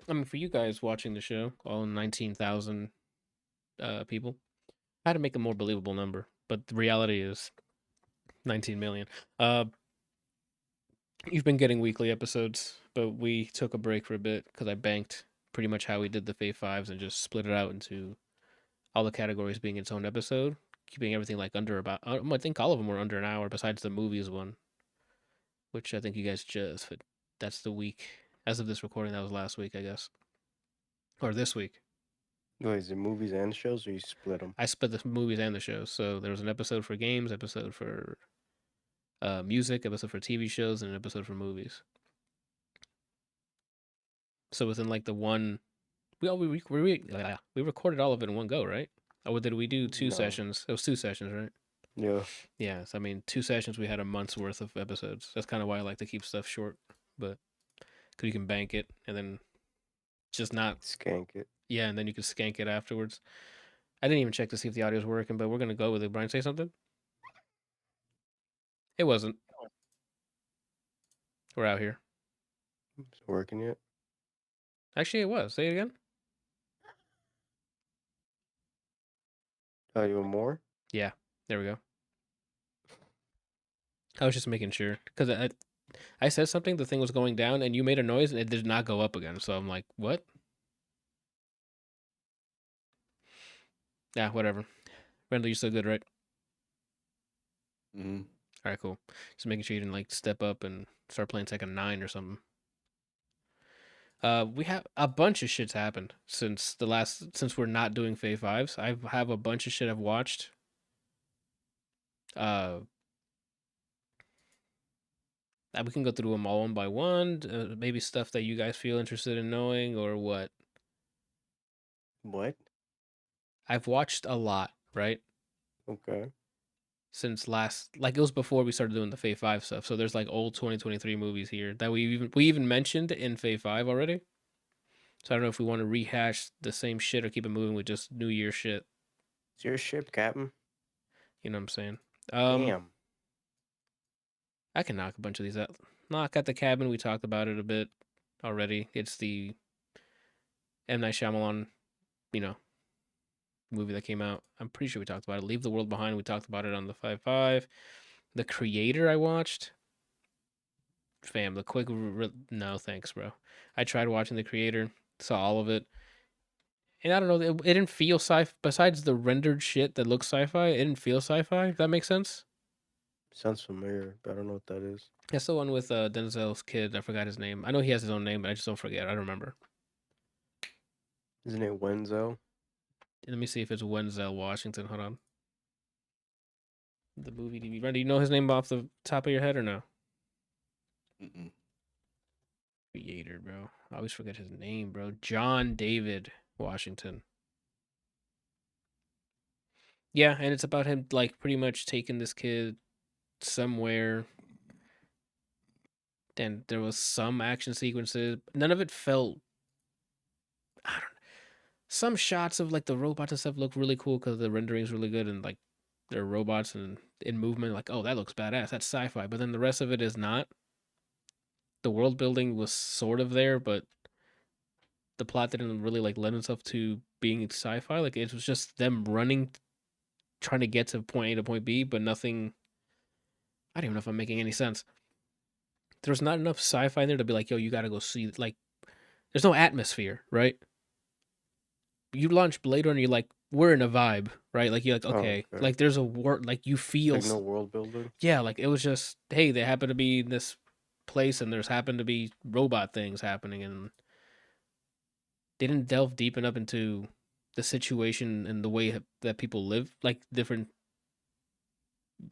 I mean, for you guys watching the show, all 19,000 people, I had to make a more believable number, but the reality is 19 million. Uh, you've been getting weekly episodes, but we took a break for a bit because I banked pretty much how we did the Fave Fives and just split it out into all the categories being its own episode, keeping everything like under about. I think all of them were under an hour, besides the movies one, which I think you guys just. But that's the week. As of this recording, that was last week, I guess, or this week. Wait, is it movies and shows, or you split them? I split the movies and the shows. So there was an episode for games, episode for music, episode for TV shows, and an episode for movies. So within like the one, we recorded all of it in one go, right? Or did we do two No. sessions? It was two sessions, right? Yeah. Yes, I mean 2 sessions. We had a month's worth of episodes. That's kind of why I like to keep stuff short, but because you can bank it and then just not. Skank it. Yeah, and then you can skank it afterwards. I didn't even check to see if the audio's working, but we're gonna go with it. Brian, say something. It wasn't. We're out here. Is it working yet? Actually, it was. Say it again. Oh, you want more? Yeah, there we go. I was just making sure because I said something, the thing was going down, and you made a noise, and it did not go up again. So I'm like, what? Yeah, whatever. Randall, you still good, right? Mm-hmm. All right, cool. Just making sure you didn't like step up and start playing Tekken 9 or something. We have a bunch of shit's happened since we're not doing Fave Fives. I have a bunch of shit I've watched. Uh, we can go through them all one by one. Maybe stuff that you guys feel interested in knowing or what. What? I've watched a lot, right? Okay. Since last, like it was before we started doing the Fave Five stuff. So there's like old 2023 movies here that we even mentioned in Fave Five already. So I don't know if we want to rehash the same shit or keep it moving with just New Year shit. It's your ship, Captain. You know what I'm saying? Um, Damn. I can knock a bunch of these out. Knock at the Cabin. We talked about it a bit already. It's the M Night Shyamalan, you know, movie that came out. I'm pretty sure we talked about it. Leave the World Behind. We talked about it on the 5-5. The Creator I watched. Fam, the quick no thanks, bro. I tried watching The Creator, saw all of it, and I don't know. It didn't feel sci. Besides the rendered shit that looks sci-fi, it didn't feel sci-fi. If that makes sense. Sounds familiar, but I don't know what that is. That's the one with Denzel's kid. I forgot his name. I know he has his own name, but I just don't forget. I don't remember. Isn't it Wenzel? Let me see if it's Wenzel Washington. Hold on. The movie DB. Do you know his name off the top of your head or no? Mm-mm. Creator, bro. I always forget his name, bro. John David Washington. Yeah, and it's about him like pretty much taking this kid somewhere. And there was some action sequences. None of it felt. I don't. Some shots of like the robots and stuff look really cool because the rendering is really good and like they're robots and in movement. Like, oh, that looks badass. That's sci-fi. But then the rest of it is not. The world building was sort of there, but the plot didn't really like lend itself to being sci-fi. Like it was just them running, trying to get to point A to point B, but nothing. I don't even know if I'm making any sense. There's not enough sci-fi in there to be like, yo, you gotta go see. Like, there's no atmosphere, right? You launch Blade Runner, you're like, we're in a vibe, right? Like you're like, Oh, okay, okay. like there's a word, like you feel, Like no world building. yeah, like it was just, hey, they happen to be in this place, and there's happened to be robot things happening, and they didn't delve deep enough into the situation and the way that people live, like different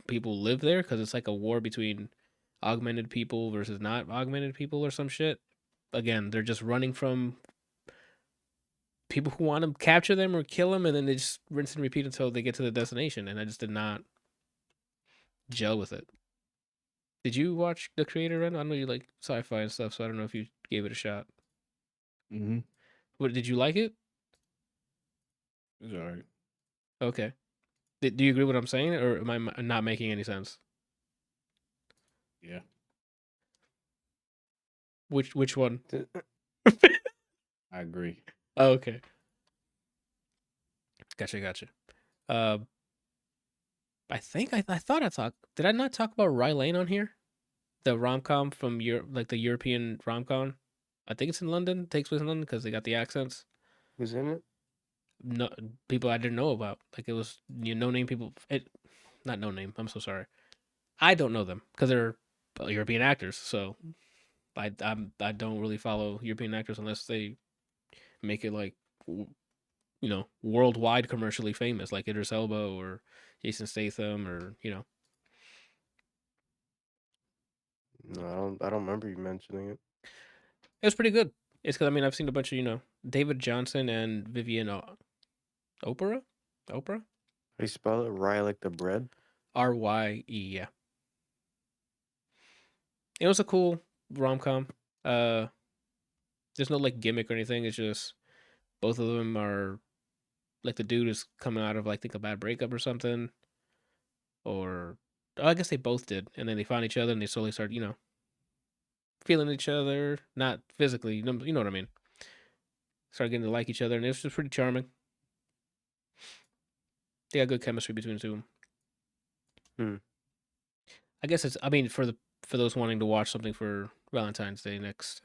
people live there, because it's like a war between augmented people versus not augmented people or some shit. Again, they're just running from people who want to capture them or kill them, and then they just rinse and repeat until they get to the destination. And I just did not gel with it. Did you watch The Creator Run? I know you like sci-fi and stuff, so I don't know if you gave it a shot. Mm-hmm. What did you like it? It's all right. Okay. Do you agree with what I'm saying, or am I not making any sense? Yeah. Which one? I agree. Oh, okay. Gotcha. Uh, I think I thought I talked. Did I not talk about Rye Lane on here? The rom com from Europe, like the European rom com. I think it's in London. Takes place in London because they got the accents. Who's in it? No people I didn't know about. Like it was no name people. It not no name. I'm so sorry. I don't know them because they're European actors. So I don't really follow European actors unless they make it like worldwide commercially famous, like Idris Elba or Jason Statham, or No, I don't remember you mentioning it. it was pretty good. It's because I've seen a bunch of David Johnson and Vivian Oprah, Oprah, How do you spell it? Rye like the bread? Rye. Yeah, it was a cool rom com. Uh, there's no like gimmick or anything. It's just both of them are like the dude is coming out of like think a bad breakup or something, or I guess they both did, and then they found each other and they slowly start feeling each other, not physically, you know what I mean. Start getting to like each other, and it's just pretty charming. They got good chemistry between the two of them. Hmm. I guess it's. I mean, for those wanting to watch something for Valentine's Day next.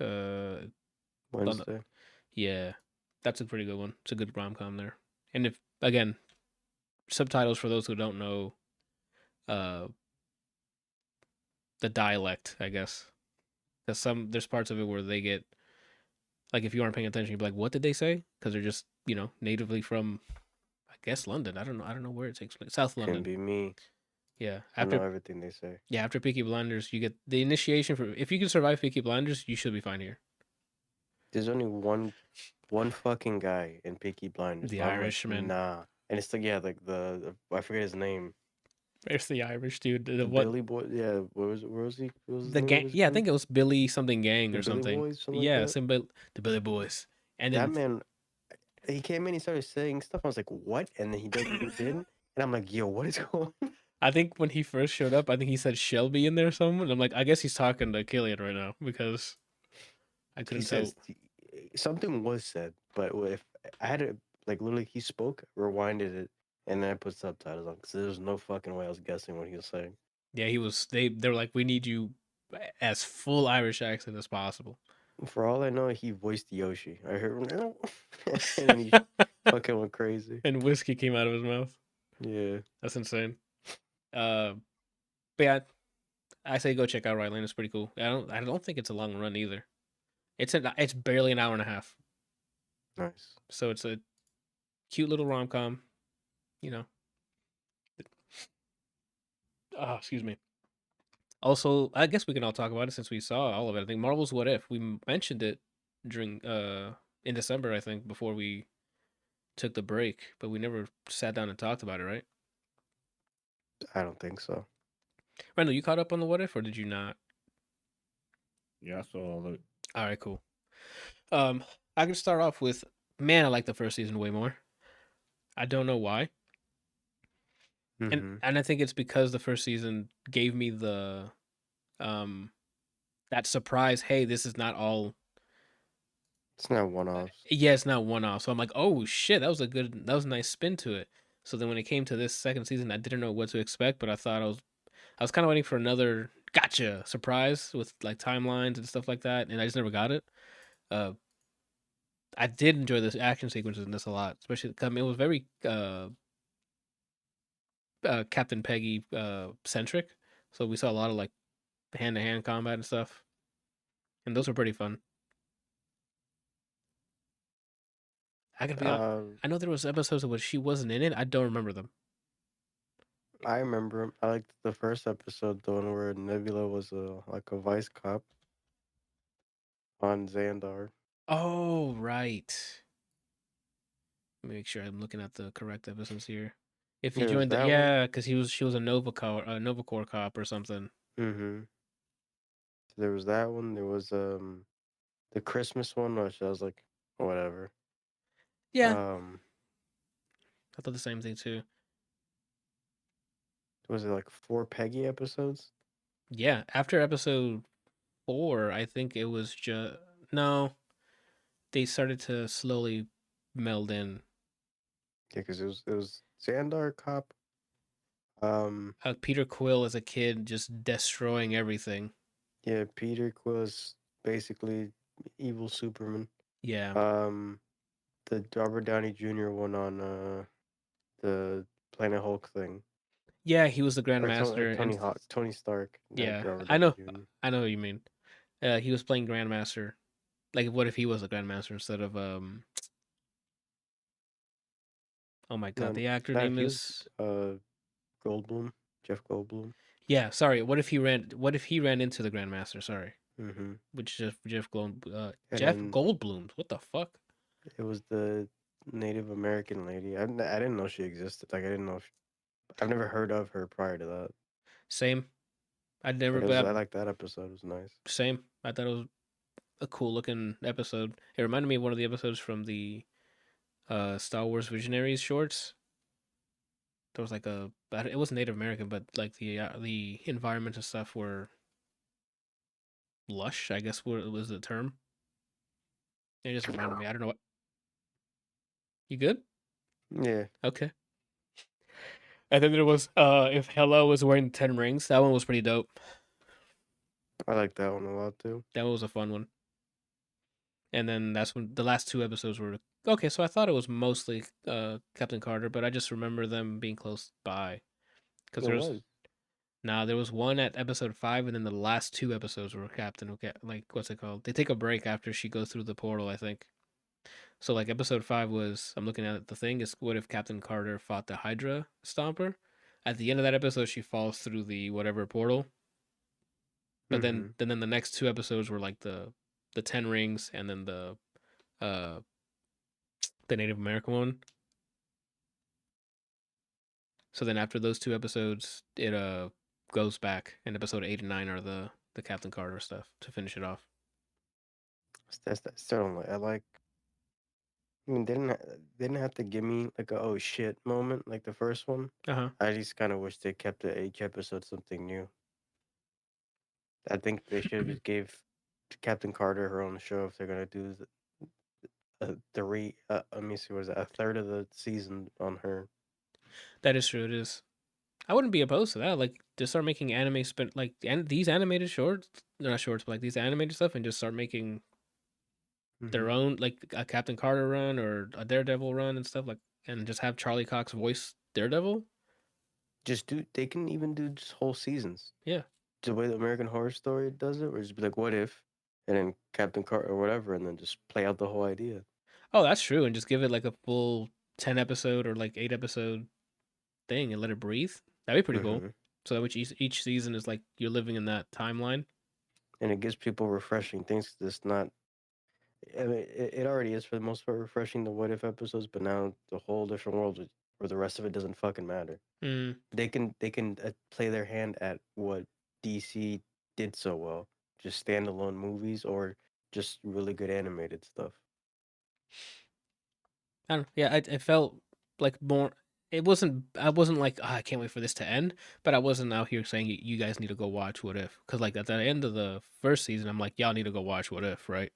Wednesday. Yeah, that's a pretty good one. It's a good rom com there. And if again, subtitles for those who don't know, uh, the dialect, I guess, because there's parts of it where they get like if you aren't paying attention, you'd be like, what did they say? Because they're just natively from I guess London. I don't know where it takes place. South Couldn't London. be me. Yeah. I know everything they say. After Peaky Blinders, you get the initiation for if you can survive Peaky Blinders, you should be fine here. There's only one fucking guy in Peaky Blinders, The but I'm like, Irishman. nah. And it's like, yeah, like the I forget his name. There's the Irish dude. The Billy Boy. Yeah, where was he? What was his The name of gang? his Yeah, I group? think it was Billy something gang The or Billy something. Boys, something like Yeah, that. the Billy Boys. And That then man, he came in, he started saying stuff. I was like, what? And then he does what he did, and I'm like, yo, what is going on? I think when he first showed up, I think he said Shelby in there or something. I'm like, I guess he's talking to Killian right now because I He couldn't tell. says something was said, but if I had to, like, literally, he spoke, rewinded it, and then I put subtitles on because there was no fucking way I was guessing what he was saying. Yeah, he was. They're like, we need you as full Irish accent as possible. For all I know, he voiced Yoshi. I heard him, and then he fucking went crazy. And whiskey came out of his mouth. Yeah. That's insane. Uh, but yeah, I say go check out Ryland. It's pretty cool. I don't think it's a long run either. It's barely an hour and a half. Nice. So it's a cute little rom com. You know. Oh, excuse me. Also, I guess we can all talk about it since we saw all of it. I think Marvel's What If. We mentioned it during in December, I think, before we took the break, but we never sat down and talked about it, right? I don't think so. Randall, you caught up on the What If, or did you not? Yeah, I saw all of it. All right, cool. I can start off with man. I like the first season way more. I don't know why, and Mm-hmm. and I think it's because the first season gave me the um that surprise. Hey, this is not all. It's not one-offs. Yeah, it's not one off. So I'm like, oh shit, that was a nice spin to it. So then when it came to this second season, I didn't know what to expect, but I was kind of waiting for another gotcha surprise with like timelines and stuff like that, and I just never got it. Uh, I did enjoy the action sequences in this a lot, especially I mean, it was very Captain Peggy centric. So we saw a lot of like hand to hand combat and stuff, and those were pretty fun. I gotta be honest. Um, I know there was episodes in which she wasn't in it. I don't remember them. I remember him. I liked the first episode, the one where Nebula was like a vice cop on Xandar. Oh right. Let me make sure I'm looking at the correct episodes here. If you There's joined the that one. yeah, because she was a Nova Corps cop or something. Mm-hmm. There was that one. There was the Christmas one, which I was like, whatever. Yeah, Um, I thought the same thing too. was it like 4 Peggy episodes? Yeah, after episode 4, I think it was just no. they started to slowly meld in. Yeah, because it was Xandar Cop. Peter Quill as a kid just destroying everything. Yeah, Peter Quill is basically evil Superman. Yeah, The Robert Downey Jr. one on the Planet Hulk thing, yeah, he was the or Grandmaster, and Tony Stark, not yeah, Robert I Downey know, Jr. I know what you mean. He was playing Grandmaster. Like, what if he was a Grandmaster instead of Oh my God, No, the actor not if name he was is Goldblum, Jeff Goldblum. yeah. Sorry, what if he ran? What if he ran into the Grandmaster? Sorry, Mm-hmm. which And Jeff then Goldblum. What the fuck? it was the Native American lady. I didn't know she existed. Like I didn't know. I've never heard of her prior to that. Same. I'd never, But I but like that episode. It was nice. same. I thought it was a cool looking episode. It reminded me of one of the episodes from the Star Wars Visionaries shorts. There was like it wasn't Native American, but like the environment and stuff were lush. I guess what was the term. It just reminded me. I don't know what. You good? Yeah, Okay. And then there was if Hela was wearing the 10 rings. That one was pretty dope. I like that one a lot too. That one was a fun one. And then that's when the last two episodes were okay. So I thought it was mostly Captain Carter, but I just remember them being close by because It there's was. now there was one at episode 5, and then the last two episodes were Captain. Like what's it called? They take a break after she goes through the portal, I think. So like episode 5 was I'm looking at the thing is what if Captain Carter fought the Hydra Stomper? At the end of that episode, she falls through the whatever portal. But Mm-hmm. then the next two episodes were like the 10 rings and then uh the Native American one. So then after those two episodes, it goes back, and episode 8 and 9 are the Captain Carter stuff to finish it off. Still don't like. I like. I mean, they didn't have to give me like a oh shit moment like the first one. Uh huh. I just kind of wish they kept it each episode something new. I think they should have just gave Captain Carter her own show if they're gonna do let me see, what is it, a third of the season on her. That is true. It is. I wouldn't be opposed to that. Like, just start making anime spin like and these animated shorts, not shorts, but like these animated stuff, and just start making Mm-hmm. their own like a Captain Carter run or a Daredevil run and stuff like, and just have Charlie Cox voice Daredevil. Just do. They can even do just whole seasons. Yeah. The way the American Horror Story does it, where it's just be like, what if, and then Captain Carter or whatever, and then just play out the whole idea. Oh, that's true, and just give it like a full 10 episode or like 8 episode thing and let it breathe. That'd be pretty cool. Mm-hmm. So that which each season is like you're living in that timeline. And it gives people refreshing things. 'Cause it's not. I mean, it already is for the most part refreshing the what if episodes, but now the whole different world where the rest of it doesn't fucking matter. Mm, They can play their hand at what DC did so well, just standalone movies or just really good animated stuff. I don't. Yeah, I felt like more. It wasn't. I wasn't like I can't wait for this to end. But I wasn't out here saying you guys need to go watch What If because like at the end of the first season, I'm like y'all need to go watch What If, right?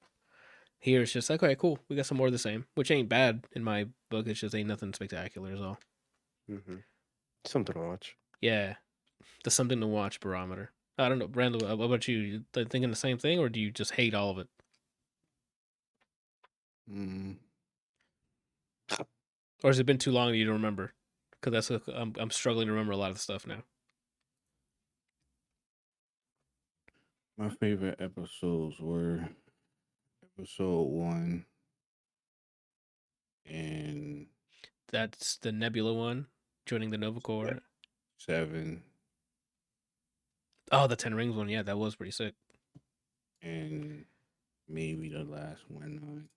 Here it's just like okay, cool. We got some more of the same, which ain't bad in my book. It's just ain't nothing spectacular is all. Mm-hmm. Something to watch. Yeah, the something to watch barometer. I don't know, Randall. What about you? You thinking the same thing, or do you just hate all of it? Mm, Or has it been too long that you don't remember? Because I'm struggling to remember a lot of the stuff now. my favorite episodes were episode 1 and That's the Nebula one, joining the Nova Corps. 7 Oh, the 10 Rings one. Yeah, that was pretty sick. and maybe the last one 9.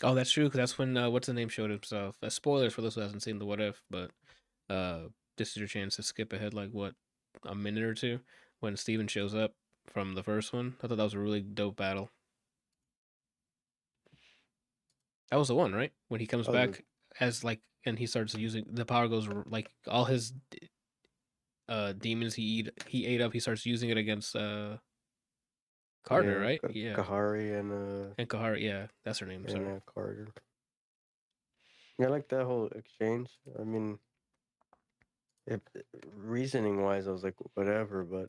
Oh, that's true. Because that's when what's the name showed himself. Spoilers for those who hasn't seen the What If, but this is your chance to skip ahead like what a minute or two when Steven shows up from the first one. I thought that was a really dope battle. That was the one, right? When he comes Oh, the back as like, and he starts using the power goes like all his demons he ate up. He starts using it against Carter, right? Yeah. Kahari And Kahara, yeah, that's her name. Sorry. and Carter. Yeah, I like that whole exchange. I mean, if reasoning wise, I was like whatever, but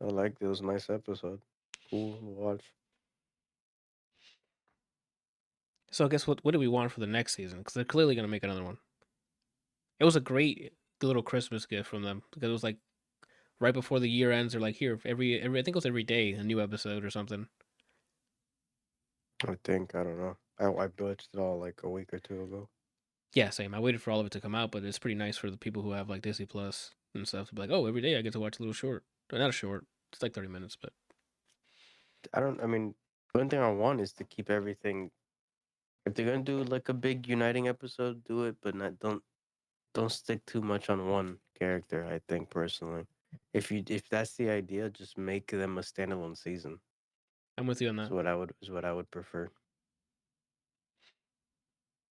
I liked it. It was a nice episode. Cool to watch. So I guess what do we want for the next season? Because they're clearly gonna make another one. It was a great little Christmas gift from them because it was like right before the year ends. They're like, here every I think it was every day a new episode or something. I think I don't know. I watched it all like a week or two ago. Yeah, same. I waited for all of it to come out, but it's pretty nice for the people who have like Disney Plus and stuff to be like, oh, every day I get to watch a little short. Not a short. It's like 30 minutes, but I don't. I mean, one thing I want is to keep everything. If they're gonna do like a big uniting episode, do it, but not don't stick too much on one character. I think personally, if that's the idea, just make them a standalone season. I'm with you on that. Is what I would prefer.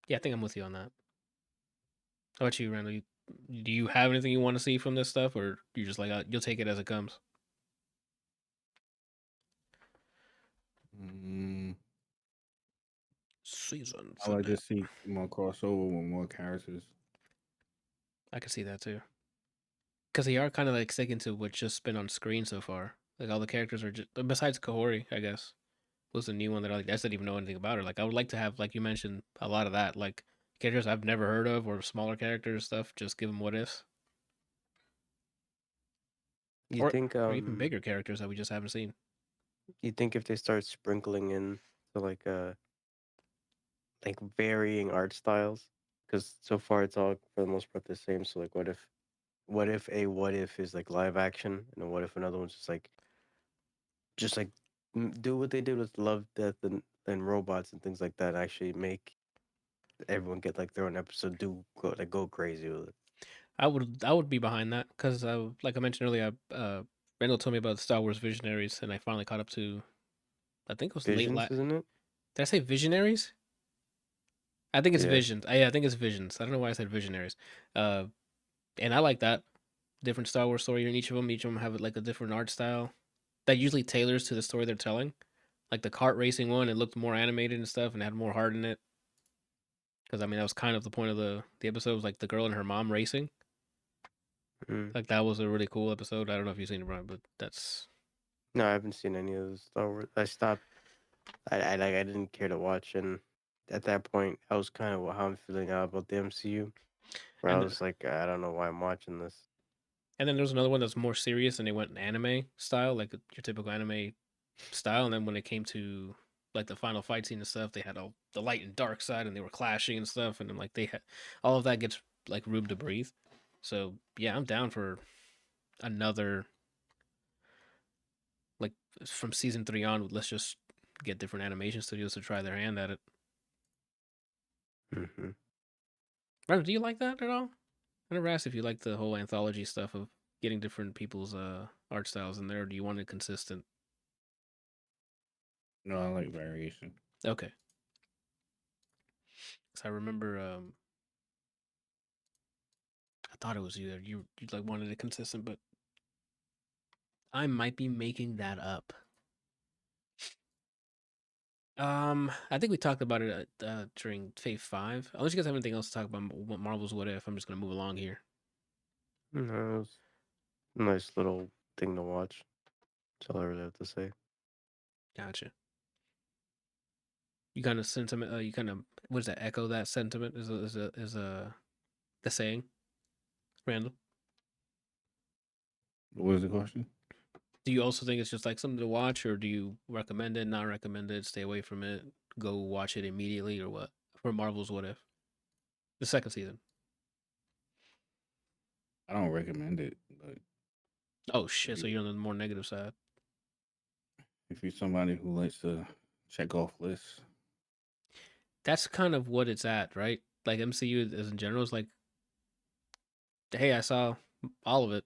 Yeah, I think I'm with you on that. How about you, Randall? Do you have anything you want to see from this stuff, or you just like you'll take it as it comes? Mm, Season I like to finale. see more crossover with more characters. I can see that too. Because they are kind of like sticking to what's just been on screen so far. Like all the characters are just besides Kahori, I guess, was the new one that I like. I didn't even know anything about her. Like I would like to have, like you mentioned, a lot of that, like characters I've never heard of or smaller characters stuff. Just give them what ifs, You or think or even bigger characters that we just haven't seen. you think if they start sprinkling in to like varying art styles, because so far it's all for the most part the same. So like, what if is like live action, and then what if another one's just like do what they did with Love, Death, and Robots and things like that. Actually, make everyone get like their own episode. Go crazy with it. I would be behind that because like I mentioned earlier, Randall told me about Star Wars Visionaries, and I finally caught up to. I think it was late. Visions, isn't it? Did I say Visionaries? I think it's Yeah. Visions. Yeah, I think it's Visions. I don't know why I said Visionaries. Uh, and I like that different Star Wars story in each of them. Each of them have like a different art style that usually tailors to the story they're telling. Like the kart racing one, it looked more animated and stuff, and had more heart in it. Because I mean, that was kind of the point of the episode. Was like the girl and her mom racing. Mm. Like that was a really cool episode. I don't know if you've seen it, Brian, but that's. No, I haven't seen any of the Star Wars. I stopped. I didn't care to watch, and at that point, I was kind of how I'm feeling now about the MCU. Where I And was like, I don't know why I'm watching this. and then there's another one that's more serious, and they went anime style, like your typical anime style. And then when it came to like the final fight scene and stuff, they had all the light and dark side, and they were clashing and stuff, and then like they had all of that gets like room to breathe. So yeah, I'm down for another like from season 3 on. Let's just get different animation studios to try their hand at it. Hmm. Brandon, do you like that at all? I never asked if you like the whole anthology stuff of getting different people's art styles in there. Or do you want it consistent? No, I like variation. Okay, because I remember I thought it was you that you like wanted it consistent, but I might be making that up. I think we talked about it during Phase 5. Unless you guys have anything else to talk about Marvel's What If, I'm just gonna move along here. No, it was a nice little thing to watch. That's all I really have to say. Gotcha. You kind of sentiment. You kind of what does that echo that sentiment? Is a the saying, Randall? What was the question? Do you also think it's just like something to watch, or do you recommend it, not recommend it, stay away from it, go watch it immediately, or what? For Marvel's What If, the second season. I don't recommend it, but Oh if shit! So you you're on the more negative side. if you're somebody who likes to check off lists, That's kind of what it's at, right? Like MCU as in general is like, hey, I saw all of it,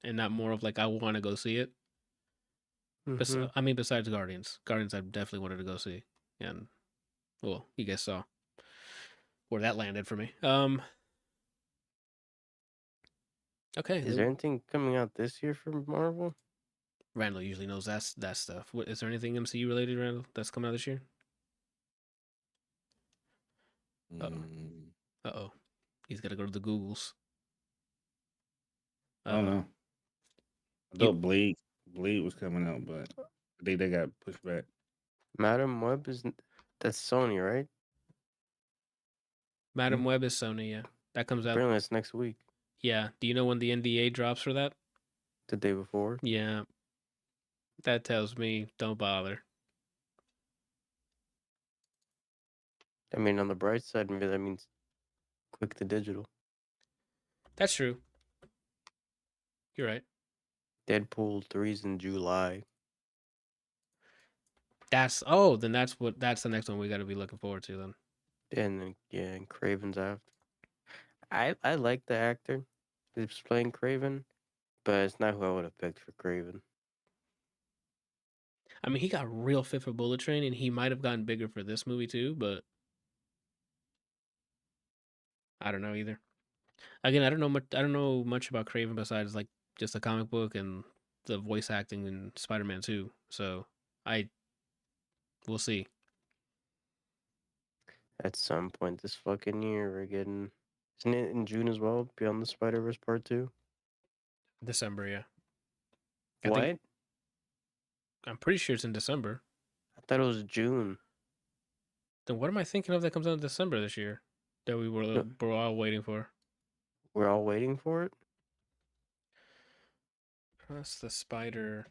and not more of like I want to go see it. Hmm. I mean, besides Guardians, I definitely wanted to go see, and well, you guys saw where that landed for me. Okay, Is there anything coming out this year from Marvel? Randall usually knows that stuff. What is there anything MCU related, Randall, that's coming out this year? Uh oh. Mm, Uh oh. He's got to go to the Googles. I don't Uh oh. know. I You thought Blade was coming out, but I think they got pushed back. Madam Web that's Sony, right? Madam Hmm? Web is Sony, yeah. That comes out. Apparently it's next week, Yeah. Do you know when the NDA drops for that? the day before. Yeah. That tells me don't bother. I mean, on the bright side, maybe that means quick to digital. That's true. You're right. Deadpool 3's in July. That's that's the next one we got to be looking forward to then. And then, yeah, and Craven's after. I like the actor who's playing Craven, but it's not who I would have picked for Craven. I mean, he got real fit for Bullet Train, and he might have gotten bigger for this movie too, but I don't know either. Again, I don't know much. I don't know much about Craven besides like just the comic book and the voice acting in Spider-Man 2. So I we'll see. At some point this fucking year, we're getting. Isn't it in June as well? Beyond the Spider Verse Part 2? December, yeah. I think What? I'm pretty sure it's in December. I thought it was June. Then what am I thinking of that comes out in December this year that No, we're all waiting for? we're all waiting for it? That's the Spider.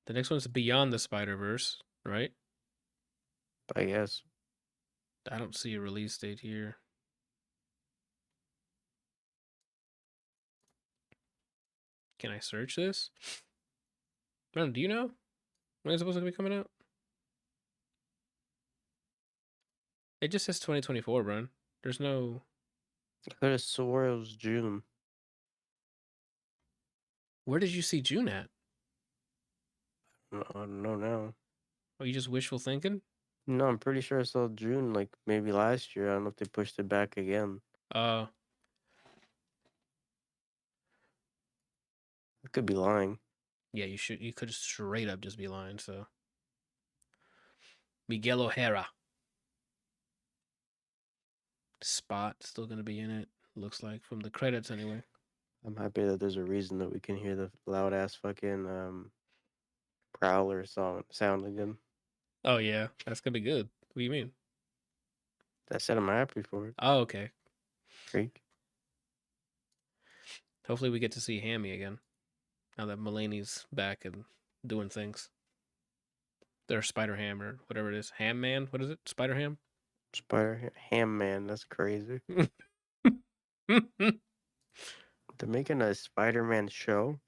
The next one's Beyond the Spider-Verse, right? I guess. I don't see a release date here. Can I search this? Man, do you know when it's supposed to be coming out? It just says 2024, Brian. There's no. I could have swore it was June. Where did you see June at? No, I don't know now. Are you just wishful thinking? No, I'm pretty sure I saw June, like maybe last year. I don't know if they pushed it back again. Uh, I could be lying. yeah, you should. You could straight up just be lying. So Miguel O'Hara, Spot still gonna be in it. Looks like from the credits anyway. I'm happy that there's a reason that we can hear the loud ass fucking Prowler sound again. Oh yeah, that's gonna be good. What do you mean? I said I'm happy for it. Oh okay. Freak. Hopefully we get to see Hammy again. Now that Mulaney's back and doing things. They're Spider Ham or whatever it is. Ham Man? What is it? Spider Ham? Ham Man, that's crazy. They're making a Spider-Man show.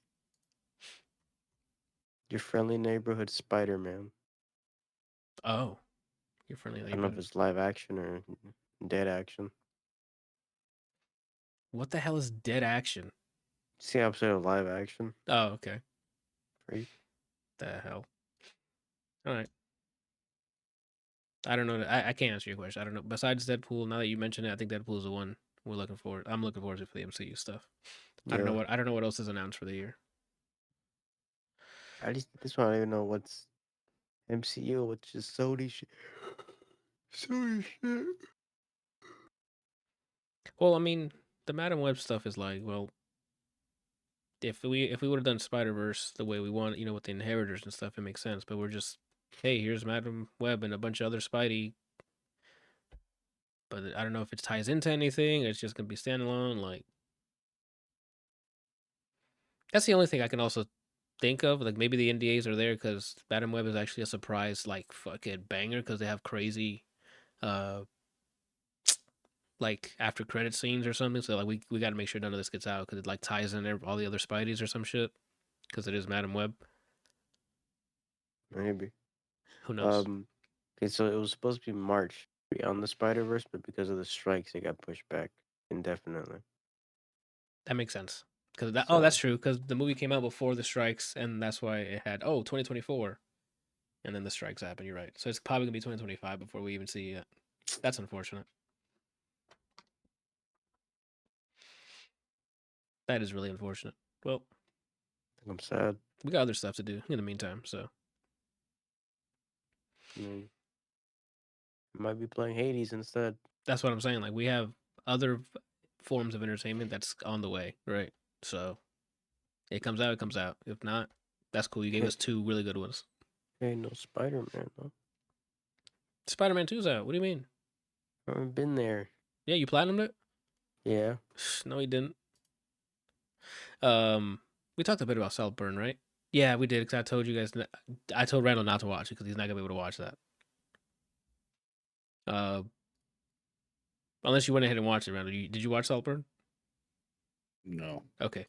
Your friendly neighborhood Spider-Man. Oh, you're friendly I don't know if neighborhood. it's live action or dead action. What the hell is dead action? See the episode of live action? Oh, okay. Freak. The hell. All right. I don't know. I can't answer your question. I don't know. Besides Deadpool, now that you mention it, I think Deadpool is the one we're looking forward. I'm looking forward to for the MCU stuff. I don't know Yeah. what else is announced for the year. This one I don't even know what's MCU, which is Sony shit. Sony shit. Well, I mean, the Madam Web stuff is like, well, if we would have done Spider Verse the way we want, with the Inheritors and stuff, it makes sense. But we're just, hey, here's Madam Web and a bunch of other Spidey. But I don't know if it ties into anything. It's just gonna be standalone. Like, that's the only thing I can also think of. Like, maybe the NDAs are there because Madam Web is actually a surprise, like, fucking banger because they have crazy, uh, like after credit scenes or something. So like, we got to make sure none of this gets out because it like ties in all the other Spideys or some shit because it is Madam Web. Maybe. Who knows? Okay, so it was supposed to be March Beyond the Spider-Verse, but because of the strikes, it got pushed back indefinitely. That makes sense. Because that, So that's true. Because the movie came out before the strikes, and that's why it had 2024, and then the strikes happened. You're right. So it's probably gonna be 2025 before we even see it. That's unfortunate. That is really unfortunate. Well, I'm sad. we got other stuff to do in the meantime, so I mean, I might be playing Hades instead. that's what I'm saying. Like we have other forms of entertainment that's on the way, right? So it comes out, it comes out. If not, that's cool. You gave us 2 really good ones. Hey, no Spider-Man though. Spider-Man 2's out. What do you mean? I haven't been there. Yeah, you platinumed it? Yeah. No, he didn't. We talked a bit about Saltburn, right? Yeah, we did. Because I told you guys, I told Randall not to watch it because he's not gonna be able to watch that. Unless you went ahead and watched it, Randall. Did you watch Saltburn? No. Okay.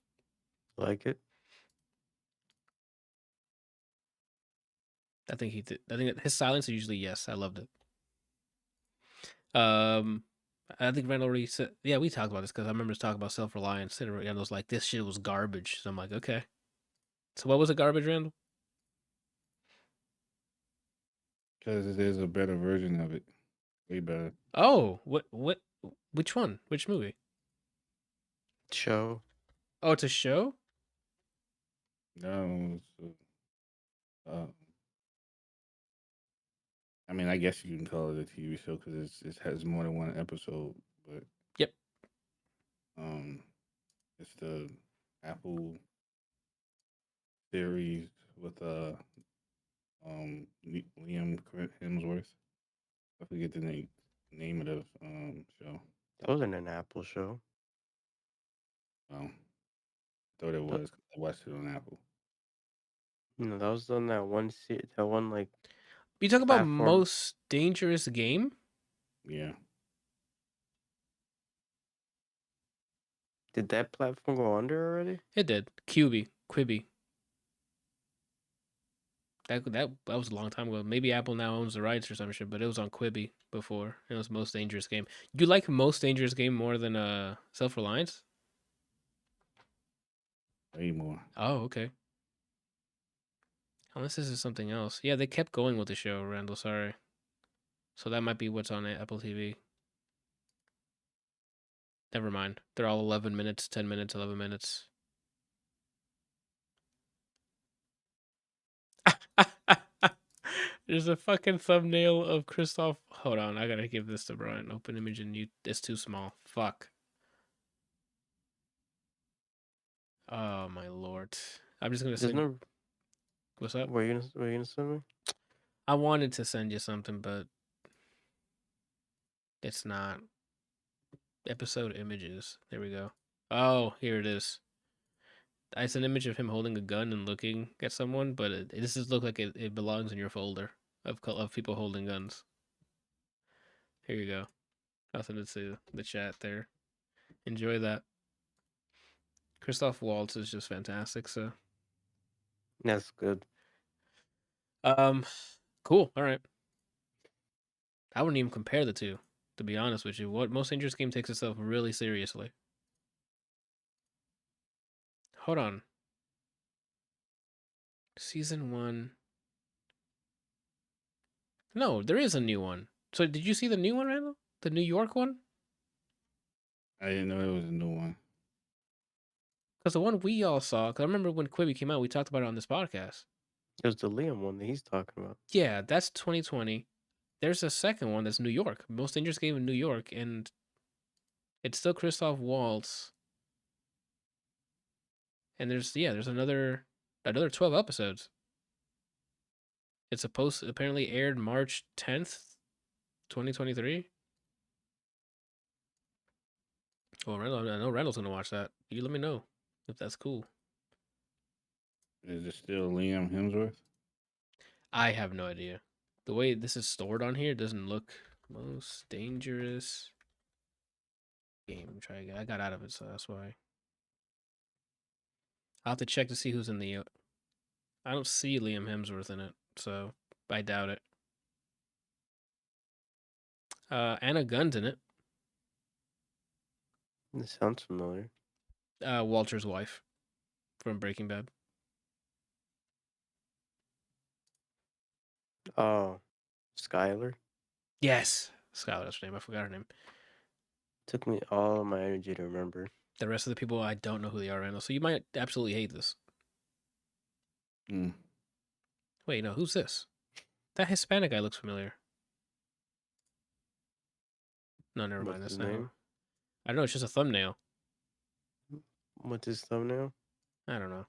Like it? I think he did. I think his silence is usually yes. I loved it. I think Randall already said. Yeah, we talked about this because I remember us talking about Self Reliance, and Randall's like, "This shit was garbage." So I'm like, "Okay." So what was it, garbage, Randall? Because there's a better version of it. Way better. Oh, which one? Which movie? Show. Oh, it's a show. No. I mean, I guess you can call it a TV show because it has more than one episode. But Yep. it's the Apple series with Liam Hemsworth. I forget the name of the show. That wasn't an Apple show. Oh, thought it was. I watched it on Apple. No, that was on that one that one like You talk about platform. Most Dangerous Game? Yeah. Did that platform go under already? It did. Quibi. That was a long time ago. Maybe Apple now owns the rights or some shit, but it was on Quibi before. It was Most Dangerous Game. You like Most Dangerous Game more than Self Reliance? Way more. Oh, okay. Unless this is something else. Yeah, they kept going with the show, Randall. Sorry. So that might be what's on Apple TV. Never mind. They're all 11 minutes, 10 minutes, 11 minutes. There's a fucking thumbnail of Christoph. Hold on, I gotta give this to Brian. Open image and you. It's too small. Fuck. Oh my lord. I'm just gonna There's send. no. What's up? Were you gonna send me? I wanted to send you something, but it's not. Episode images. There we go. Oh, here it is. It's an image of him holding a gun and looking at someone, but this just look like it belongs in your folder of people holding guns. Here you go. I'll send it to the chat there. Enjoy that. Christoph Waltz is just fantastic. So, That's good. cool. All right. I wouldn't even compare the two, to be honest with you. What Most Dangerous Game takes itself really seriously. Hold on. Season 1. No, there is a new one. So did you see the new one, Randall? The New York one? I didn't know it was a new one. Because the one we all saw, because I remember when Quibi came out, we talked about it on this podcast. It was the Liam one that he's talking about. Yeah, that's 2020. There's a second one that's New York. Most Dangerous Game in New York, and it's still Christoph Waltz. And there's another 12 episodes. It's supposed apparently aired March 10th, 2023. Oh, Randall, I know Randall's gonna watch that. You let me know if that's cool. Is it still Liam Hemsworth? I have no idea. The way this is stored on here doesn't look Most Dangerous Game. Try again. I got out of it, so that's why. I'll have to check to see who's in the. I don't see Liam Hemsworth in it, so I doubt it. Anna Gunn's in it. This sounds familiar. Walter's wife from Breaking Bad. Oh, Skylar. Yes, Skylar. That's her name. I forgot her name. Took me all of my energy to remember. The rest of the people, I don't know who they are right now. So you might absolutely hate this. Mm. Wait, no, who's this? That Hispanic guy looks familiar. No, never mind. What's his That's not who. name? I don't know. It's just a thumbnail. What's his thumbnail? I don't know.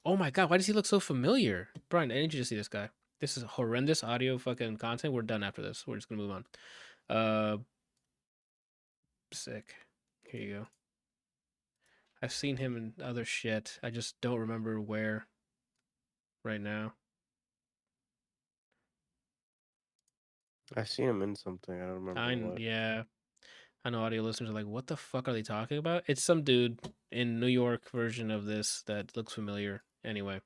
Oh my god, why does he look so familiar? Brian, I need you to see this guy. This is horrendous audio fucking content. We're done after this. We're just gonna move on. Sick. Here you go. I've seen him in other shit. I just don't remember where right now. I've seen him in something. I don't remember what. Yeah. I know audio listeners are like, what the fuck are they talking about? It's some dude in New York version of this that looks familiar. Anyway.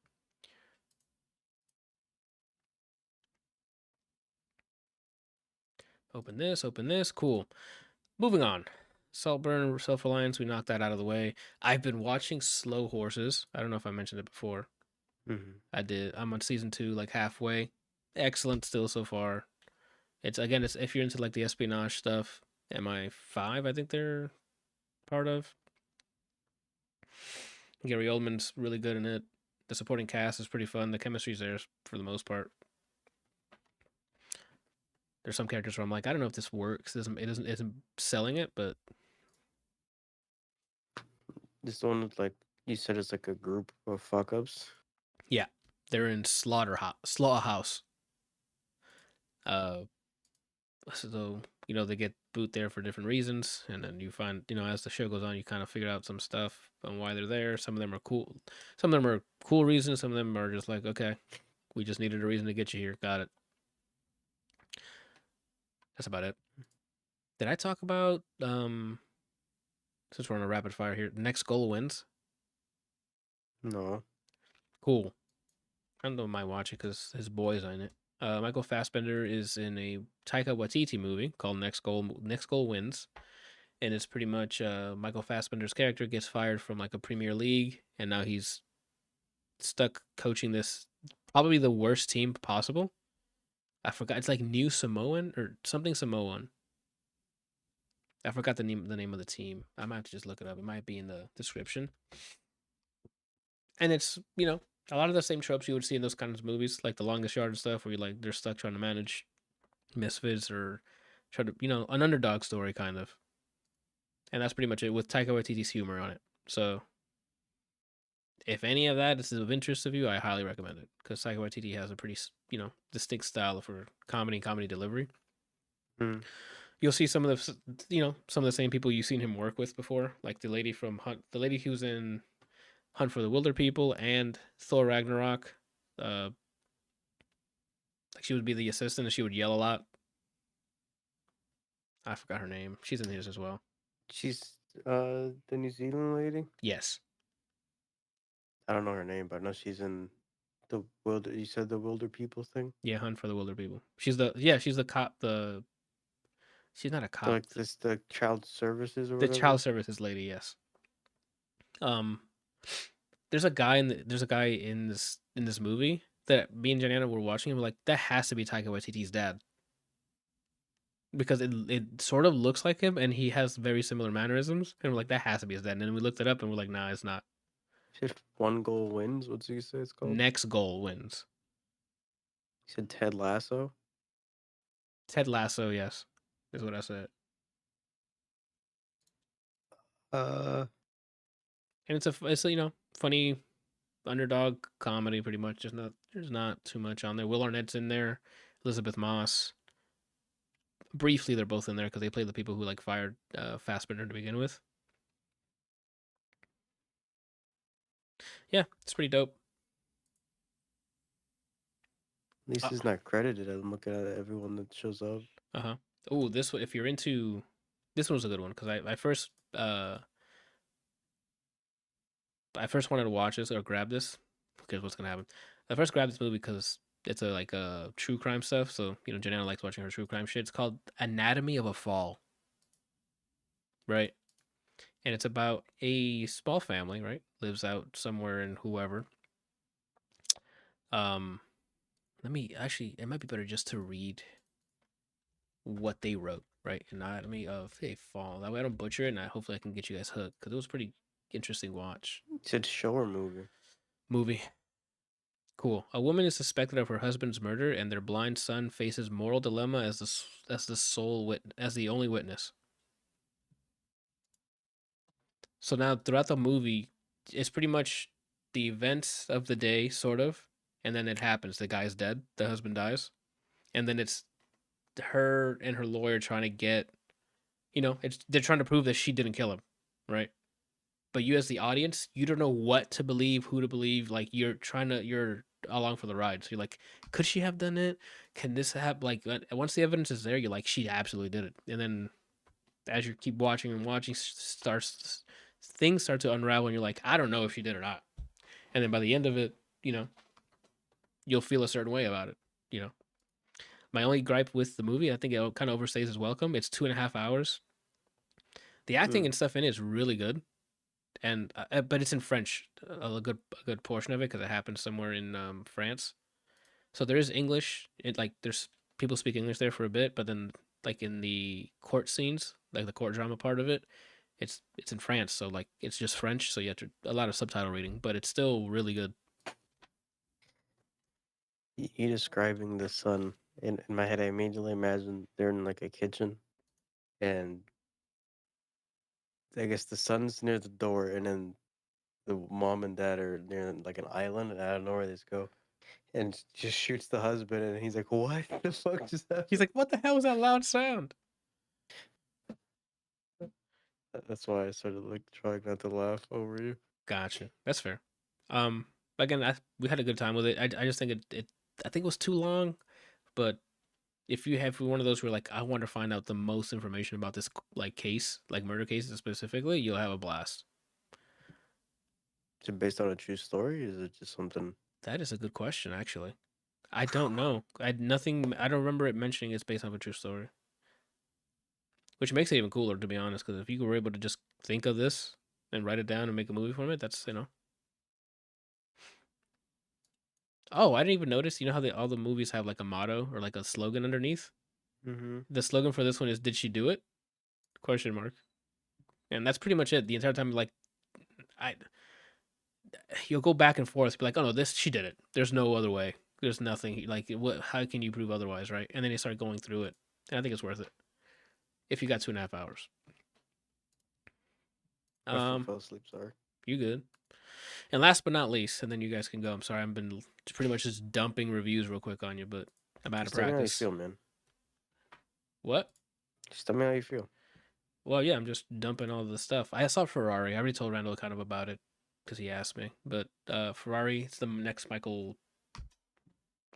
Open this. Cool. Moving on. Saltburn, Self Reliance, we knocked that out of the way. I've been watching Slow Horses. I don't know if I mentioned it before. Mm-hmm. I did. I'm on season 2, like halfway. Excellent still so far. It's if you're into like the espionage stuff, MI5, I think they're part of. Gary Oldman's really good in it. The supporting cast is pretty fun. The chemistry's there for the most part. There's some characters where I'm like, I don't know if this works. It isn't selling it, but This one with like you said, it's like a group of fuck ups. yeah, they're in slaughterhouse. Uh, so they get boot there for different reasons, and then you find as the show goes on, you kind of figure out some stuff on why they're there. Some of them are cool. Some of them are cool reasons. Some of them are just like, okay, we just needed a reason to get you here. Got it. That's about it. Did I talk about since we're on a rapid fire here, next goal wins? No. Cool. I don't know my watch it because his boy's in it. Michael Fassbender is in a Taika Waititi movie called Next Goal Wins, and it's pretty much Michael Fassbender's character gets fired from like a Premier League, and now he's stuck coaching this probably the worst team possible. I forgot, it's like New Samoan or something Samoan. I forgot the name of the team. I might have to just look it up. It might be in the description. And it's a lot of the same tropes you would see in those kinds of movies, like The Longest Yard and stuff, where they're stuck trying to manage misfits or try to an underdog story kind of. And that's pretty much it with Taika Waititi's humor on it. So if any of that is of interest of you, I highly recommend it because Taika Waititi has a pretty distinct style for comedy delivery. Mm. You'll see some of the same people you've seen him work with before, like the lady from the lady who's in Hunt for the Wilder People and Thor Ragnarok. Like she would be the assistant and she would yell a lot. I forgot her name. She's in his as well. She's the New Zealand lady. Yes. I don't know her name, but I know she's in the Wilder. You said the Wilder People thing. Yeah, Hunt for the Wilder People. She's the cop. She's not a cop. Like this, the child services or The whatever. child services lady. Yes. Um, there's a guy in this movie that me and Janiana were watching and we're like, that has to be Taika Waititi's dad. Because it sort of looks like him and he has very similar mannerisms. And we're like, that has to be his dad. And then we looked it up and we're like, nah, it's not. If one goal wins, what's you say it's called? Next goal wins. You said Ted Lasso. Ted Lasso, yes, is what I said. Uh, And it's a funny underdog comedy pretty much. There's not too much on there. Will Arnett's in there, Elizabeth Moss. Briefly, they're both in there because they play the people who like fired Fassbender to begin with. Yeah, it's pretty dope. at least it's not credited. I'm looking at everyone that shows up. Oh, this one, if you're into, this one was a good one because I first wanted to watch this or grab this because what's gonna happen. I first grabbed this movie because it's a true crime stuff. So Janana likes watching her true crime shit. It's called Anatomy of a Fall, right? And it's about a small family, right? Lives out somewhere in whoever. Let me actually. It might be better just to read what they wrote right? Anatomy of a Fall. That way I don't butcher it, and hopefully I can get you guys hooked because it was pretty interesting watch. It's a show or movie. Movie. Cool. A woman is suspected of her husband's murder, and their blind son faces moral dilemma as the as the only witness. So now throughout the movie, it's pretty much the events of the day, sort of, and then it happens. The guy's dead. The husband dies, and then it's her and her lawyer trying to get, they're trying to prove that she didn't kill him, right? But you as the audience, you don't know what to believe, who to believe. Like you're along for the ride. So you're like, could she have done it? Can this happen? Like once the evidence is there, you're like, she absolutely did it. And then as you keep watching and watching, things start to unravel, and you're like, I don't know if she did or not. And then by the end of it, you'll feel a certain way about it. You know, my only gripe with the movie, I think it kind of overstays its welcome. It's 2.5 hours. The acting and stuff in it is really good, and but it's in French, a good portion of it because it happens somewhere in France. So there is English. There's people speak English there for a bit, but then like in the court scenes, like the court drama part of it, it's in France. So like it's just French. So you have a lot of subtitle reading, but it's still really good. You describing the son in my head, I immediately imagine they're in like a kitchen, and I guess the son's near the door, and then the mom and dad are near like an island, and I don't know where they just go, and just shoots the husband, and he's like, "What the fuck just He's happened?" like, "What the hell was that loud sound?" That's why I started like trying not to laugh over you. Gotcha. That's fair. Again, we had a good time with it. I just think I think it was too long, but if you have one of those where like I want to find out the most information about this like case, like murder cases specifically, you'll have a blast. Is it based on a true story? Or is it just something? That is a good question, actually. I don't know. I don't remember it mentioning it's based off a true story, which makes it even cooler to be honest. Because if you were able to just think of this and write it down and make a movie from it, that's. Oh, I didn't even notice. You know how all the movies have like a motto or like a slogan underneath. Mm-hmm. The slogan for this one is "Did she do it?" Question mark. And that's pretty much it. The entire time, like, I you'll go back and forth, be like, "Oh no, this she did it. There's no other way. There's nothing like what. How can you prove otherwise, right?" And then you start going through it, and I think it's worth it if you got 2.5 hours. My foot Um, fell asleep. Sorry. you good? And last but not least, and then you guys can go. I'm sorry, I've been pretty much just dumping reviews real quick on you, but I'm out of Just tell me how you practice. feel, man. What? Just tell me how you feel. Well, yeah, I'm just dumping all the stuff. I saw Ferrari. I already told Randall kind of about it because he asked me. But Ferrari, it's the next Michael.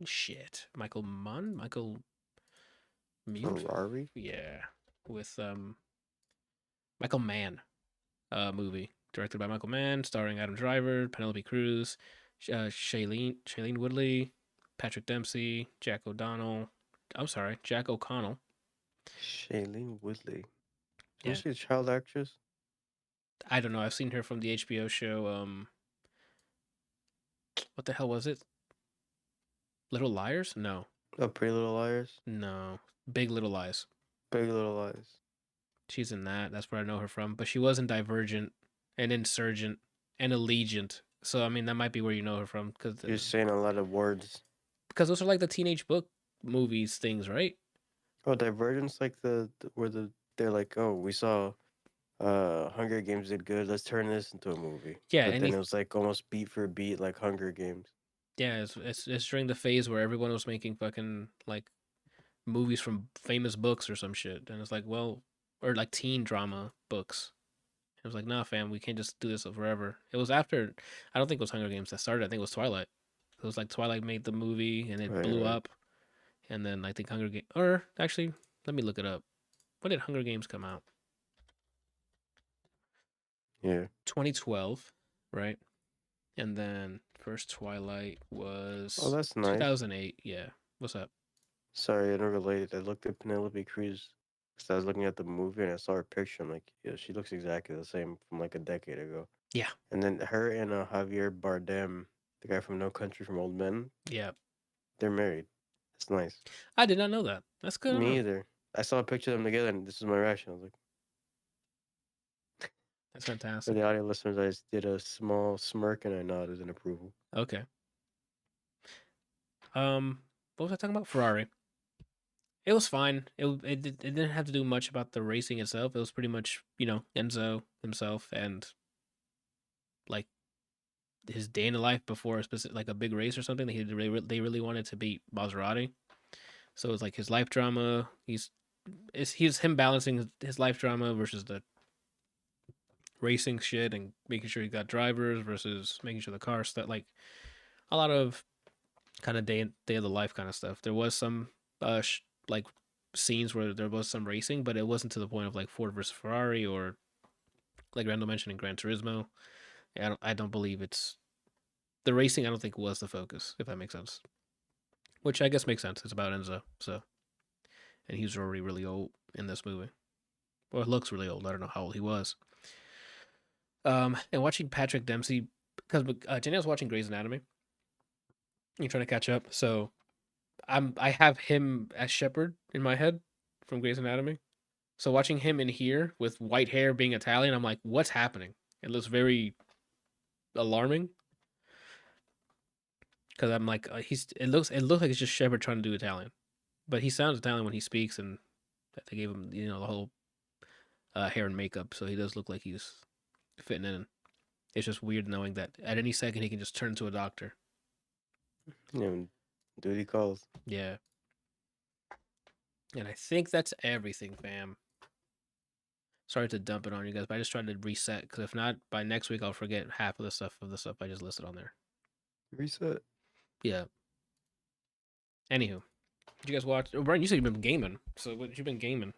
Shit, Michael Munn, Michael Mune. Ferrari. Yeah, with Michael Mann. Movie directed by Michael Mann, starring Adam Driver, Penelope Cruz, Shailene Woodley, Patrick Dempsey, Jack O'Donnell. I'm sorry, Jack O'Connell. Shailene Woodley. Yeah, Wasn't she a child actress? I don't know. I've seen her from the HBO show. What the hell was it? Little Liars? No, Oh, Pretty Little Liars. no. Big Little Lies. Big Little Lies. She's in that. That's where I know her from. But she was in Divergent, and Insurgent, and Allegiant. So I mean, that might be where you know her from, You're saying a lot of words. because those are like the teenage book movies things, right? Oh, Divergence, like where they're like, oh, we saw Hunger Games did good. Let's turn this into a movie. Yeah, But then it was like almost beat for beat, like Hunger Games. yeah, it's during the phase where everyone was making fucking like movies from famous books or some shit, and it's like, well, or like teen drama books. It was like, nah, fam, we can't just do this forever. It was after, I don't think it was Hunger Games that started. I think it was Twilight. It was like Twilight made the movie and it Right, blew right. up, and then I think Hunger Games, or actually, let me look it up. When did Hunger Games come out? Yeah. 2012, right? And then first Twilight Oh, was that's nice. 2008. Yeah. What's up? Sorry, unrelated. I looked at Penelope Cruz because I was looking at the movie and I saw her picture. I'm like, yeah, she looks exactly the same from like a decade ago. Yeah. And then her and Javier Bardem, the guy from No Country for Old Men, Yeah. they're married. That's nice. I did not know that. That's good. Me either. I saw a picture of them together, and this is my reaction. I was like, That's for fantastic. the audio listeners, I just did a small smirk and I nodded in approval. Okay. What was I talking about? Ferrari. It was fine. It didn't have to do much about the racing itself. It was pretty much, Enzo himself and like his day in the life before a specific, like a big race or something. They really wanted to beat Maserati. So it's like his life drama. He's him balancing his life drama versus the racing shit and making sure he got drivers versus making sure the car stuff. Like a lot of kind of day of the life kind of stuff. There was some like scenes where there was some racing, but it wasn't to the point of like Ford versus Ferrari or like Randall mentioned in Gran Turismo. I don't believe it's the racing. I don't think was the focus, if that makes sense. Which I guess makes sense. It's about Enzo, so and he's already really old in this movie. Well, it looks really old. I don't know how old he was. And watching Patrick Dempsey because Janelle was watching Grey's Anatomy. You're trying to catch up, so I have him as Shepard in my head from Grey's Anatomy. So watching him in here with white hair being Italian, I'm like, what's happening? It looks very alarming because I'm like, it looks like it's just Shepard trying to do Italian, but he sounds Italian when he speaks, and they gave him the whole hair and makeup, so he does look like he's fitting in. It's just weird knowing that at any second he can just turn into a doctor. You know, duty calls. Yeah, and I think that's everything, fam. Sorry to dump it on you guys, but I just tried to reset because if not, by next week I'll forget half of the stuff I just listed on there. Reset. Yeah. Anywho, did you guys watch? Oh, Brian, you said you've been gaming. So what you been gaming?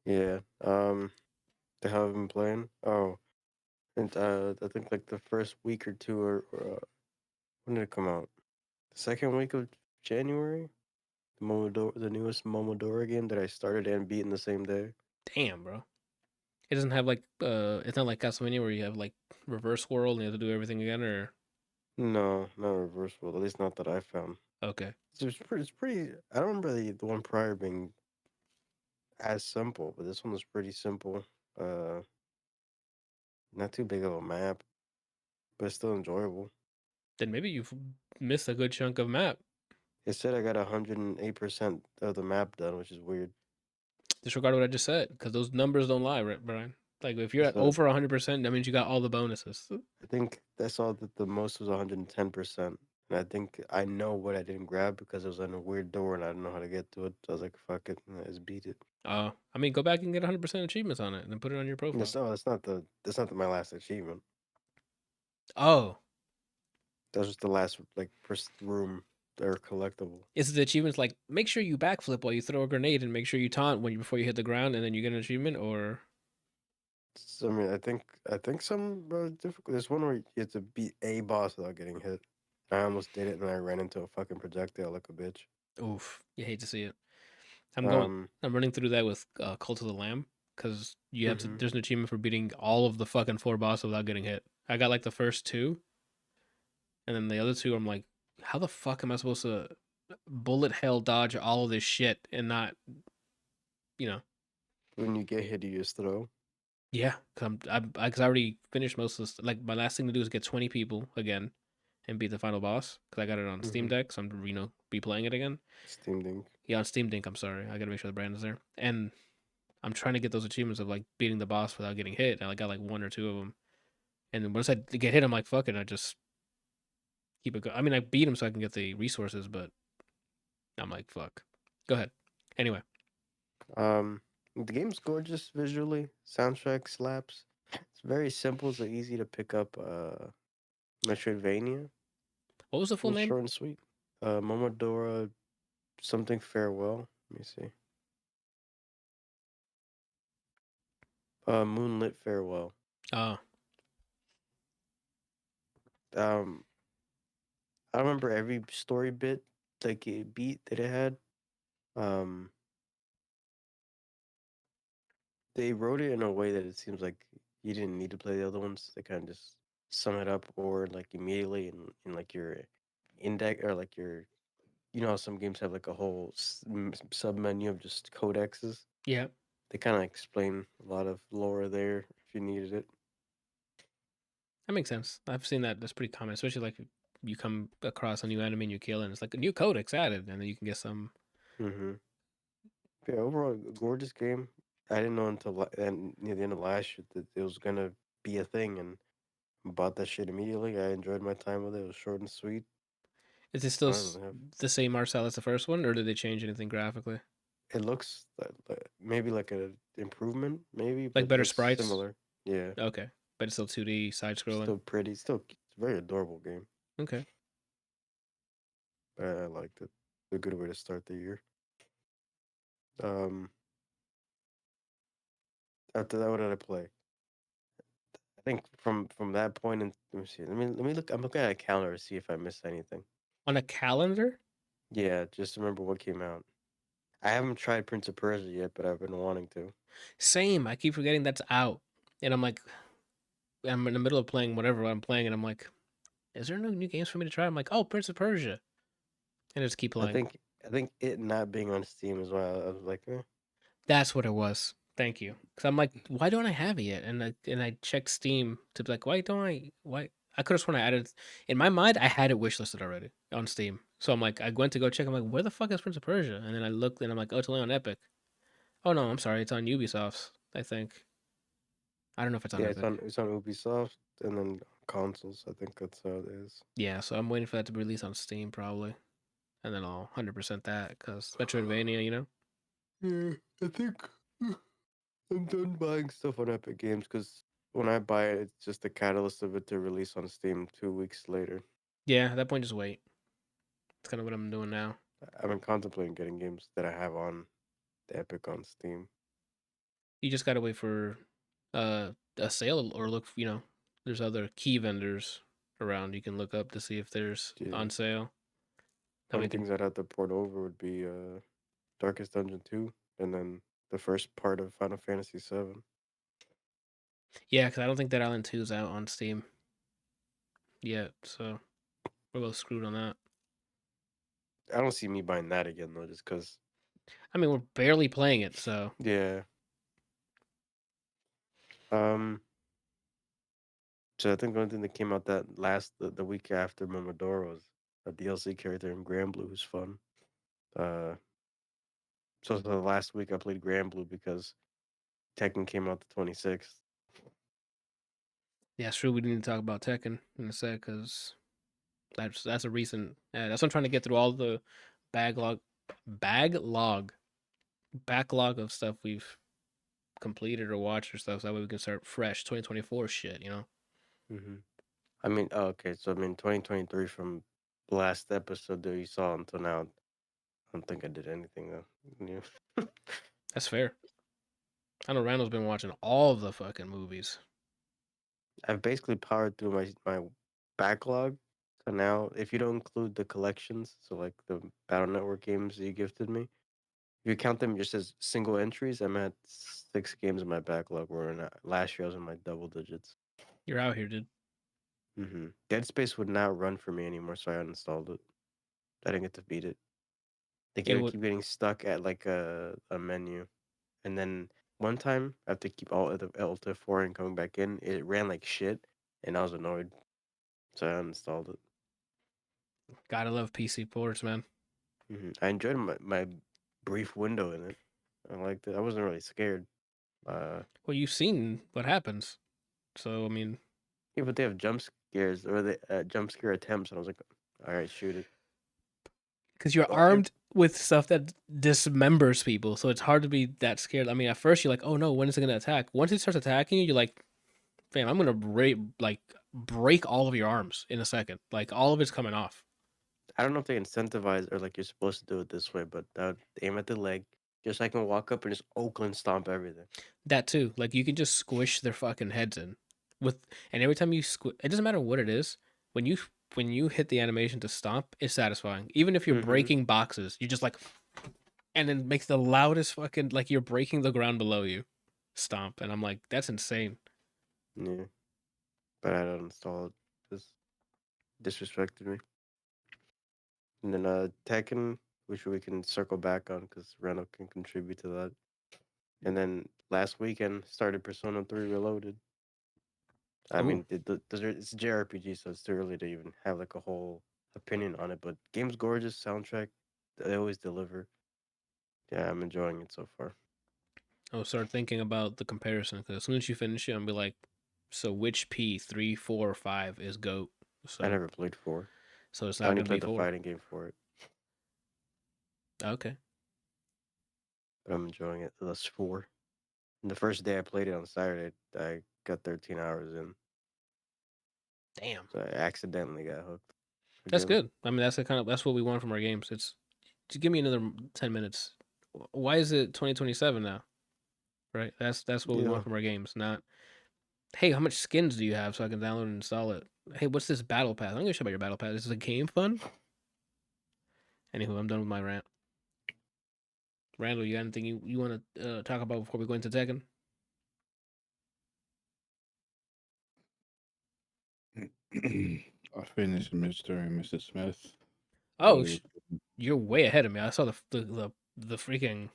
Yeah. The hell I've been playing? Oh, and I think like the first week or two, or when did it come out? The second week of January. The newest Momodora game that I started and beat in the same day. Damn, bro. It doesn't have like it's not like Castlevania where you have like reverse world and you have to do everything again, or No, not reversible. At least not that I found. okay. It's pretty. I don't remember the one prior being as simple, but this one was pretty simple. Uh, Not too big of a map, but still enjoyable. Then maybe you've missed a good chunk of map. It said I got 108% of the map done, which is weird. Disregard what I just said because those numbers don't lie, right, Brian? Like if you're at So over 100%, that means you got all the bonuses. I think I saw that the most was 110%. And I think I know what I didn't grab because it was on a weird door and I didn't know how to get to it. So I was like, fuck it, and I just beat it. I mean, go back and get 100% achievements on it and then put it on your profile. That's not my last achievement. Oh, That was just the last like first room or collectible. is the achievements like make sure you backflip while you throw a grenade and make sure you taunt before you hit the ground and then you get an achievement, or So, I mean, I think some difficult. There's one where you have to beat a boss without getting hit. I almost did it, and I ran into a fucking projectile like a bitch. oof, you hate to see it. Um, I'm running through that with Cult of the Lamb because you have to. mhm. There's an achievement for beating all of the fucking four bosses without getting hit. I got like the first two, and then the other two, I'm like, how the fuck am I supposed to bullet hell dodge all of this shit and not, you know? When you get hit, you just throw. Yeah, because I already finished most of this. Like my last thing to do is get 20 people again and beat the final boss because I got it on Steam Mm-hmm. Deck, so I'm be playing it again. Steam Link. Yeah, on Steam Deck. I'm sorry, I gotta make sure the brand is there. And I'm trying to get those achievements of like beating the boss without getting hit. And I got like one or two of them. And then once I get hit, I'm like, fuck it. I just keep it going. I mean, I beat him so I can get the resources, but I'm like, fuck. Go ahead. Anyway, The game's gorgeous visually. Soundtrack slaps. It's very simple, so easy to pick up. Metroidvania. what was the full Real name? short and sweet. Momodora something farewell. Let me see. Moonlit farewell. Oh, Um, I don't remember every story bit, like beat that it had. Um, they wrote it in a way that it seems like you didn't need to play the other ones. They kind of just sum it up or like immediately in like your index or like your you know how some games have like a whole sub menu of just codexes. Yeah, They kind of explain a lot of lore there if you needed it. that makes sense. I've seen that. That's pretty common, especially like if you come across a new enemy and you kill it, and it's like a new codex added, and then you can get some. Mm-hmm. Yeah, overall, a gorgeous game. I didn't know until near the end of last year that it was gonna be a thing, and bought that shit immediately. I enjoyed my time with it. It was short and sweet. Is it still I don't know. the same art style as the first one, or did they change anything graphically? It looks maybe like a improvement, maybe, Like but better looks sprites? similar. Yeah, Okay, but it's still 2D side scrolling. still pretty. Still, it's a very adorable game. Okay. I liked it. A good way to start the year. Um, After that, what did I play? I think from that point, and let me see. Let me look. I'm looking at a calendar to see if I missed anything. On a calendar? Yeah, just remember what came out. I haven't tried Prince of Persia yet, but I've been wanting to. Same. I keep forgetting that's out, and I'm like, I'm in the middle of playing whatever I'm playing, and I'm like, is there no new games for me to try? I'm like, oh, Prince of Persia, and I just keep I playing. think I think it not being on Steam as well. I was like, That's what it was. Thank you. Because I'm like, why don't I have it yet? And I checked Steam to be like, why don't I? Why I could have sworn I added. In my mind, I had it wishlisted already on Steam. So I'm like, I went to go check. I'm like, where the fuck is Prince of Persia? And then I looked, and I'm like, oh, it's only on Epic. Oh no, I'm sorry, it's on Ubisoft's. I think. I don't know if it's on yeah, Epic. it's on Ubisoft and then consoles. I think that's how it is. Yeah, so I'm waiting for that to be released on Steam probably, and then I'll 100% that because Metroidvania, you know. Yeah, I think I'm done buying stuff on Epic Games because when I buy it, it's just the catalyst of it to release on Steam 2 weeks later. Yeah, at that point, just wait. It's kind of what I'm doing now. I've been contemplating getting games that I have on the Epic on Steam. You just gotta wait for a sale or look. You know, there's other key vendors around. You can look up to see if there's Yeah. on sale. That Only we can. things I'd have to port over would be Darkest Dungeon 2 and then the first part of Final Fantasy 7. Yeah, because I don't think that Island 2 is out on Steam yet, so we're both screwed on that. I don't see me buying that again though, just because. I mean, we're barely playing it, so Yeah. Um. So I think the only thing that came out that the week after Momodoro was a DLC character in Granblue who's fun. Uh. So the last week I played Granblue because Tekken came out the 26th. yeah, it's true. We need to talk about Tekken in a sec because that's a recent. That's what I'm trying to get through all the backlog, backlog, backlog of stuff we've completed or watched or stuff. So that way we can start fresh 2024 shit. You know. Mm-hmm. I mean, oh, okay. So I mean, 2023 from the last episode that you saw until now. I don't think I did anything though. Yeah. That's fair. I know Randall's been watching all of the fucking movies. I've basically powered through my backlog. So now, if you don't include the collections, so like the Battle Network games that you gifted me, if you count them just as single entries, I'm at 6 games in my backlog. Where last year I was in my double digits. You're out here, dude. Dead Space would not run for me anymore, so I uninstalled it. I didn't get to beat it. It I would. keep getting stuck at like a menu, and then one time I have to keep all of the Alt F4 and coming back in. It ran like shit, and I was annoyed, so I uninstalled it. Gotta love PC ports, man. I enjoyed my brief window in it. I liked it. I wasn't really scared. Uh, Well, you've seen what happens, so I mean, yeah, but they have jump scares or the jump scare attempts, and I was like, all right, shoot it. because you're Well, armed with stuff that dismembers people, so it's hard to be that scared. I mean, at first you're like, oh no, when is it gonna attack? Once it starts attacking you, you're like, fam, I'm gonna break all of your arms in a second. Like all of it's coming off. I don't know if they incentivize or like you're supposed to do it this way, but I would aim at the leg, just so I can walk up and just Oakland stomp everything. That too. Like you can just squish their fucking heads in with, and every time you squish, it doesn't matter what it is. When you hit the animation to stomp, it's satisfying. Even if you're Mm-hmm. breaking boxes, you just like, and then makes the loudest fucking like you're breaking the ground below you, stomp. And I'm like, that's insane. Yeah, but I don't install it. Just disrespected me. And then Tekken, which we can circle back on because Randall can contribute to that. And then last weekend started Persona 3 Reloaded. I Ooh. mean, it's a JRPG, so it's too early to even have like a whole opinion on it. But game's gorgeous, soundtrack, they always deliver. Yeah, I'm enjoying it so far. I'll start thinking about the comparison because as soon as you finish it, I'll be like, so which P 3, 4, or 5 is GOAT? I So never played 4. so it's I not only gonna be played the 4. fighting game for it, Okay. but I'm enjoying it thus 4. And the first day I played it on Saturday, I got 13 hours in, Damn. so I accidentally got hooked That's again. good. I mean, that's what we want from our games. It's just give me another 10 minutes. Why is it 2027 now? Right. That's what we Yeah, want from our games. Not hey, how much skins do you have so I can download and install it? Hey, what's this battle pass? I'm gonna show about your battle pass. Is the game fun? Anywho, I'm done with my rant. Randall, you got anything you want to talk about before we go into Tekken? I finished Mr. and Mrs. Smith Oh, earlier. you're way ahead of me. I saw the freaking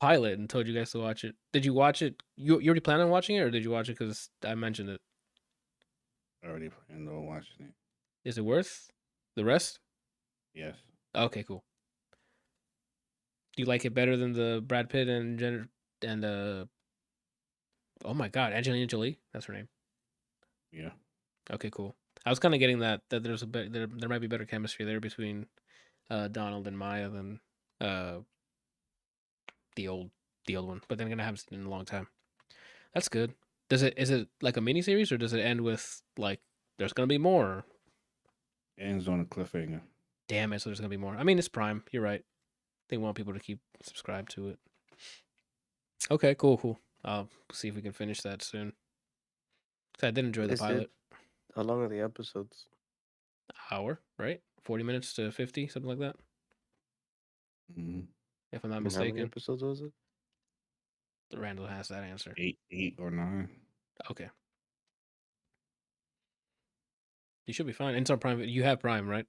pilot and told you guys to watch it. Did you watch it? You already plan on watching it, or did you watch it because I mentioned it? I already planned on watching it. Is it worth the rest? Yes. Okay, cool. Do you like it better than the Brad Pitt and oh my god, Angelina Jolie? That's her name. Yeah. Okay, cool. I was kind of getting that there's there might be better chemistry there between Donald and Maya than uh the old the old one. But then again, I haven't seen it in a long time. That's good. Is it like a mini series or does it end with like there's gonna be more? Ends on a cliffhanger. Damn it, so there's gonna be more. I mean, it's Prime. You're right. They want people to keep subscribed to it. Okay, cool. I'll see if we can finish that soon. 'Cause I did enjoy the is it? pilot. How long are the episodes? Hour, right? 40 minutes to 50, something like that, Mm-hmm. if I'm not And how many mistaken. episodes was it? Randall has that answer. 8 or 9. Okay, you should be fine. And it's on Prime. You have Prime, right?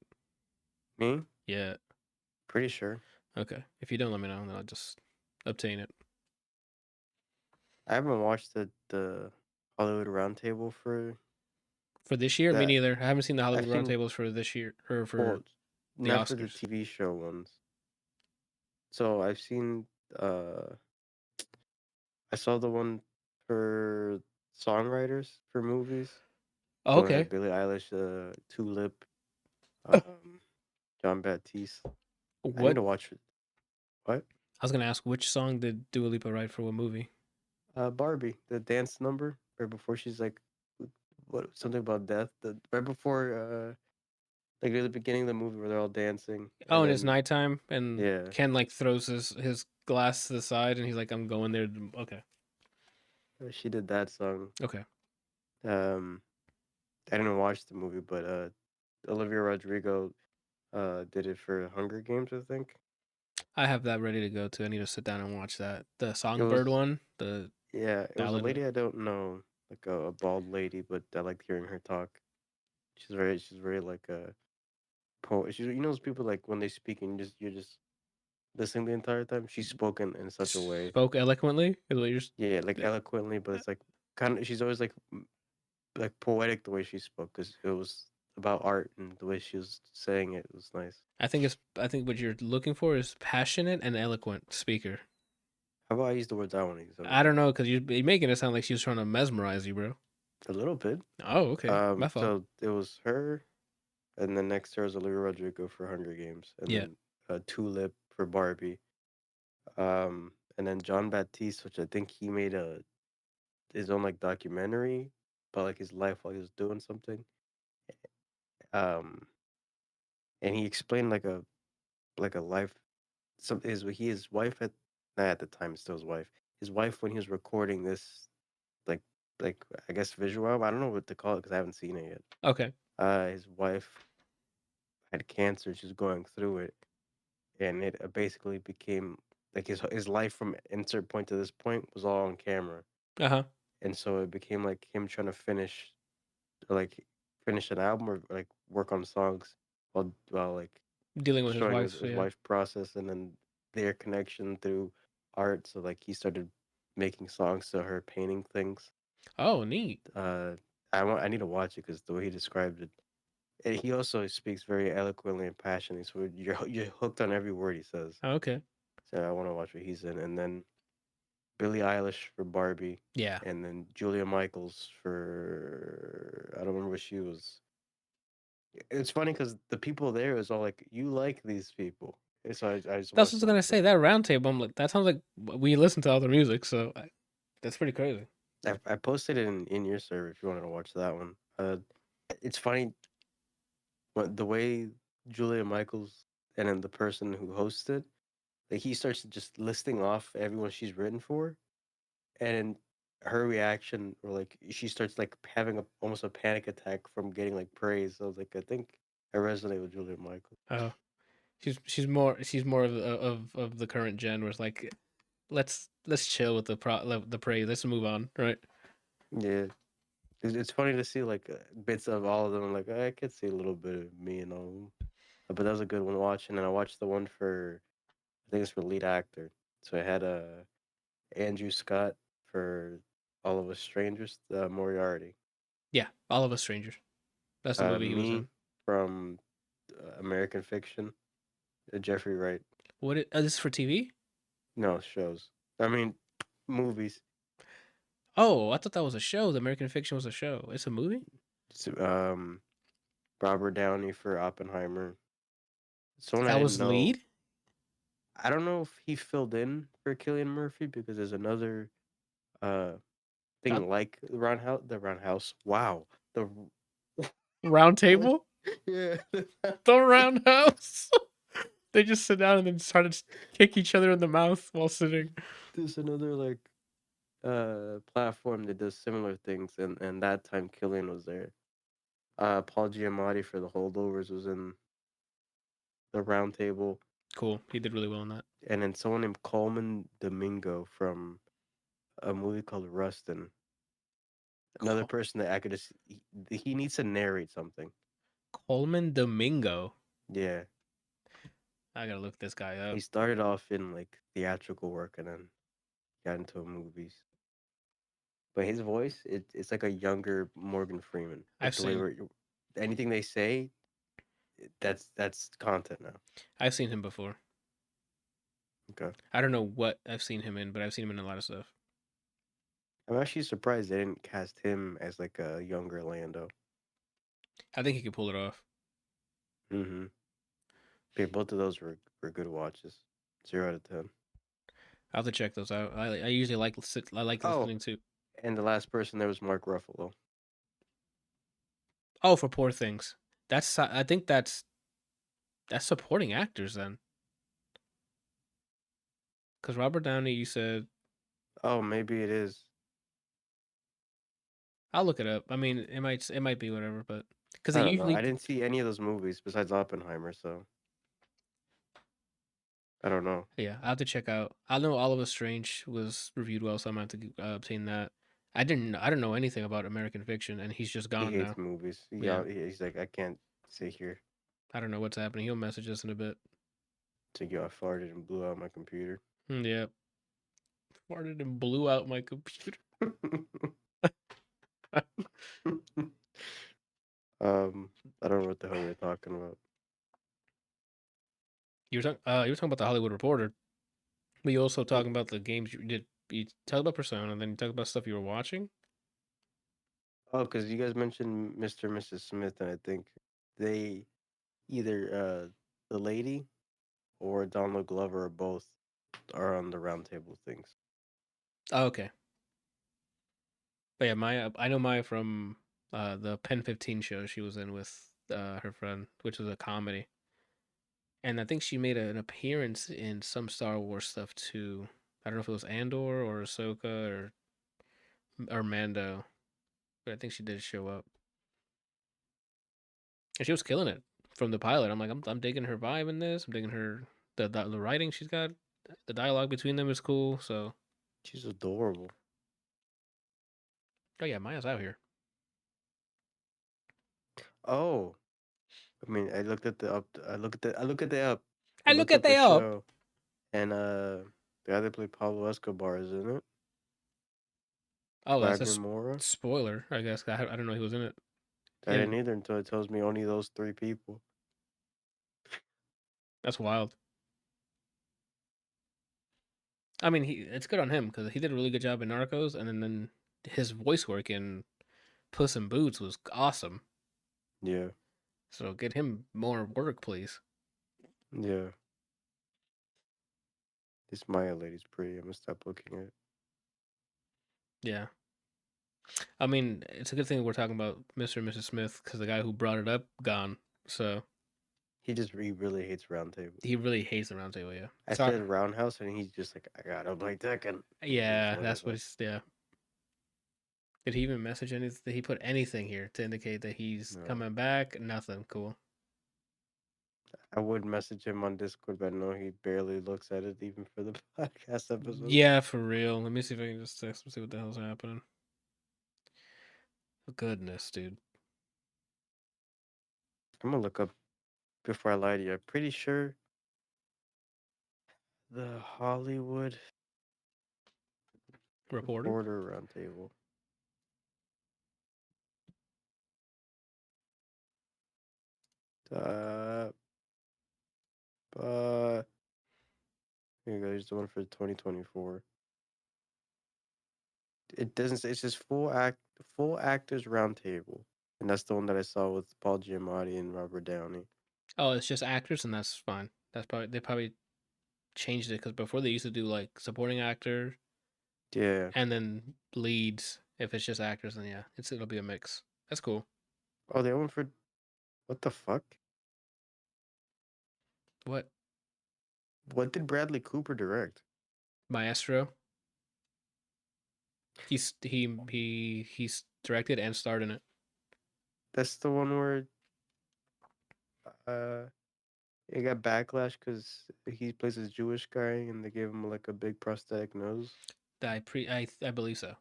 Me? Yeah. Pretty sure. Okay. If you don't, let me know, then I'll just obtain it. I haven't watched the Hollywood Roundtable for For this year, me that. neither. I haven't seen the I've Hollywood seen Roundtables for this year or for well, the not for the Oscars. TV show ones. So I've seen uh I saw the one for songwriters for movies. Oh, The one that had okay. Billie Eilish, Tulip, um, John Baptiste. I need What? to watch it. What? I was gonna ask which song did Dua Lipa write for what movie? Barbie, the dance number right before she's like, what something about death. The right before like near the beginning of the movie where they're all dancing, Oh, and and it's then nighttime, and yeah, Ken like throws his glass to the side, and he's like, "I'm going there." Okay, she did that song. okay. Um, I didn't watch the movie, but Olivia Rodrigo did it for Hunger Games, I think. I have that ready to go too. I need to sit down and watch that. The It Songbird was one, the yeah, it was a ballad. lady I don't know, like a bald lady, but I liked hearing her talk. She's very like a poet. She's you know those people like when they speak and you're just listening the entire time. She's spoken in such a way, Spoke eloquently. Is what you're. yeah, like eloquently, but it's like kind of she's always like poetic the way she spoke because it was about art and the way she was saying it was nice. I think what you're looking for is passionate and eloquent speaker. How about I use the words I want to use? How about I that? don't know because you're making it sound like she was trying to mesmerize you, bro. A little bit. Oh, okay. My fault. So it was her, and then next there was Olivia Rodrigo for Hunger Games, and Yeah. then Tulip for Barbie, and then John Baptiste, which I think he made his own like documentary about like his life while he was doing something. Um, and he explained like a life. Some his wife at not at the time still his wife. His wife when he was recording this like like I guess visual album. I don't know what to call it because I haven't seen it yet. Okay. His wife had cancer. She's going through it, and it basically became like his life from insert point to this point was all on camera, Uh huh. and so it became like him trying to finish like finish an album or like work on songs while like Dealing with his showing wife. So his yeah. wife process and then their connection through art. So like he started making songs to her painting things. Oh, neat. Uh, I need to watch it because the way he described it, and he also speaks very eloquently and passionately. So you're hooked on every word he says. Oh, okay. So I want to watch what he's in, and then Billie Eilish for Barbie, Yeah. and then Julia Michaels for I don't remember what she was. It's funny because the people there is all like, "You like these people," and so I just That's what I watched was them. gonna say. That round table. I'm like, that sounds like we listen to all the music. So that's pretty crazy. I posted it in your server if you wanted to watch that one. It's funny, but the way Julia Michaels and then the person who hosts it, like he starts just listing off everyone she's written for, and her reaction, or like she starts like having almost a panic attack from getting like praise. I was like, I think I resonate with Julia Michaels. Oh, she's more of the current gen where it's like let's chill with the praise. Let's move on, right? Yeah, it's funny to see like bits of all of them. I'm like, I could see a little bit of me in all of them. But that was a good one to watch. And then I watched the one for, I think it's for lead actor. So I had Andrew Scott for All of Us Strangers, Moriarty. Yeah, All of Us Strangers. That's the movie he was Me in. from American Fiction, Jeffrey Wright. This is for TV? No, shows. I mean, movies. Oh, I thought that was a show. The American Fiction was a show. It's a movie. It's, Robert Downey for Oppenheimer. Someone I That didn't was know. lead. I don't know if he filled in for Killian Murphy because there's another uh That thing like the Roundhouse. Wow. The round what? table. Yeah. The roundhouse. They just sit down and then started to kick each other in the mouth while sitting. There's another like platform that does similar things, and that time Killian was there. Paul Giamatti for the holdovers was in the round table, Cool. He did really well in that. and then someone named Coleman Domingo from a movie called Rustin. Another person that I could just he needs to narrate something. Coleman Domingo. Yeah, I gotta look this guy he up. started off in like theatrical work and then got into movies. But his voice, it's like a younger Morgan Freeman. Like I've the way seen where anything they say, that's content now. I've seen him before. Okay, I don't know what I've seen him in, but I've seen him in a lot of stuff. I'm actually surprised they didn't cast him as like a younger Lando. I think he could pull it off. Mm-hmm. Yeah, both of those were good watches. 0 out of 10. I'll have to check those out. I usually I like Oh, listening to. and the last person there was Mark Ruffalo. Oh, for Poor Things. I think that's supporting actors then. Because Robert Downey, you said Oh, maybe it is. I'll look it up. I mean, it might be whatever, but because I they don't know. usually I didn't see any of those movies besides Oppenheimer, so I don't know. yeah, I have to check out. I know All of Us Strange was reviewed well, so I'm gonna have to obtain that. I don't know anything about American Fiction, and he's just He gone hates now. movies. Yeah, Yeah, he's like, I can't sit here. I don't know what's happening. He'll message us in a bit. So yo, I farted and blew out my computer. Yeah, farted and blew out my computer. I don't know what the hell we were talking about. You were talking about the Hollywood Reporter, but you also talking about the games you did. You talked about Persona, and then you talked about stuff you were watching. Oh, because you guys mentioned Mr. and Mrs. Smith, and I think they either the lady or Donald Glover or both are on the roundtable things. Oh, okay. But yeah, Maya, I know Maya from the Pen 15 show she was in with her friend, which was a comedy. And I think she made an appearance in some Star Wars stuff too. I don't know if it was Andor or Ahsoka or Mando, but I think she did show up. And she was killing it from the pilot. I'm like, I'm digging her vibe in this. I'm digging her the writing she's got. The dialogue between them is cool. So, She's adorable. oh yeah, Maya's out here. Oh, I mean, I looked at the up. I look at the up. I I look looked at up the they up. show, and the guy that played Pablo Escobar is in it. Oh, that's a Wagner Mora. spoiler, I guess. I don't know he was in it. I didn't And either until it tells me only those three people. that's wild. I mean, it's good on him because he did a really good job in Narcos, and then his voice work in Puss in Boots was awesome. Yeah, So get him more work, please. yeah. This Maya lady's pretty. I'm gonna stop looking at it. Yeah. I mean, it's a good thing we're talking about Mr. and Mrs. Smith because the guy who brought it up gone. So He really hates Round Table. he really hates the round table. Yeah. I Sorry. said Roundhouse, and he's just like, I gotta play Tekken. Just Yeah, that's what whatever. he's. Yeah. Did he even message anything? Did he put anything here to indicate that he's No, coming back? Nothing. Cool. I would message him on Discord, but I know he barely looks at it even for the podcast episodes. Yeah, for real. Let me see if I can just text him see what the hell's happening. Goodness, dude. I'm gonna look up before I lie to you. I'm pretty sure the Hollywood Reporter. Reporter Roundtable. Uh, but here you go. Here's the one for 2024. It doesn't say. It's just full actors roundtable, and that's the one that I saw with Paul Giamatti and Robert Downey. Oh, it's just actors, and that's fine. That's probably they probably changed it because before they used to do like supporting actor Yeah. and then leads. If it's just actors, then yeah, it'll be a mix. That's cool. Oh, they went for what the fuck? What What did Bradley Cooper direct? Maestro? He's directed and starred in it. That's the one where uh it got backlash because he plays this Jewish guy and they gave him like a big prosthetic nose. I believe so.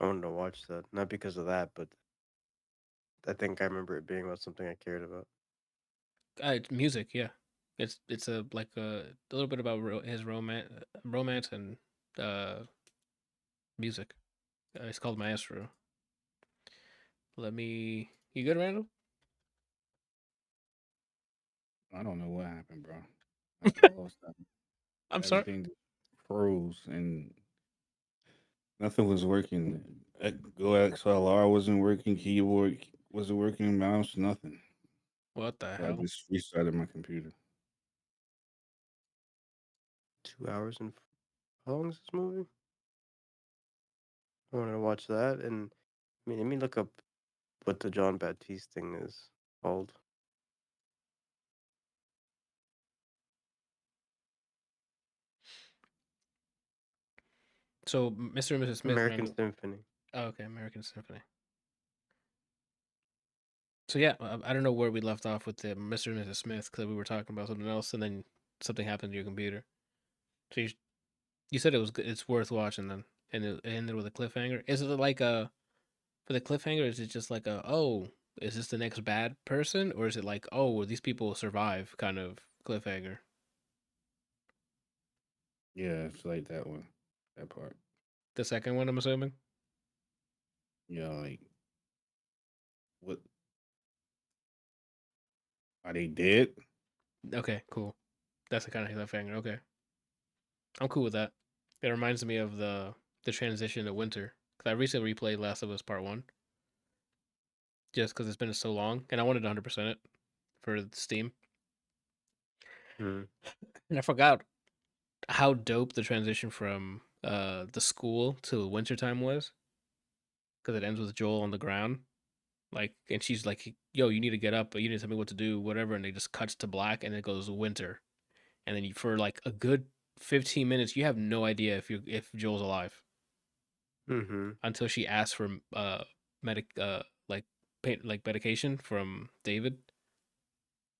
I wanted to watch that, not because of that, but I think I remember it being about something I cared about. It's music, yeah. It's a like a little bit about his romance and uh music. It's called Maestro. Let me. You good, Randall? I don't know what happened, bro. I lost that. I'm sorry. Everything just froze and nothing was working. Go XLR wasn't working. Keyboard wasn't working. Mouse, nothing. What the So I hell? just restarted my computer. 2 hours and how long is this movie? I wanted to watch that, and I mean, let me look up what the John Baptiste thing is called. So, Mr. and Mrs. Smith, American Randall. Symphony. Oh, okay, American Symphony. So yeah, I don't know where we left off with the Mr. and Mrs. Smith because we were talking about something else, and then something happened to your computer. So you said it was good, it's worth watching then, and it ended with a cliffhanger. Is it like a for the cliffhanger? Is it just like a oh, is this the next bad person, or is it like oh, these people will survive kind of cliffhanger? Yeah, it's like that one, that part. The second one, I'm assuming. Yeah, like what? Are they dead? Okay, cool. That's the kind of cliffhanger. Okay, I'm cool with that. It reminds me of the transition to winter because I recently replayed Last of Us Part One just because it's been so long, and I wanted to 100% it for Steam, Hmm. and I forgot how dope the transition from the school to wintertime was because it ends with Joel on the ground, like, and she's like, "Yo, you need to get up, but you need to tell me what to do, whatever," and it just cuts to black, and it goes winter, and then for like a good 15 minutes, you have no idea if Joel's alive Mm-hmm. until she asks for medic like like medication from David,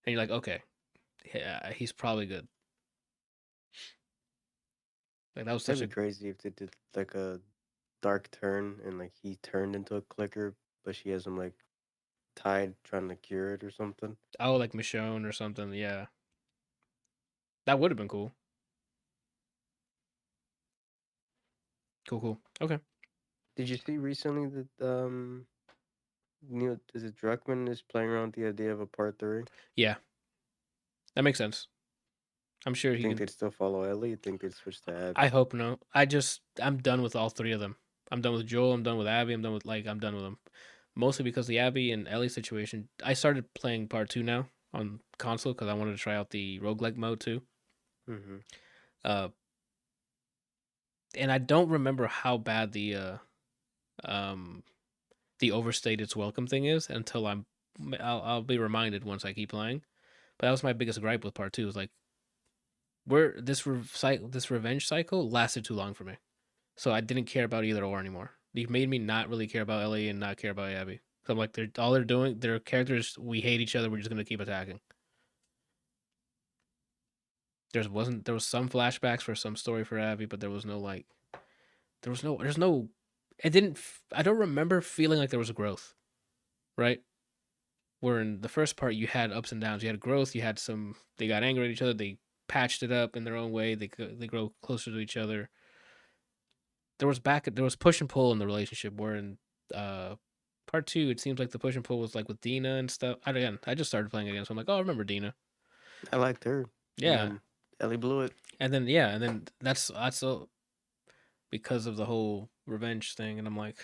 and you're like, okay, yeah, he's probably good. Like that was That'd such be a crazy if they did like a dark turn and like he turned into a clicker, but she has him like tied trying to cure it or something. Oh, like Michonne or something. Yeah, that would have been cool. Cool, cool. Okay. Did you see recently that Neil is it Druckmann is playing around with the idea of a part three? Yeah, that makes sense. I'm sure You he think can. they'd still follow Ellie? You think they'd switch to I Abby? hope no. I'm done with all three of them. I'm done with Joel. I'm done with Abby. I'm done with them. Mostly because the Abby and Ellie situation. I started playing part two now on console because I wanted to try out the roguelike mode too. Mm-hmm. Uh, and I don't remember how bad um the overstayed its welcome thing is until I'll be reminded once I keep playing. But that was my biggest gripe with part two. Is like where this revenge cycle lasted too long for me. So I didn't care about either or anymore. You've made me not really care about Ellie and not care about Abby. So I'm like, they're doing. Their characters. We hate each other. We're just gonna keep attacking. There was some flashbacks for some story for Abby, but there was no like, there's no. It didn't. I don't remember feeling like there was a growth. Right. Where in the first part you had ups and downs. You had growth. You had some. They got angry at each other. They patched it up in their own way. They grow closer to each other. There was push and pull in the relationship. Where in uh part two, it seems like the push and pull was like with Dina and stuff. I just started playing again, so I'm like, oh, I remember Dina. I liked her, and Yeah, then Ellie blew it. and then that's because of the whole revenge thing, and I'm like,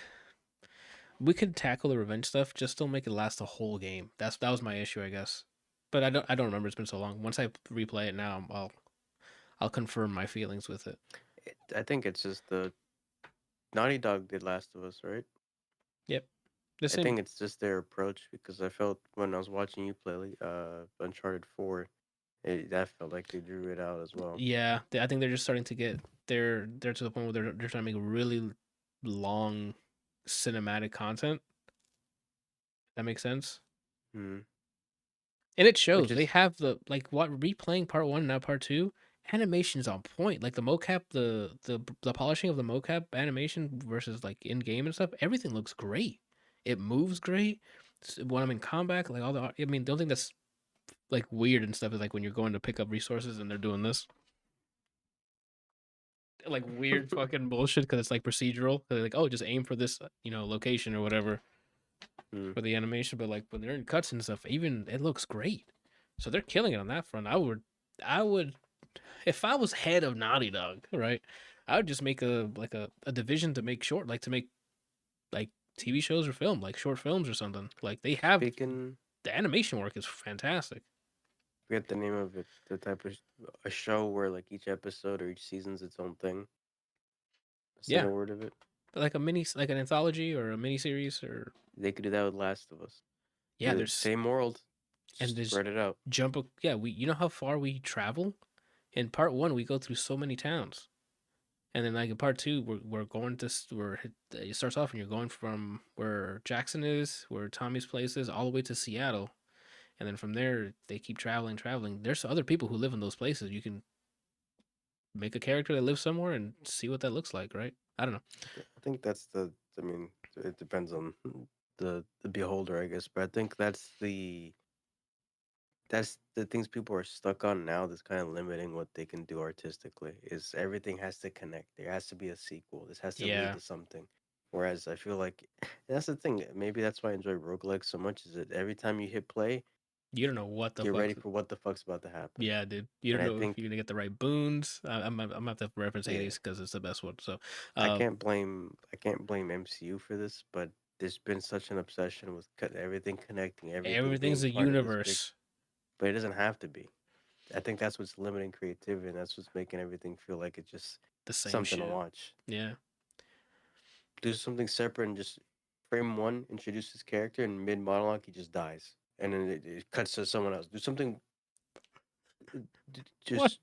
we could tackle the revenge stuff, just don't make it last the whole game. That was my issue, I guess. But I don't remember. It's been so long. Once I replay it now, I'll confirm my feelings with it. I think it's just the Naughty Dog did Last of Us, right? Yep, the I same. think it's just their approach because I felt when I was watching you play Uncharted 4, that felt like they drew it out as well. Yeah, I think they're just starting to get they're to the point where they're trying to make really long cinematic content. That makes sense. Hmm. And it Which shows. They is have the like what replaying part one now part two. Animation's on point. Like the mocap, the polishing of the mocap animation versus like in game and stuff. Everything looks great. It moves great. When I'm in combat, like all the I mean, the only thing that's like weird and stuff is like when you're going to pick up resources and they're doing this like weird fucking bullshit because it's like procedural. They're like, oh, just aim for this location or whatever hmm. for the animation. But like when they're in cuts and stuff, even it looks great. So they're killing it on that front. I would, if I was head of Naughty Dog, right? I would just make a division to make short, like to make like TV shows or film, like short films or something. Like they have Speaking, the animation work is fantastic. forget the name of it. The type of a show where like each episode or each season's its own thing. What's the Yeah, name word of it? like like an anthology or a mini series or They could do that with Last of Us. yeah, Do the there's same world, and just there's spread it out. yeah, we you know how far we travel? In part one, we go through so many towns. And then like in part two, we're going to it starts off and you're going from where Jackson is, where Tommy's place is, all the way to Seattle, and then from there they keep traveling, traveling. There's other people who live in those places. You can make a character that lives somewhere and see what that looks like, right? I don't know. I think that's the. I mean, it depends on the beholder, I guess. But I think that's the things people are stuck on now that's kind of limiting what they can do artistically is everything has to connect. There has to be a sequel. This has to lead Yeah, to something. Whereas I feel like and that's the thing. Maybe that's why I enjoy roguelikes so much is that every time you hit play, you don't know what the get fuck. ready for what the fuck's about to happen. Yeah, dude, you And don't I know if think you're gonna get the right boons. I'm gonna have to reference yeah, Hades because it's the best one. So, uh, I can't blame MCU for this, but there's been such an obsession with everything connecting, everything everything's being a part of this big, universe. but it doesn't have to be. I think that's what's limiting creativity, and that's what's making everything feel like it's just The same something to shit. watch. Yeah. Do something separate and just frame one, introduce his character, and mid monologue he just dies, and then it cuts to someone else. Do something, What? just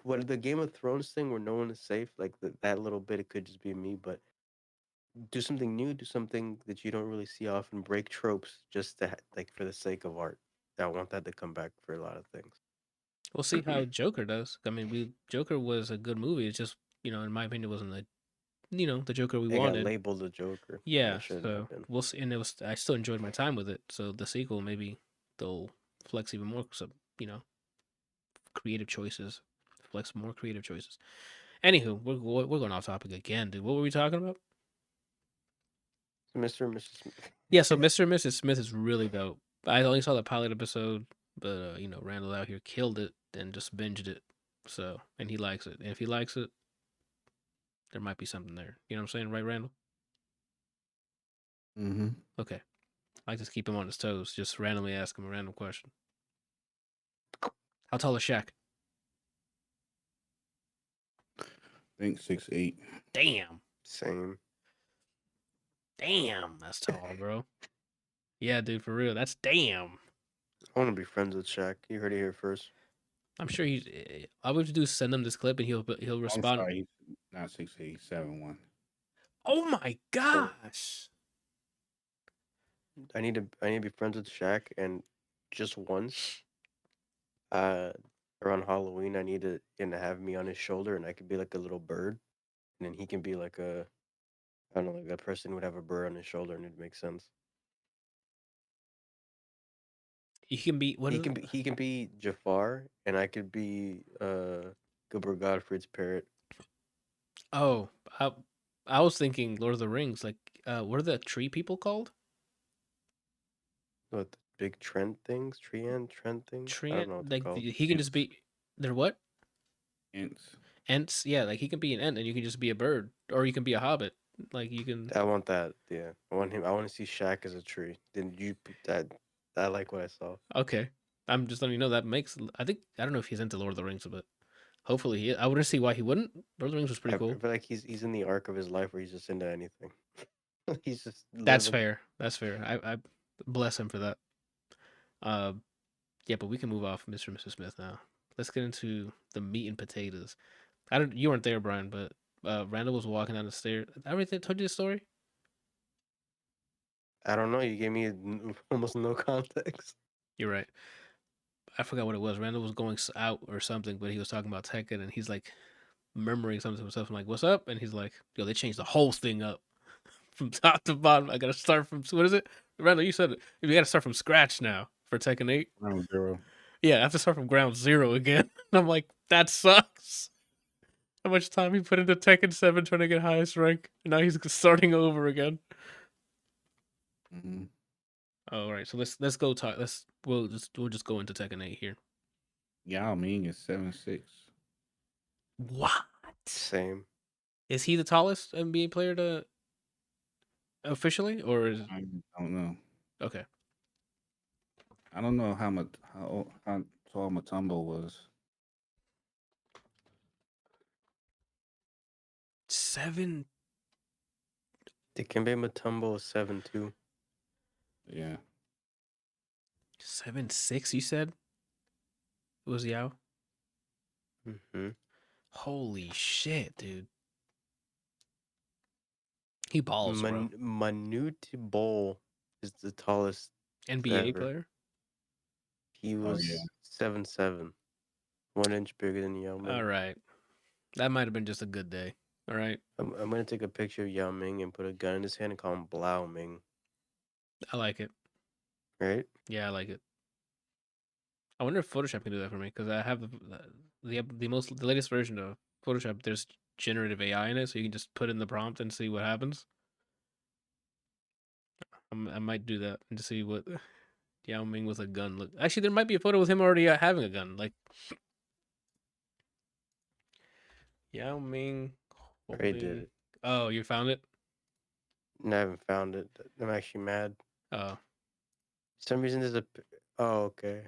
what the Game of Thrones thing where no one is safe. Like that little bit, it could just be me, but do something new. Do something that you don't really see often. Break tropes just to like for the sake of art. I want that to come back for a lot of things. We'll see how Joker does. I mean, we Joker was a good movie. It's just in my opinion, wasn't the Joker we It got wanted. labeled the Joker. Yeah, It shouldn't have so been. we'll see. And I still enjoyed my time with it. So the sequel, maybe they'll flex even more. So creative choices, flex more creative choices. Anywho, we're going off topic again, dude. What were we talking about? Mr. and Mrs. Smith. Yeah, so Mr. and Mrs. Smith is really dope. I only saw the pilot episode, but Randall out here killed it and just binged it. So, and he likes it. And if he likes it, there might be something there. You know what I'm saying, right, Randall? Mm-hmm. Okay. I like to keep him on his toes. Just randomly ask him a random question. How tall is Shaq? I think 6'8". Damn. Same. Damn. That's tall, bro. Yeah, dude, for real. That's damn. I want to be friends with Shaq. You heard it here first. I'm sure he's. All we have to do is send him this clip and he'll I'm respond. sorry, he's not 6'8", he's 7'1". Oh my So gosh. I need to be friends with Shaq, and just once, around Halloween, I need to have me on his shoulder, and I could be like a little bird, and then he can be like I don't know, like that person would have a bird on his shoulder, and it'd make sense. He can be. What He is can it? be Jafar, and I could be Gilbert Gottfried's parrot. Oh, I was thinking Lord of the Rings. Like, what are the tree people called? What the big Trent things, Trent things? I Tree. don't know what they're Like called. he can just be. They're what? Ents. Ents. Yeah, like he can be an ent, and you can just be a bird, or you can be a hobbit. Like you can. I want that. Yeah, I want him. I want to see Shaq as a tree. Then that. I like what I saw. Okay, I'm just letting you know that makes. I don't know if he's into Lord of the Rings, but hopefully he. I wouldn't see why he wouldn't. Lord of the Rings was pretty I cool. feel like he's in the arc of his life where he's just into anything. He's just That's living. fair. That's fair. I bless him for that. Uh, yeah, but we can move off Mr. and Mrs. Smith now. Let's get into the meat and potatoes. I don't. You weren't there, Brian, but Randall was walking down the stairs. I already told you the story. I don't know. You gave me almost no context. You're right. I forgot what it was. Randall was going out or something, but he was talking about Tekken, and he's like murmuring something to himself. I'm like, "What's up?" And he's like, "Yo, they changed the whole thing up from top to bottom. I gotta start from what is it, Randall? You said it. We gotta start from scratch now for Tekken 8. Ground zero. Yeah, I have to start from ground zero again." And I'm like, "That sucks." How much time he put into Tekken 7 trying to get highest rank, and now he's starting over again. Mm-hmm. All right, so let's go talk. We'll just go into Tekken 8 here. Yao Ming is 7'6". What? Same. Is he the tallest NBA player to officially, or is I don't know. okay? I don't know how tall Matumbo was. 7. Dikembe Mutombo is 7'2". Yeah. 7'6", you said it was Yao. Mm-hmm. Holy shit, dude! He balls, bro. Manute Bol is the tallest NBA ever. player. He Oh was yeah. 7'7", 1 inch bigger than Yao Ming. All right, that might have been just a good day. All right, I'm gonna take a picture of Yao Ming and put a gun in his hand and call him Blau Ming. I like it. Right? Yeah, I like it. I wonder if Photoshop can do that for me because I have the latest version of Photoshop. There's generative AI in it, so you can just put in the prompt and see what happens. I might do that and to see what Yao Ming with a gun look. Actually, there might be a photo with him already having a gun. Like Yao Ming I already did holding. it. Oh, you found it? And I haven't found it. I'm actually mad. Oh, For some reason there's a. Oh, okay.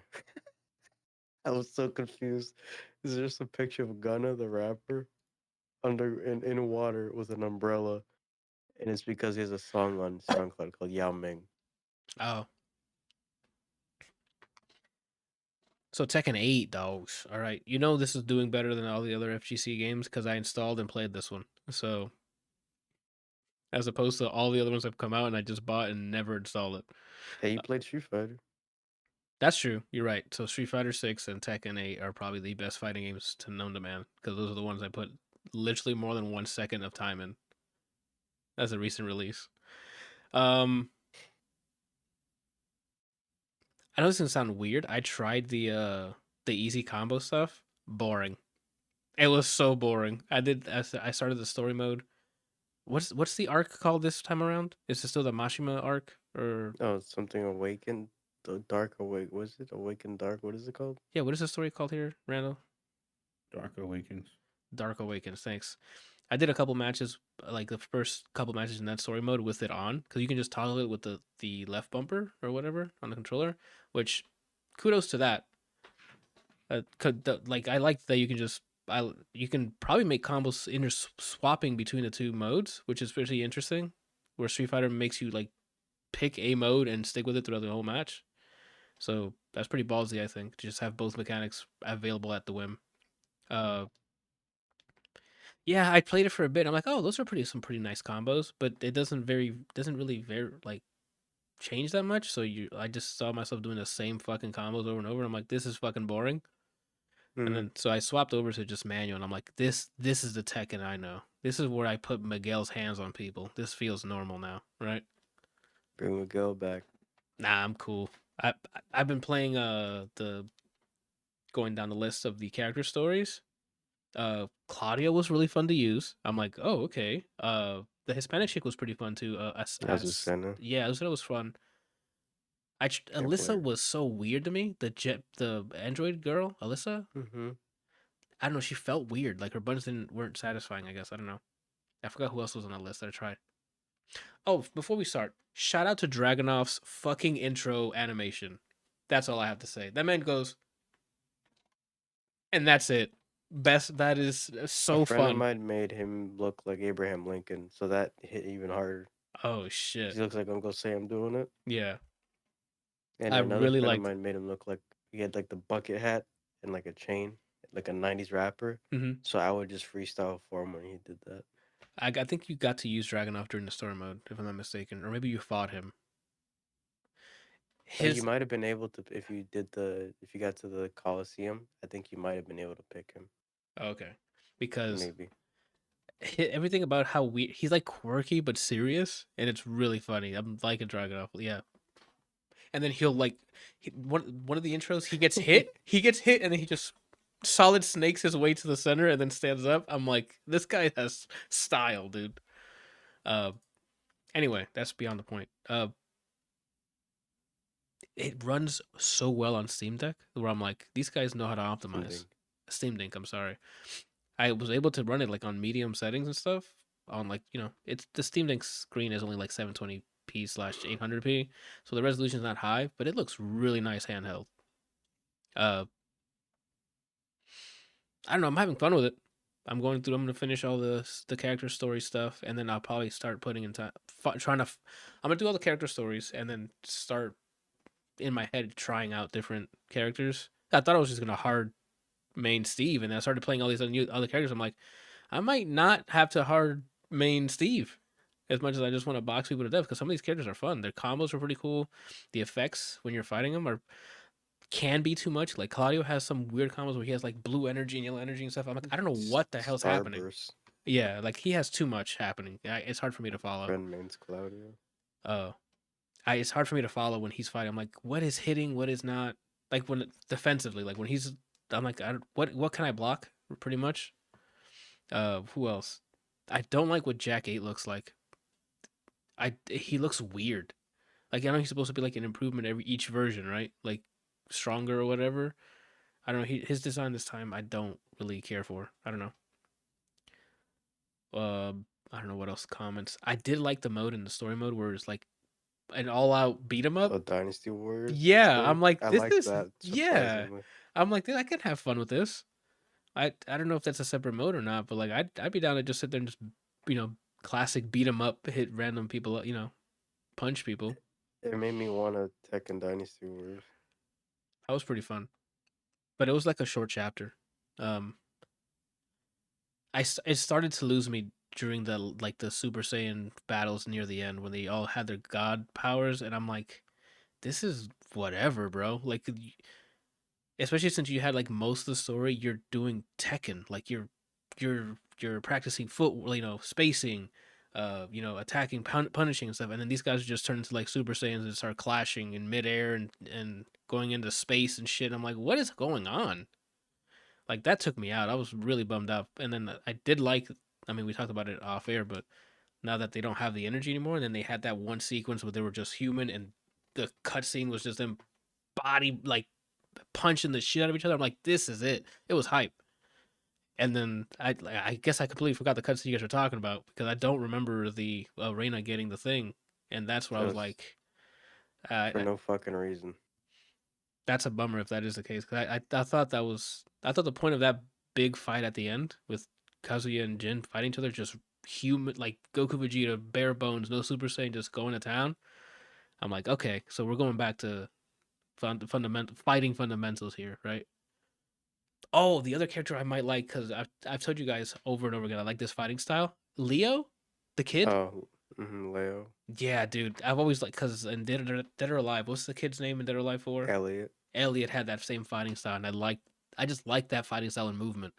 I was so confused. Is there just a picture of Gunna, the rapper, in water with an umbrella, and it's because he has a song on SoundCloud called Yao Ming. oh. So Tekken 8, dogs. All right, this is doing better than all the other FGC games because I installed and played this one. So as opposed to all the other ones that have come out and I just bought and never installed it. Hey, you played Street Fighter? That's true. You're right. So Street Fighter 6 and Tekken 8 are probably the best fighting games to known to man because those are the ones I put literally more than 1 second of time in. That's a recent release. Um, I know this is gonna sound weird. I tried the easy combo stuff. Boring. It was so boring. I started the story mode. What's the arc called this time around? Is it still the Mashima arc or Oh, it's something awakened. The dark awake. Was it awakened dark? What is it called? yeah? What is the story called here, Randall? Dark Awakens. Dark Awakens. Thanks. I did a couple matches, like the first couple matches in that story mode with it on, because you can just toggle it with the left bumper or whatever on the controller. Which, kudos to that. Like I like that you can just you can probably make combos swapping between the two modes, which is pretty interesting. Where Street Fighter makes you like pick a mode and stick with it throughout the whole match. So that's pretty ballsy, I think, to just have both mechanics available at the whim. Uh, yeah, I played it for a bit. I'm like, oh, those are some pretty nice combos, but it doesn't really very like change that much. So I just saw myself doing the same fucking combos over and over. And I'm like, this is fucking boring. And Hmm. then so I swapped over to just manual, and I'm like, this is the Tekken I know. This is where I put Miguel's hands on people. This feels normal now, right? Bring Miguel back. Nah, I'm cool. I've been playing the going down the list of the character stories. Claudia was really fun to use. I'm like, oh, okay. The Hispanic chick was pretty fun too. As Azucena. yeah, Azucena was fun. Can't play Alyssa her. was so weird to me. The android girl, Alyssa. Mm-hmm. I don't know. She felt weird. Like her buttons weren't satisfying. I guess I don't know. I forgot who else was on the list that I tried. Oh, before we start, shout out to Dragonov's fucking intro animation. That's all I have to say. That man goes, and that's it. Best. That is A so friend of fun. mine made him look like Abraham Lincoln, so that hit even harder. Oh shit. He looks like Uncle Sam doing it. Yeah, And I another really friend of liked. mine made him look like he had like the bucket hat and like a chain, like a '90s rapper. Mhm. So I would just freestyle for him when he did that. I think you got to use Dragonov during the story mode, if I'm not mistaken, or maybe you fought him. You His might have been able to if you got to the Coliseum. I think you might have been able to pick him. okay, because Maybe. everything about how he's like quirky but serious, and it's really funny. I'm liking Dragonov, yeah. And then he'll like one of the intros, he gets hit, and then he just solid snakes his way to the center and then stands up. I'm like, this guy has style, dude. Uh, anyway, that's beyond the point. It runs so well on Steam Deck where I'm like, these guys know how to optimize. Ending. Steam Deck, I'm sorry. I was able to run it like on medium settings and stuff. On like, it's the Steam Deck screen is only like 720p/800p, so the resolution's not high, but it looks really nice handheld. Uh, I don't know. I'm having fun with it. I'm going through. I'm gonna finish all the character story stuff, and then I'll probably start putting in time trying to. I'm gonna do all the character stories, and then start in my head trying out different characters. I thought I was just gonna hard main Steve, and then I started playing all these other characters. I'm like, I might not have to hard main Steve as much as I just want to box people to death because some of these characters are fun. Their combos are pretty cool. The effects when you're fighting them can be too much. Like Claudio has some weird combos where he has like blue energy and yellow energy and stuff. I'm like, I don't know what the hell's happening. Starburst. Yeah, like he has too much happening. It's hard for me to follow. Friend mains Claudio. Uh, it's hard for me to follow when he's fighting. I'm like, what is hitting? What is not? Like when defensively, like when I'm like, what can I block? Pretty much. Who else? I don't like what Jack 8 looks like. He looks weird. Like I know he's supposed to be like an improvement each version, right? Like stronger or whatever. I don't know. His design this time I don't really care for. I don't know. I don't know what else comments. I did like the mode in the story mode where it's like an all out beat 'em up. Oh, Dynasty Warriors Yeah, story. I'm like I this like is that yeah. surprisingly. I'm like I can have fun with this. I don't know if that's a separate mode or not, but like I'd be down to just sit there and just classic beat 'em up, hit random people, punch people. It made me want to Tekken Dynasty Warriors. That was pretty fun, but it was like a short chapter. Um, it started to lose me during the Super Saiyan battles near the end when they all had their god powers, and I'm like, this is whatever, bro. Like, especially since you had like most of the story, you're doing Tekken, like you're practicing foot, spacing, attacking, punishing and stuff, and then these guys just turn into like Super Saiyans and start clashing in midair and going into space and shit. I'm like, what is going on? Like that took me out. I was really bummed out. And then I did like. I mean, we talked about it off air, but now that they don't have the energy anymore, and then they had that one sequence where they were just human, and the cutscene was just them body like punching the shit out of each other. I'm like, this is it. It was hype. And then I guess I completely forgot the cutscene you guys were talking about because I don't remember the Reina getting the thing, and that's what I was Just like, for no fucking reason. that's a bummer if that is the case. Cause I thought I thought the point of that big fight at the end with Kazuya and Jin fighting each other, just human like Goku Vegeta, bare bones, no Super Saiyan, just going to town. I'm like, okay, so we're going back to fundamental fighting fundamentals here, right? Oh, the other character I might like because I've told you guys over and over again I like this fighting style. Leo, the kid. Oh, Leo, Yeah, dude. I've always like because in Dead or Alive, what's the kid's name in Dead or Alive 4? Elliot. Elliot had that same fighting style, and I just like that fighting style and movement.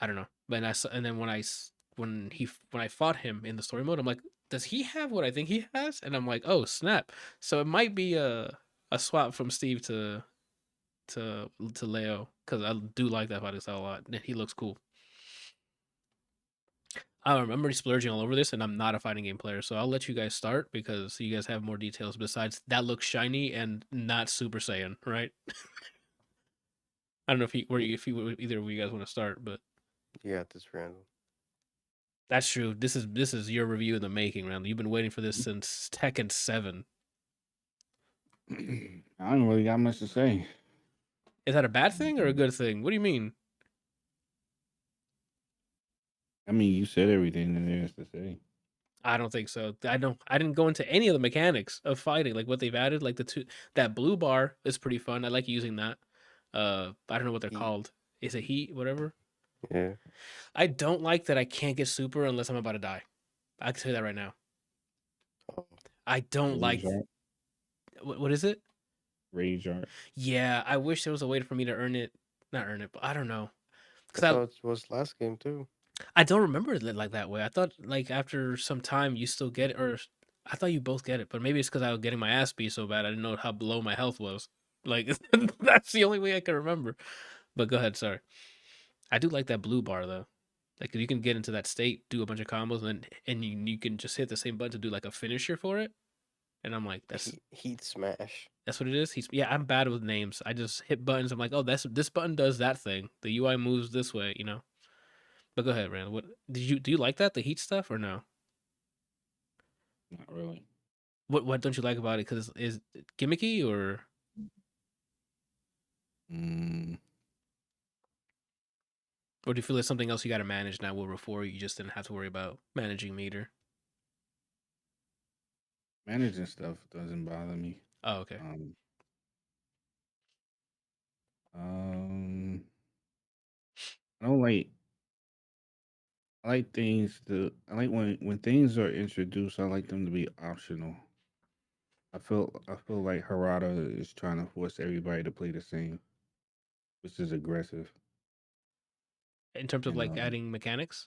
I don't know, but and then when I fought him in the story mode, I'm like, does he have what I think he has? And I'm like, oh snap! So it might be a swap from Steve to Leo because I do like that fighting style a lot, and he looks cool. I remember splurging all over this, and I'm not a fighting game player, so I'll let you guys start because you guys have more details. Besides, that looks shiny and not Super Saiyan, right? I don't know if either of you guys want to start, but Yeah, this random. that's true. This is your review in the making, Randall. You've been waiting for this since Tekken 7. I don't really got much to say. Is that a bad thing or a good thing? What do you mean? I mean, you said everything that there is to say. I don't think so. I didn't go into any of the mechanics of fighting, like what they've added. Like that blue bar is pretty fun. I like using that. I don't know what they're Heat. called. Is it heat? Whatever. Yeah. I don't like that I can't get super unless I'm about to die. I can tell you that right now. Oh, I don't Rage like. art, What is it? rage art. Yeah, I wish there was a way for me to earn it. Not earn it, but I don't know. Cause that's how it was last game too. I don't remember it like that way. I thought like after some time you still get it, or I thought you both get it, but maybe it's because I was getting my ass beat so bad I didn't know how low my health was. Like that's the only way I can remember. But go ahead, sorry. I do like that blue bar though. Like you can get into that state, do a bunch of combos, and you can just hit the same button to do like a finisher for it. And I'm like, Heat smash. that's what it is. Yeah, I'm bad with names. I just hit buttons. I'm like, oh, this button does that thing. The UI moves this way. But go ahead, Rand. What do you like that the heat stuff or no? Not really. What don't you like about it? Because is it gimmicky Mm, or do you feel there's something else you got to manage now? Where before you just didn't have to worry about managing meter. managing stuff doesn't bother me. Oh, okay. Um, um, I don't like. I like things to. I like when things are introduced. I like them to be optional. I feel like Harada is trying to force everybody to play the same, which is aggressive. In terms of And like adding mechanics.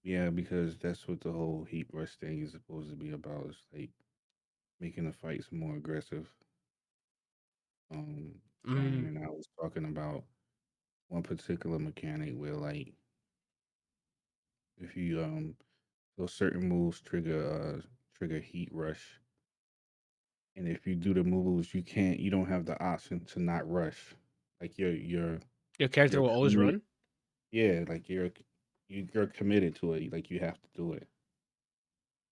yeah, because that's what the whole heat rush thing is supposed to be about. It's like making the fights more aggressive. Mm, And I was talking about one particular mechanic where like if you those certain moves trigger heat rush, and if you do the moves, you don't have the option to not rush. Like your character you're will always committed. run. Yeah, like you're committed to it. Like you have to do it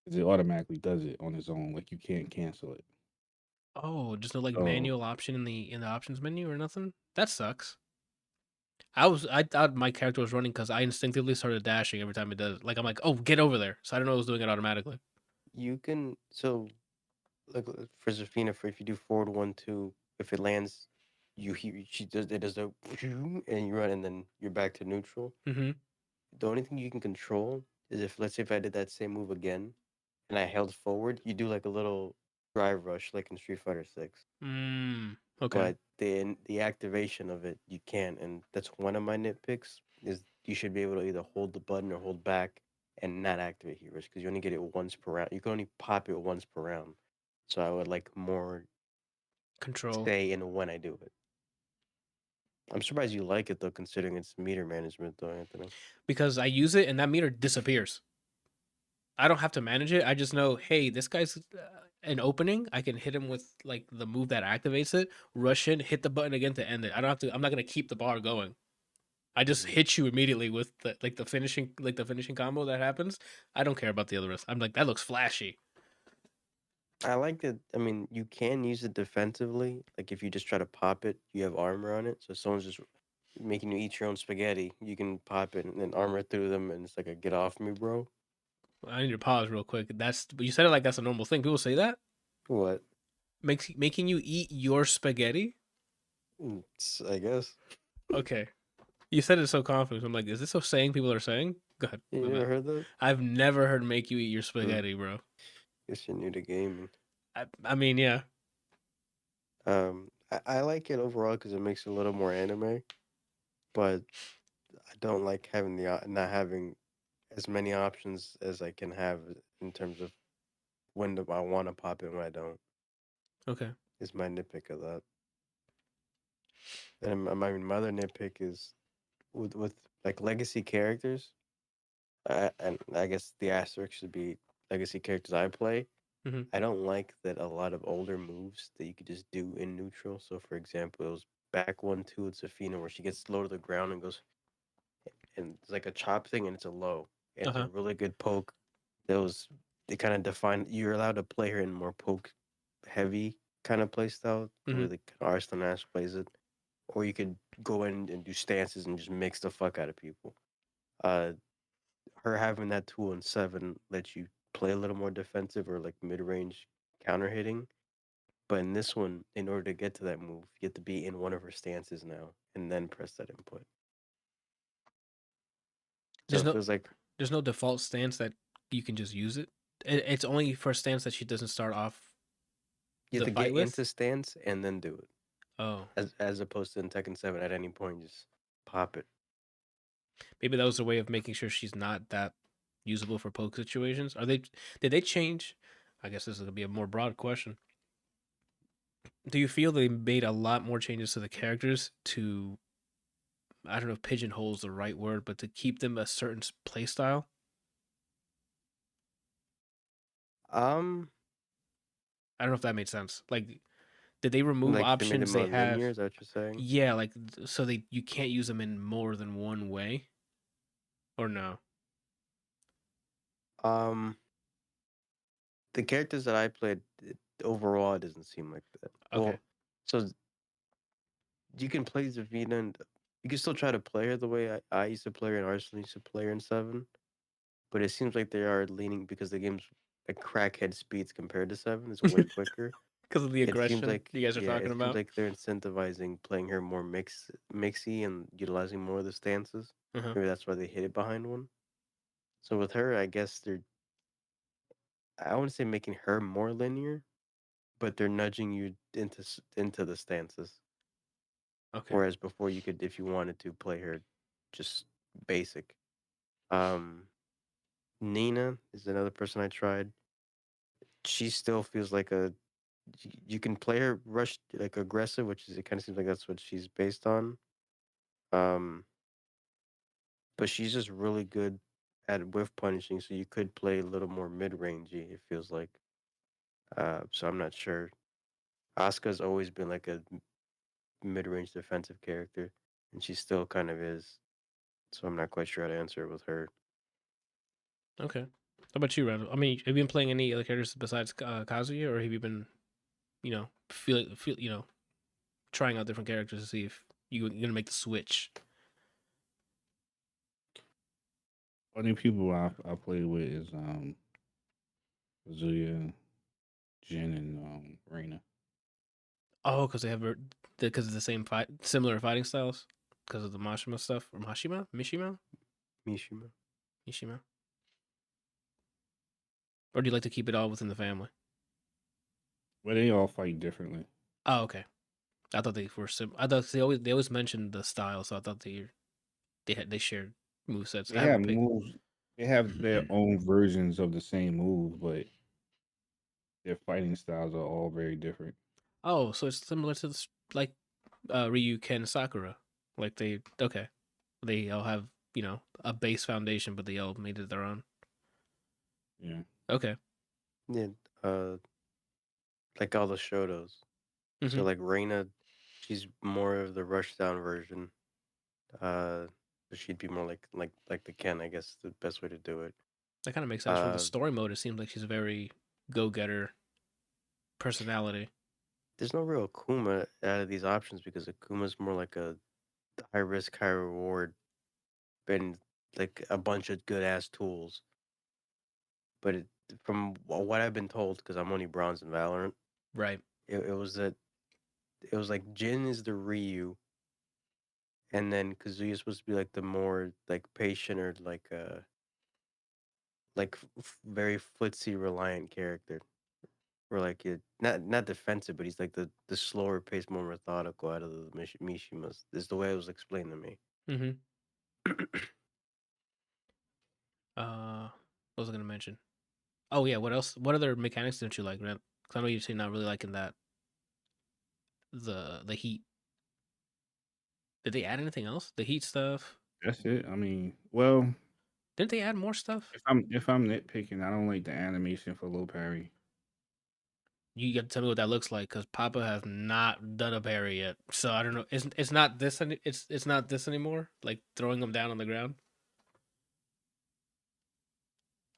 because it automatically does it on its own. Like you can't cancel it. Oh, just no like So manual option in the options menu or nothing. That sucks. I thought my character was running because I instinctively started dashing every time it does. Like I'm like, oh, get over there. So I don't know it was doing it automatically. You can like for Zafina, for if you do forward 1 2, if it lands, she does it does the and you run and then you're back to neutral. Mm-hmm. The only thing you can control is if, let's say, if I did that same move again and I held forward, you do like a little drive rush like in Street Fighter 6. Okay. But the activation of it you can't, and that's one of my nitpicks is you should be able to either hold the button or hold back and not activate heat rush because you only get it once per round. You can only pop it once per round. So I would like more Control. say in when I do it. I'm surprised you like it though, considering it's meter management though, Anthony. Because I use it and that meter disappears. I don't have to manage it. I just know, hey, this guy's an opening. I can hit him with like the move that activates it, rush in, hit the button again to end it. I don't have to. I'm not gonna keep the bar going. I just Mhm. hit you immediately with the finishing combo that happens. I don't care about the other rest. I'm like, that looks flashy. I like that. I mean, you can use it defensively. Like if you just try to pop it, you have armor on it. So if someone's just making you eat your own spaghetti, you can pop it and then armor through them, and it's like a get off me, bro. I need to pause real quick. That's but you said it like that's a normal thing. People say that What? making you eat your spaghetti. I guess. Okay, you said it so confident. I'm like, is this a saying people are saying? Go ahead. You My never bad. heard that? I've never heard make you eat your Hmm. spaghetti, bro. Guess you're new to gaming. I mean, yeah. I like it overall because it makes it a little more anime, but I don't like having not having as many options as I can have in terms of when do I want to pop it and when I don't. Okay. Is my nitpick of that. And my other nitpick is with like legacy characters. And I guess the asterisk should be legacy characters I play. Mm-hmm. I don't like that a lot of older moves that you could just do in neutral. So, for example, it was back 1-2 with Zafina where she gets low to the ground and goes, and it's like a chop thing and it's a low. And Uh it's a huh. really good poke. They kind of define, you're allowed to play her in more poke heavy kind of play style, the Mm-hmm. way the Arslan Ash plays it. Or you could go in and do stances and just mix the fuck out of people. Uh, her having that tool in 7 lets you play a little more defensive or like mid range counter hitting. But in this one, in order to get to that move, you have to be in one of her stances now and then press that input. So There's it no feels like there's no default stance that you can just use it. It's only for a stance that she doesn't start off you have the to fight get with. into stance and then do it. Oh, As opposed to in Tekken 7, at any point, just pop it. maybe that was a way of making sure she's not that usable for poke situations. Are they? Did they change? I guess this is gonna be a more broad question. Do you feel they made a lot more changes to the characters to, I don't know if pigeonhole is the right word, but to keep them a certain play style? Um, I don't know if that made sense. Like, did they remove like they made it options they more have? linear. Is that what you're saying? Yeah, like so they you can't use them in more than one way, or no? Um, the characters that I played overall, it doesn't seem like that. Okay. Well, so you can play Zavina and you can still try to play her the way I used to play her and Arsenal used to play her in 7. But it seems like they are leaning because the game's like crackhead speeds compared to 7 is way quicker. Because of the It seems aggression like you guys are yeah, talking it seems about. like they're incentivizing playing her more mixy and utilizing more of the stances. Uh-huh. Maybe that's why they hit it behind one. So with her, I guess I wouldn't say making her more linear, but they're nudging you into the stances. Okay. Whereas before you could, if you wanted to, play her just basic. Um, Nina is another person I tried. She still feels like you can play her rush like aggressive, which is it kind of seems like that's what she's based on. Um, but she's just really good at whiff punishing, so you could play a little more mid rangey. It feels like. So I'm not sure. Asuka's always been like a mid range defensive character, and she still kind of is. So I'm not quite sure how to answer it with her. Okay. How about you, Randall? I mean, have you been playing any other characters besides Kazuya, or have you been, trying out different characters to see if you're gonna make the switch? Only people I play with is Zuya, Jin, and Reina. Oh, because they have because of the similar fighting styles, because of the Mashima stuff or Mishima. Mishima. Or do you like to keep it all within the family? But they all fight differently. Oh, okay. I thought they were I thought they always mentioned the style, so I thought they shared. movesets. They I have haven't picked. moves. They have their own versions of the same move, but their fighting styles are all very different. Oh, so it's similar to like Ryu, Ken, Sakura. Like they all have a base foundation, but they all made it their own. Yeah. Okay. Yeah, uh, like all the Shotos. Hmm. So like Reina, she's more of the rush down version. Uh, so she'd be more like the Ken, I guess is the best way to do it. That kind of makes sense from the Uh, story mode. It seems like she's a very go getter personality. there's no real Akuma out of these options because Akuma's more like a high risk, high reward, and like a bunch of good ass tools. But from what I've been told, because I'm only bronze in Valorant, Right. it was that it was like Jin is the Ryu, and then Kazuya's supposed to be like the more like patient or like very footsie reliant character, or like not defensive, but he's like the slower paced, more methodical out of the Mishimas. Is the way it was explained to me. Mm-hmm. What was I gonna mention? Oh yeah, what else? What other mechanics didn't you like, man? Because I know you say not really liking that the heat. Did they add anything else? The heat stuff? That's it. I mean, well, Didn't they add more stuff? if I'm nitpicking, I don't like the animation for low parry. You got to tell me what that looks like because Papa has not done a parry yet. So I don't know. It's not this it's not this anymore. Like throwing them down on the ground,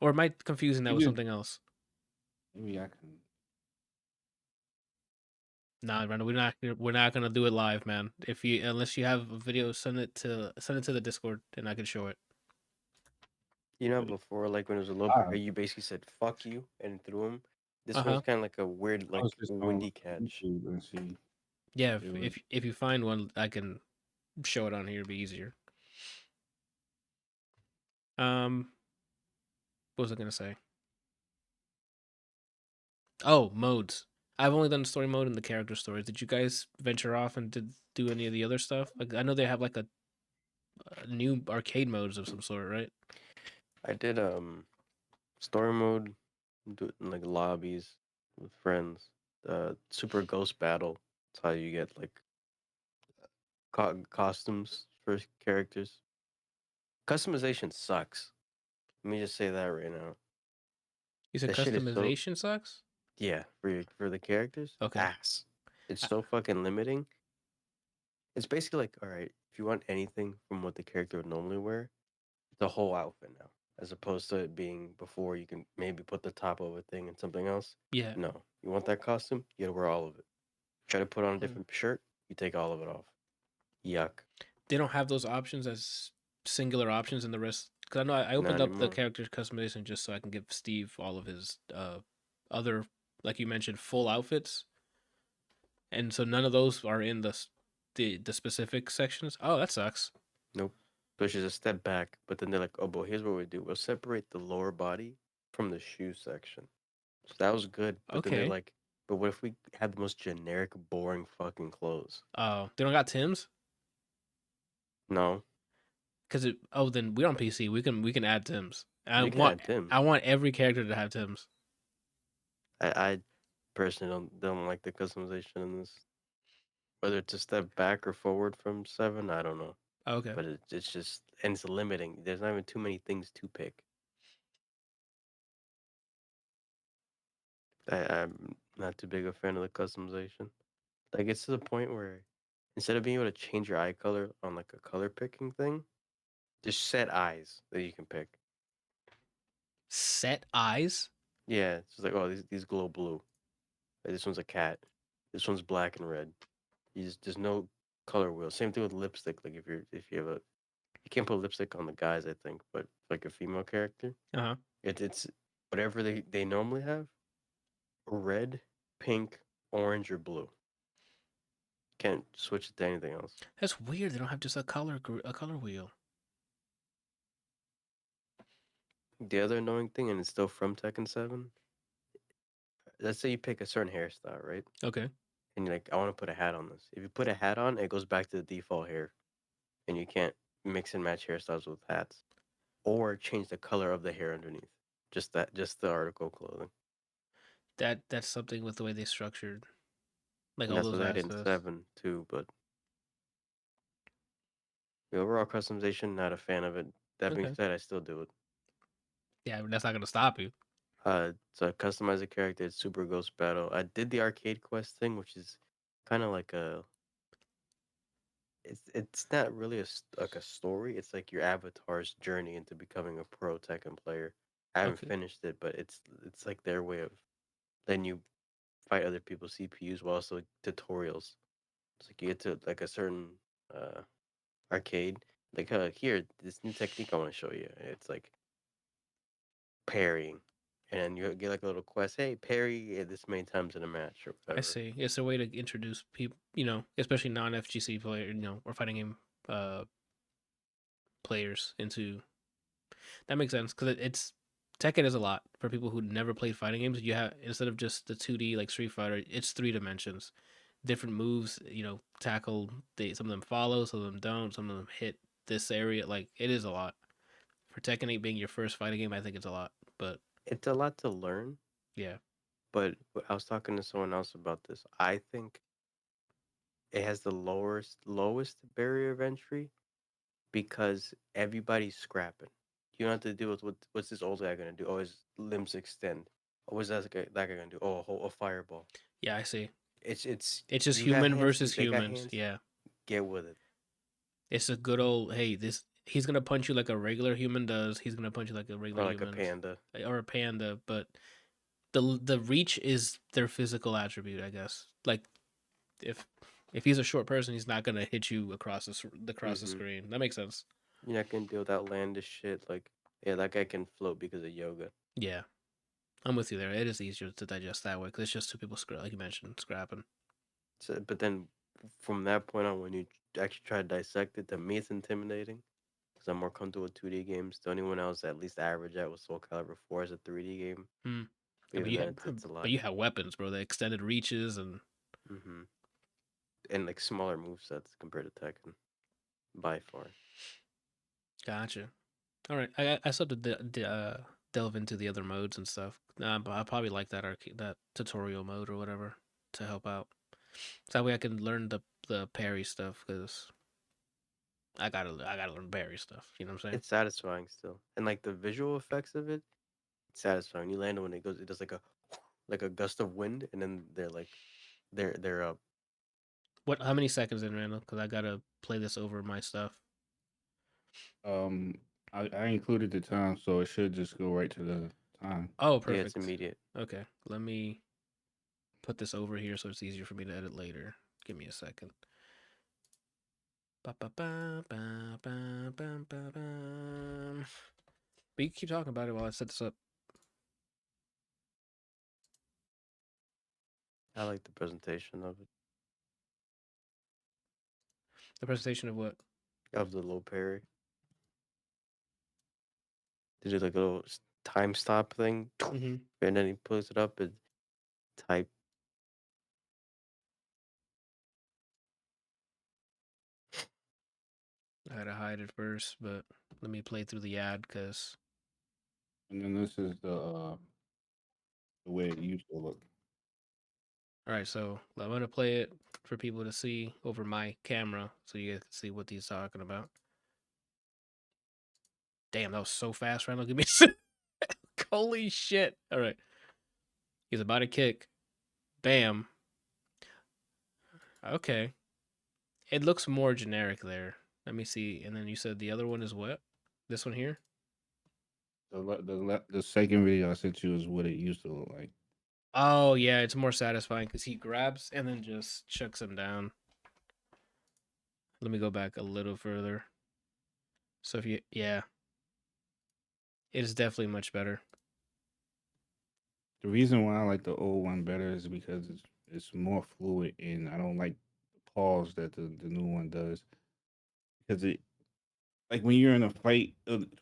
or am I confusing that with Maybe something else? maybe I can. Nah, Brandon, we're not gonna do it live, man. If you unless you have a video, send it to the Discord and I can show it. You know, Wait, before like when it was a low ah, pair, you basically said "fuck you" and threw him. Uh This one's huh. kind of like a weird, I was like just on windy catch. YouTube and see. Yeah. It If, was if if you find one, I can show it on here. It'd be easier. Um, what was I gonna say? Oh, modes. I've only done story mode and the character stories. Did you guys venture off and did do any of the other stuff? Like I know they have like a new arcade modes of some sort, right? I did story mode, do it in like lobbies with friends. Super Ghost Battle. That's how you get like costumes for characters. Customization sucks. Let me just say that right now. You said That shit is so customization sucks. yeah for the characters Okay. ass. It's I, so fucking limiting. It's basically like all right, if you want anything from what the character would normally wear, it's a whole outfit now, as opposed to it being before you can maybe put the top of a thing and something else. yeah. No, you want that costume, you gotta wear all of it. Try to put on a Hmm. different shirt, you take all of it off. Yuck. They don't have those options as singular options in the rest. Because I know I Not opened up the anymore. character customization just so I can give Steve all of his other, like you mentioned, full outfits, and so none of those are in the specific sections. Oh, that sucks. Nope. Which is a step back, but then they're like, oh, but here's what we do. We'll separate the lower body from the shoe section. So that was good. But then they're Okay. like, but what if we had the most generic, boring fucking clothes? Oh, they don't got Tim's No, because it. Oh, then we're on PC. We can add Tim's. I you can want add Tim's. I want every character to have Tim's. I personally don't like the customization in this. Whether it's a step back or forward from 7, I don't know. Okay. But it's just and it's limiting. There's not even too many things to pick. I'm not too big a fan of the customization. Like it's to the point where instead of being able to change your eye color on like a color picking thing, just set eyes that you can pick. Set eyes. Yeah, it's just like oh these glow blue. Like, this one's a cat. This one's black and red. There's no color wheel. Same thing with lipstick. Like if you have a you can't put lipstick on the guys I think, but like a female character, Uh huh. it's whatever they normally have. Red, pink, orange, or blue. Can't switch it to anything else. That's weird. They don't have just a color wheel. The other annoying thing, and it's still from Tekken 7, let's say you pick a certain hairstyle, right? Okay. And you're like, I want to put a hat on this. If you put a hat on, it goes back to the default hair, and you can't. mix and match hairstyles with hats, or change the color of the hair underneath. Just the article clothing, That's something with the way they structured like and all that's those what they had in assets. 7 too. But the overall customization, not a fan of it. That being Okay. said, I still do it. Yeah, but that's not gonna stop you. So I customize a character. It's Super Ghost Battle. I did the arcade quest thing, which is kind of like a. It's not really like a story. It's like your avatar's journey into becoming a pro Tekken player. I haven't Okay. finished it, but it's like their way of letting you fight other people's CPUs while also tutorials. It's like you get to like a certain uh arcade, like here, this new technique I want to show you. It's like parrying, and then you get like a little quest. Hey, parry this many times in a match or I whatever. see. It's a way to introduce people, especially non FGC player, or fighting game uh players into that makes sense because it's Tekken is a lot for people who never played fighting games. You have instead of just the 2D like Street Fighter, it's 3 dimensions, different moves. Tackle. Some of them follow, some of them don't. Some of them hit this area. Like it is a lot for Tekken 8 being your first fighting game. I think it's a lot, but It's a lot to learn, yeah, but I was talking to someone else about this. I think it has the lowest barrier of entry because everybody's scrapping. You don't have to deal with what's this old guy gonna do? Oh, his limbs extend. Oh, what's that guy gonna do? Oh, a fireball. yeah, I see. It's It's just you got human hands, versus they got humans. hands. Yeah, Get with it. it's a good old hey. This he's gonna punch you like a regular human does. He's gonna punch you like a regular Or like a human panda. or a panda, but the reach is their physical attribute, I guess. Like if if he's a short person, he's not gonna hit you across the Mm-hmm. screen. That makes sense. You're not gonna deal with outlandish shit like, yeah, that guy can float because of yoga. Yeah, I'm with you there. It is easier to digest that way because it's just two people like you mentioned, scrapping. So, but then from that point on, when you actually try to dissect it, to me it's intimidating because I'm more comfortable with 2D games. The only one else at least average at was Soul Calibur 4 as a 3D game. Hmm. But Even then, it's a but lot. you have weapons, bro. The extended reaches and Mm-hmm. And like smaller move sets compared to Tekken by far. gotcha. All right, I still have to delve into the other modes and stuff. But I probably like that tutorial mode or whatever to help out. So that way I can learn the parry stuff because I gotta learn parry stuff. You know what I'm saying? It's satisfying still, and like the visual effects of it, it's satisfying. You land it when it goes, it does like a gust of wind, and then they're like they're up. What? How many seconds in, Randall? Because I gotta play this over my stuff. Um, I included the time, so it should just go right to the time. Oh, Yeah, it's perfect. immediate. Okay, let me put this over here so it's easier for me to edit later. Give me a second. Ba, ba, ba, ba, ba, ba, ba, ba. But you keep talking about it while I set this up. I like the presentation The presentation of what? of the low parry. They do like a little time stop thing, Mm-hmm. and then he pulls it up and type. I had to hide it first, but let me play through the ad because. And then this is the way it used to look. All right, so I'm gonna play it for people to see over my camera so you guys can see what he's talking about. Damn, that was so fast, Randall. Give me holy shit. All right. He's about to kick. Bam. Okay. It looks more generic there. Let me see. And then you said the other one is what? This one here? The second video I sent you is what it used to look like. Oh, yeah. It's more satisfying because he grabs and then just chucks him down. Let me go back a little further. So if you, yeah, it is definitely much better. The reason why I like the old one better is because it's more fluid, and I don't like the pause that the new one does. Because it like when you're in a fight,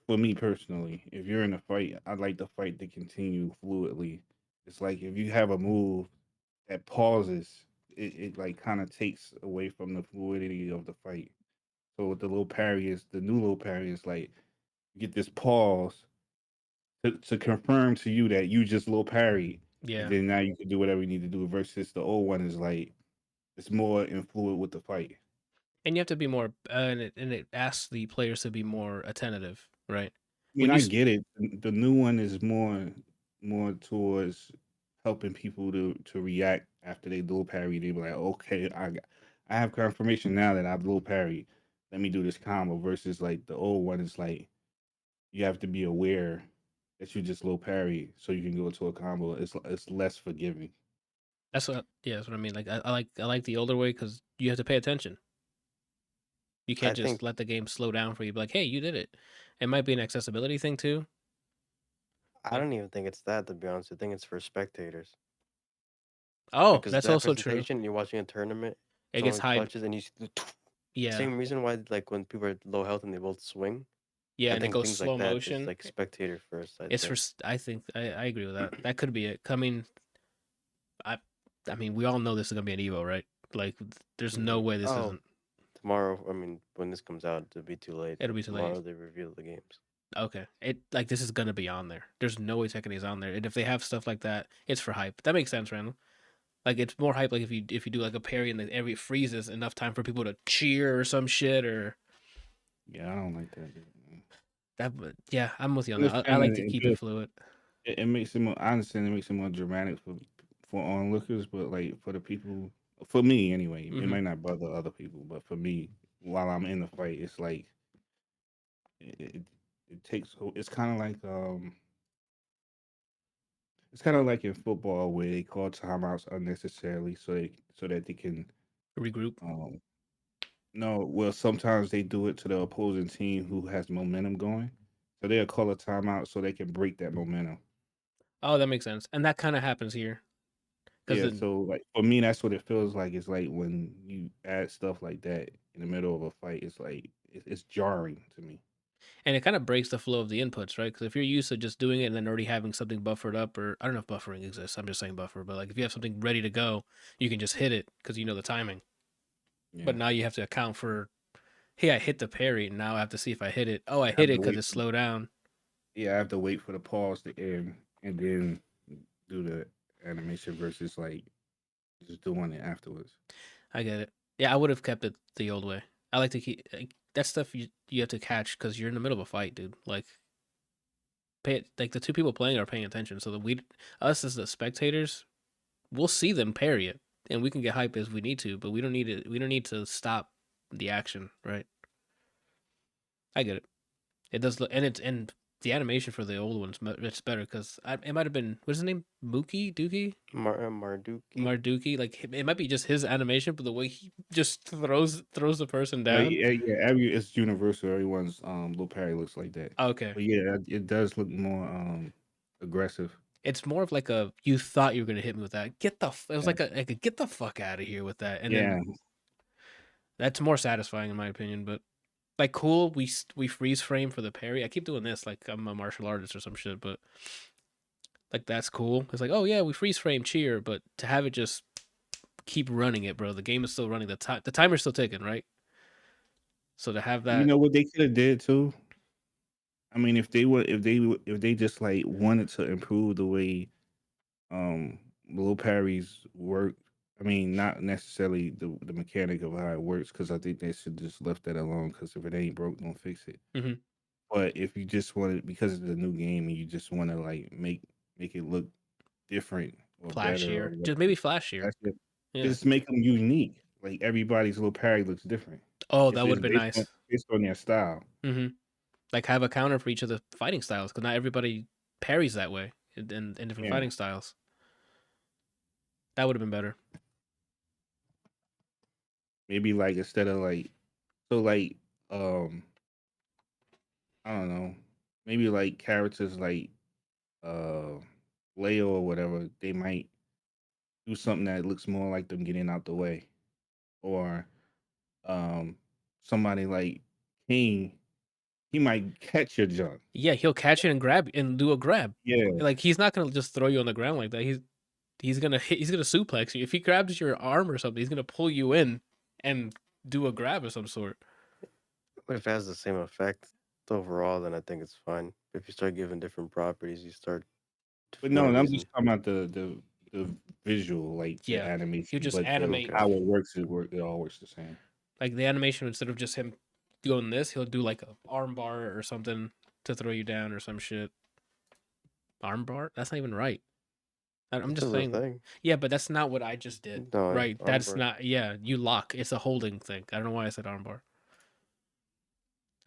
for me personally, if you're in a fight, I like the fight to continue fluidly. It's like if you have a move that pauses, it like kind of takes away from the fluidity of the fight. So with the little parry is the new little parry is like you get this pause to confirm to you that you just little parry, and Yeah, then now you can do whatever you need to do. Versus the old one is like it's more influent with the fight. and you have to be more, and it asks the players to be more attentive, right? I mean, When you, I get it. The new one is more towards helping people to react after they dual parry. They be like, okay, I have confirmation now that I've dual parry. Let me do this combo. Versus like the old one is like you have to be aware that you just low parry so you can go into a combo. It's less forgiving. that's what, yeah, that's what I mean. Like I like the older way because you have to pay attention. You I can't think just let the game slow down for you. Be like, hey, you did it. It might be an accessibility thing too. I Like, don't even think it's that, to be honest. I think it's for spectators. oh, Because that's that also true. presentation, you're watching a tournament, It gets someone hype. clutches, and you see the Yeah, same reason why, like, when people are low health and they both swing. yeah, I and it think goes things like slow that is motion. like spectator first, I'd It's for. say. I think I agree with that. That could be it. I mean, I I mean, we all know this is gonna be an Evo, right? Like, there's no way this Oh, isn't. tomorrow, I mean, when this comes out, it'll be too late, It'll but be too late. tomorrow they reveal the games. Okay, it like this is gonna be on there. There's no way Tekken is on there, and if they have stuff like that, it's for hype. That makes sense, Randall. Like it's more hype. Like if you do like a parry and then every freezes enough time for people to cheer or some shit or Yeah, I don't like that. that. But yeah, I'm with you on that. I Understand like that to it keep it does. fluid. It makes it more. I understand it makes it more dramatic for onlookers, but like for the people, for me anyway, it Hmm. might not bother other people, but for me, while I'm in the fight, it's like it it, it takes. It's kind of like it's kind of like in football where they call timeouts unnecessarily, so that they can Regroup. um no, well sometimes they do it to the opposing team who has momentum going, so they'll call a timeout so they can break that momentum. Oh, that makes sense, and that kind of happens here because Yeah, then so like for me, that's what it feels like. It's like when you add stuff like that in the middle of a fight, it's like it's jarring to me. and it kind of breaks the flow of the inputs, right? Because if you're used to just doing it and then already having something buffered up, or I don't know if buffering exists. I'm just saying buffer, but like if you have something ready to go, you can just hit it because you know the timing. But Yeah, now you have to account for, hey, I hit the parry. And now I have to see if I hit it. Oh, I I have hit it to because wait. it's slowed down. Yeah, I have to wait for the pause to end and then do the animation versus like just doing it afterwards. I get it. Yeah, I would have kept it the old way. I like to keep like, that stuff you have to catch because you're in the middle of a fight, dude. Like pay it, like the two people playing are paying attention, so that we us as the spectators, we'll see them parry it, and we can get hype as we need to, but we don't need it. We don't need to stop the action, right? I get it. It does look, and and the animation for the old ones it's better because it might have been what's his name, Mookie Dookie Marduki. Marduki. Like it might be just his animation, but the way he just throws the person Like down. yeah, every it's universal. Everyone's little parry looks like that. Okay, But yeah, it does look more aggressive. it's more of like a you thought you were gonna hit me with that. It was Yeah, like a get the fuck out of here with that, and yeah. then that's more satisfying in my opinion. But like cool, we freeze frame for the parry. I keep doing this like I'm a martial artist or some shit, but like that's cool. It's like oh yeah, we freeze frame cheer, but to have it just keep running it, bro. The game is still running. The timer's still ticking, right? So to have You that, know what they could have did too? I mean, if they just like wanted to improve the way little parries work. I mean, not necessarily the mechanic of how it works, because I think they should just left that alone. Because if it ain't broke, don't fix it. mhm, But if you just want it because it's a new game and you just want to like make it look different or better or flashier, whatever, just maybe flashier. that's it. Yeah. Just make them unique. Like everybody's little parry looks different. Oh, that It's would have been nice. based on their style. Hmm. Like have a counter for each of the fighting styles, because not everybody parries that way in different Yeah. fighting styles. That would have been better. Maybe like instead of like so like um I don't know. Maybe like characters like uh Leo or whatever, they might do something that looks more like them getting out the way. Or um somebody like King, he might catch your junk. Yeah, he'll catch it and grab and do a grab. Yeah, Like he's not gonna just throw you on the ground like that. He's gonna hit. He's gonna suplex you. If he grabs your arm or something, he's gonna pull you in and do a grab of some sort. But if it has the same effect overall, then I think it's fine. If you start giving different properties, you start But for no no, I'm reason. just talking about the visual, like the Yeah, he'll animation, just but the animate Okay. how it works, it all works the same. like the animation instead of just him doing this, he'll do like a arm bar or something to throw you down or some shit. Arm bar? That's not even right. I'm This just is a saying. thing. Yeah, but that's not what I just did. No, Right? That's armbar. not. Yeah, you lock. It's a holding thing. I don't know why I said arm bar.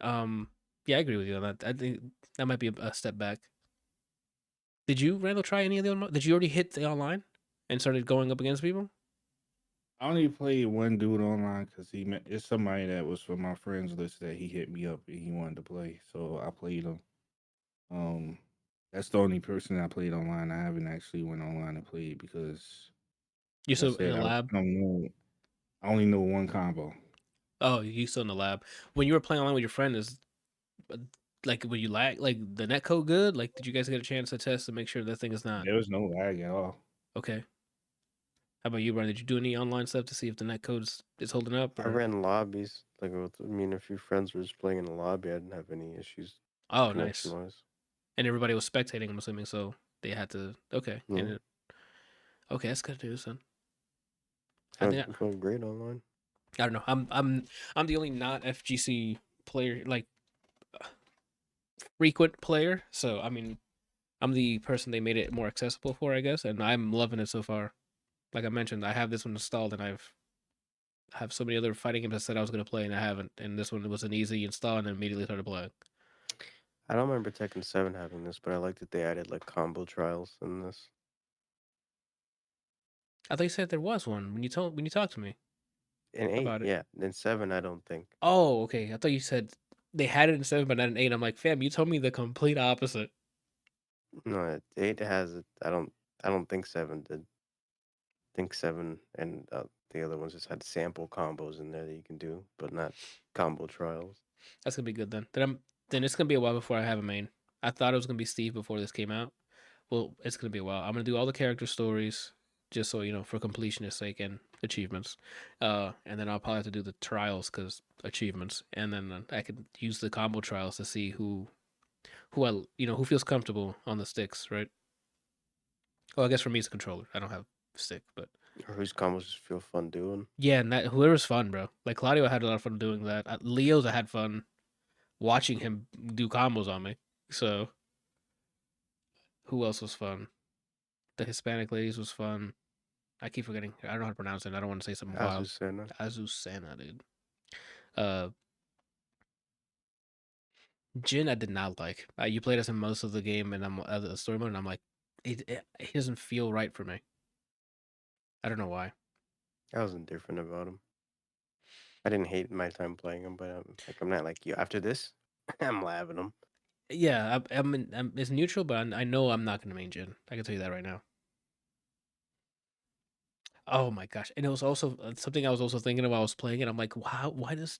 Um. Yeah, I agree with you on that. I think that might be a step back. Did you, Randall, try any of the? Did you already hit the online and started going up against people? I only played one dude online because it's somebody that was from my friends list that he hit me up and he wanted to play, so I played him. Um, that's the only person I played online. I haven't actually went online and played because, You like I still in said, the lab? I don't know. I only know one combo. Oh, you still in the lab? When you were playing online with your friend, is uh, like when you lag, like the net code good? Like, did you guys get a chance to test to make sure that thing is not There was no lag at all. okay? How about you, Brian? Did you do any online stuff to see if the net code is holding up I or? ran lobbies. Like with me and a few friends were just playing in the lobby. I didn't have any issues Oh, connection nice. wise. And everybody was spectating. I'm assuming so they had to. Okay, and Yeah, okay, that's good news then. I think felt great online. I don't know. I'm the only not FGC player, like frequent player. So I mean, I'm the person they made it more accessible for, I guess, and I'm loving it so far. Like I mentioned, I have this one installed, and have so many other fighting games I said I was gonna play, and I haven't. And this one was an easy install, and I immediately started playing. I don't remember Tekken 7 having this, but I like that they added like combo trials in this. I thought you said there was one when you talked to me In 8, about it. yeah. In 7, I don't think. Oh, okay. I thought you said they had it in 7, but not in 8. I'm like, fam, you told me the complete opposite. No, 8 has it. I don't think 7 did. I think 7 and the other ones just had sample combos in there that you can do, but not combo trials. That's gonna be good then. Then it's gonna be a while before I have a main. I thought it was gonna be Steve before this came out. Well, it's gonna be a while. I'm gonna do all the character stories, just so you know, for completionist sake and achievements. And then I'll probably have to do the trials because achievements, and then I could use the combo trials to see who I who feels comfortable on the sticks, right? Well, I guess for me it's a controller. I don't have stick, but Or whose combos just feel fun doing. yeah, and that whoever's fun, bro. Like Claudio, I had a lot of fun doing that. Leo's, I had fun watching him do combos on me. So who else was fun? The Hispanic ladies was fun. I keep forgetting. I don't know how to pronounce it. I don't want to say something wild. Azucena. Azucena, dude. Uh, Jin, I did not like. You played as him most of the game, and I'm the story mode, and I'm like, he doesn't feel right for me. I don't know why. I was indifferent about him. I didn't hate my time playing him, but I'm not like you. After this, I'm labbing him. Yeah, it's neutral, but I know I'm not gonna main Jin. I can tell you that right now. Oh my gosh! And it was also something I was also thinking about. I was playing it. I'm like, wow, why does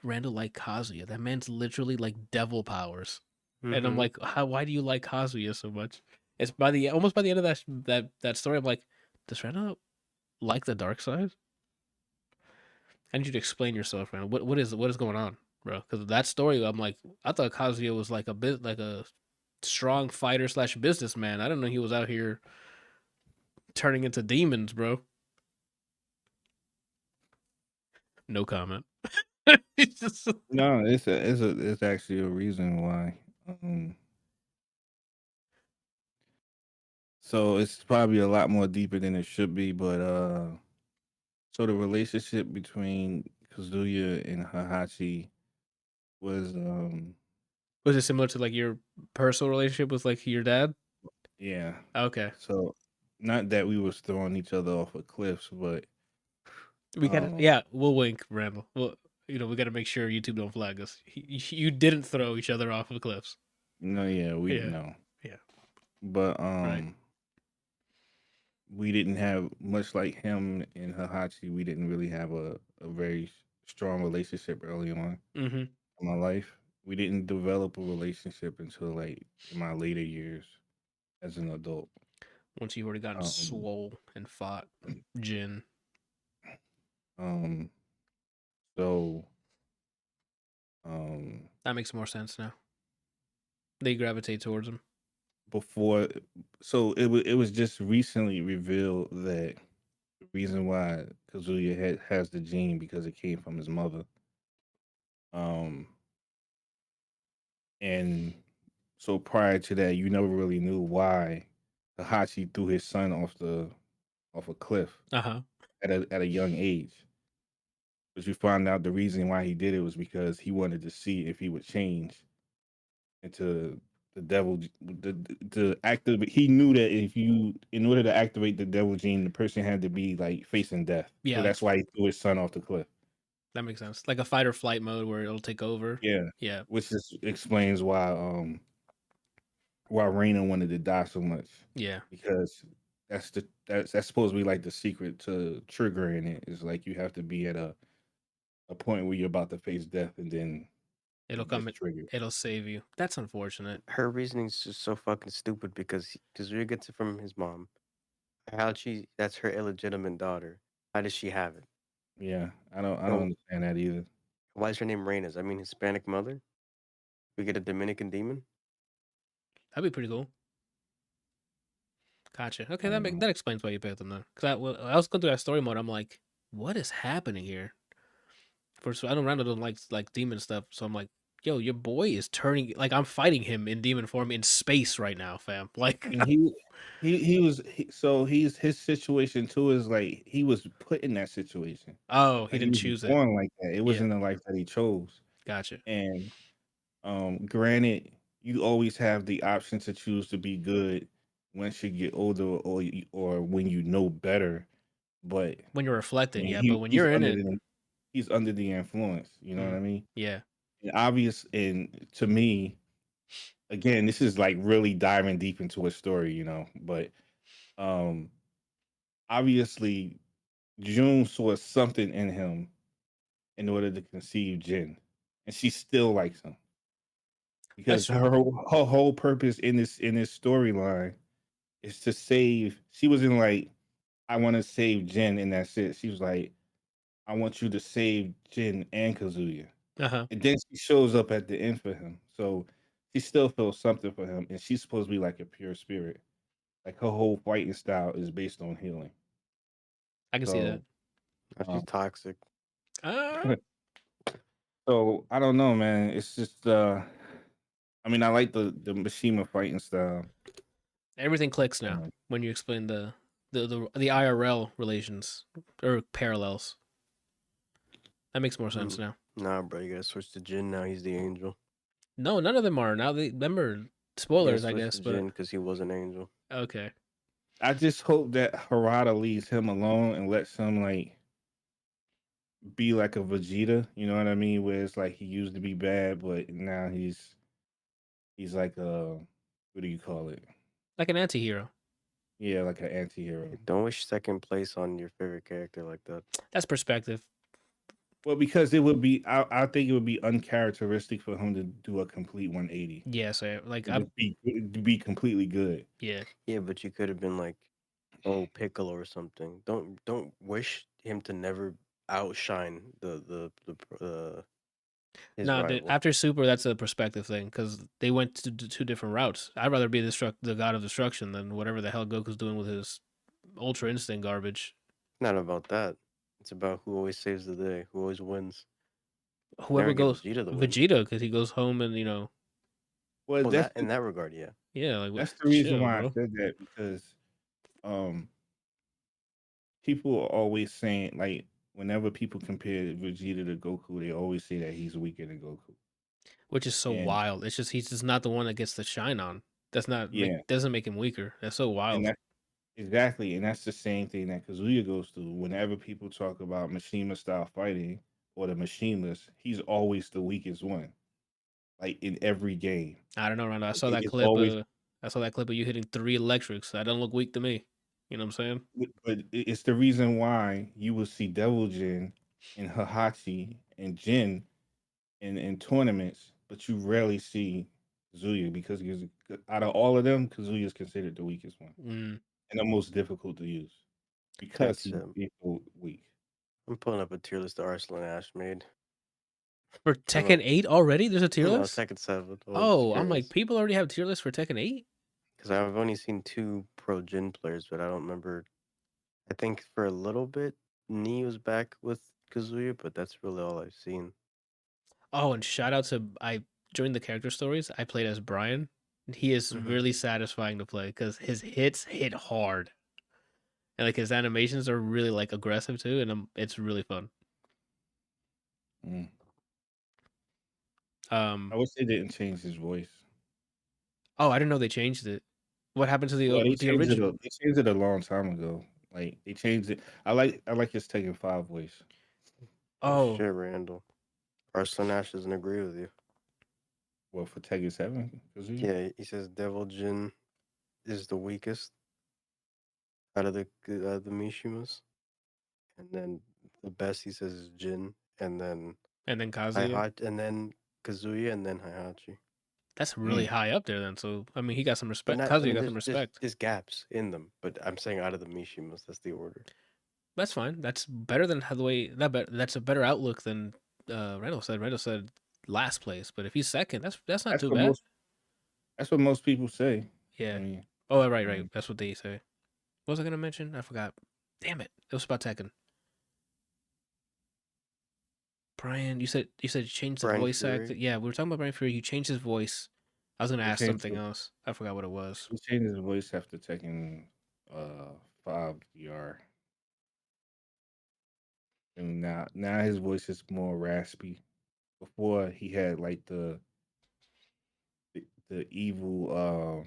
Randall like Kazuya? That man's literally like devil powers. And I'm Mm-hmm. like, how? Why do you like Kazuya so much? It's by the almost by the end of that story. I'm like, does Randall like the dark side? I need you to explain yourself, Randall. What is going on, bro? Because that story, I'm like, I thought Kazuya was like a bit like a strong fighter slash businessman. I didn't know he was out here turning into demons, bro. No comment. It's just No, it's actually a reason why. Um, so it's probably a lot more deeper than it should be, but so the relationship between Kazuya and Hahachi was was it similar to like your personal relationship with like your dad? yeah. Okay. So not that we was throwing each other off of cliffs, but We got to um yeah, we'll wink, Randall. Well, we got to make sure YouTube don't flag us. You didn't throw each other off of cliffs. no, yeah, we Yeah. no. Yeah. But Right. we didn't have much like him and Hahachi, we didn't really have a very strong relationship early on Mhm. in my life. We didn't develop a relationship until like in my later years as an adult. Once you've already gotten Um swole and fought Jin. um so That makes more sense now. They gravitate towards him. Before, so it was just recently revealed that the reason why Kazuya has the gene because it came from his mother. Um, and so prior to that, you never really knew why Hachi threw his son off a cliff Uh-huh. at a young age. But you find out the reason why he did it was because he wanted to see if he would change into the devil to activate. He knew that in order to activate the devil gene, the person had to be like facing death. Yeah, So like that's why he threw his son off the cliff. that makes sense. Like a fight or flight mode where it'll take over. Yeah, Yeah. which just explains why Raina wanted to die so much, Yeah. because that's supposed to be like the secret to triggering it. Is like you have to be at a point where you're about to face death, and then It'll it come gets in, triggered. it'll save you. That's unfortunate. Her reasoning's just so fucking stupid because Kazuya gets it from his mom. That's her illegitimate daughter. How does she have it? Yeah, I don't And understand that either. why is her name Reina? Does that mean Hispanic mother? We get a Dominican demon? That'd be pretty cool. Gotcha. Okay, I don't know. that explains why you picked them then. Because I was going through that story mode. I'm like, what is happening here? First, I don't Randall don't like demon stuff, so I'm like, yo, your boy is turning like I'm fighting him in demon form in space right now, fam. Like, And so his situation too is like he was put in that situation. oh, he Like he didn't was choose it. born like that. It Yeah, wasn't a life that he chose. gotcha. And granted, you always have the option to choose to be good once you get older, or when you know better. But When you're I reflecting, mean, yeah, but when you're in it, he's under the influence. You know what mm, I mean? yeah, And obvious, and to me, again, this is like really diving deep into a story, But um, obviously, June saw something in him in order to conceive Jin, and she still likes him that's because true. her whole purpose in this storyline is to save. She wasn't like, I want to save Jin and that's it. She was like, I want you to save Jin and Kazuya. Uh huh. And then she shows up at the end for him. So she still feels something for him, and she's supposed to be like a pure spirit. Like her whole fighting style is based on healing. I can see that. So, Oh, she's um, toxic. Uh so I don't know, man. It's just, I mean, I like the Mishima fighting style. Everything clicks now Um, when you explain the IRL relations or parallels. That makes more sense Mm. now. Nah, bro, you gotta switch to Jin now. He's the angel. No, none of them are now. They remember You gotta spoilers, I switch guess, to but Jin because he was an angel. okay. I just hope that Harada leaves him alone and lets him like be like a Vegeta. You know what I mean? Where it's like he used to be bad, but now he's like a, what do you call it? Like an anti-hero. Yeah, like an anti-hero. Don't wish second place on your favorite character like that. That's perspective. Well, because it would be, I think it would be uncharacteristic for him to do a complete 180 Yeah, so like and I'm just be completely good. yeah. Yeah, but you could have been like, oh, Piccolo or something. Don't wish him to never outshine his No, dude, rival. after Super, that's a perspective thing because they went to two different routes. I'd rather be the god of destruction than whatever the hell Goku's doing with his Ultra Instinct garbage. Not about that. It's about who always saves the day, who always wins. Whoever Never get goes Vegeta to win. Vegeta because he goes home and Well, Well, that in that regard, yeah. yeah, like that's the reason chill, why I bro. said that, because um people are always saying, like, whenever people compare Vegeta to Goku, they always say that he's weaker than Goku. Which is so And wild. It's just he's just not the one that gets the shine on. That's not make yeah, doesn't make him weaker. That's so and wild. that exactly, and that's the same thing that Kazuya goes through. Whenever people talk about Mishima style fighting or the Mishimas, he's always the weakest one. Like in every game, I don't know, Rondo. like, it's always. I saw that clip of you hitting 3 electrics. That don't look weak to me. You know what I'm saying? But it's the reason why you will see Devil Jin and Hahachi and Jin in tournaments, but you rarely see Kazuya, because out of all of them, Kazuya is considered the weakest one Mm. and the most difficult to use because That's he's so weak. I'm pulling up a tier list that Arsenal and Ash made. For Tekken 8 already? There's a tier No, list? Tekken 7. I was just Oh, I'm like, curious people already have tier lists for Tekken 8? because I've only seen 2 pro Jin players, but I don't remember. I think for a little bit, Nee was back with Kazuya, but that's really all I've seen. Oh, and shout out to I during the character stories, I played as Brian. He is Mhm. really satisfying to play because his hits hit hard. And like his animations are really like aggressive too, and it's really fun. Mm. Um I wish they didn't change his voice. oh, I didn't know they changed it. What happened to Well, the original? they changed it a long time ago. Like they changed it. I like his Tekken 5 voice. Oh Oh, shit, Randall. Arslan Ash doesn't agree with you. Well, for Tekken 7, Kazuya. Yeah, he says Devil Jin is the weakest out of the Mishimas, and then the best he says is Jin, and then and then Kazuya. Heihachi, and then Kazuya, and then Heihachi. That's really Mm. high up there then. So I mean, he got some But respect. not. I Kazuya mean, got some respect. there's gaps in them, but I'm saying out of the Mishimas, that's the order. That's fine. That's better than how the way that's a better outlook than Randall said. Randall said last place, but if he's second, that's not That's too what bad. most that's what most people say. I Yeah. mean, Oh, right, right. um, That's what they say. What was I gonna mention? I forgot. Damn it! It was about Tekken. Brian, you said you changed the Brian voice actor. Fury. Yeah, we were talking about Brian Fury. You changed his voice. I was gonna he ask changed something his, else. I forgot what it was. he changed his voice after Tekken 5 DR, and now his voice is more raspy. Before he had like the evil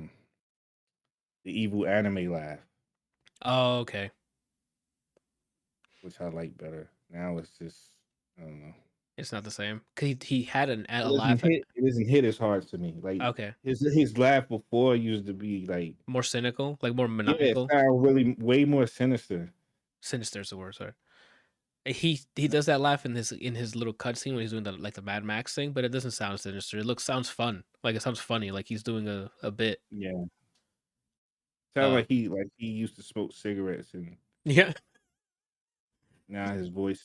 the evil anime laugh, Oh, okay. which I like better. Now it's just I don't know. It's not the same. 'Cause he had It a doesn't laugh at. hit. It doesn't hit as hard to me. Like Okay, his laugh before used to be like more cynical, like more yeah, it maniacal. sound really way more sinister. Sinister is the word. Sorry. He does that laugh in his little cutscene when he's doing the like the Mad Max thing, but it doesn't sound sinister. It sounds fun. Like it sounds funny. Like he's doing a bit. Yeah, sound Uh, like he used to smoke cigarettes and yeah, now his it's voice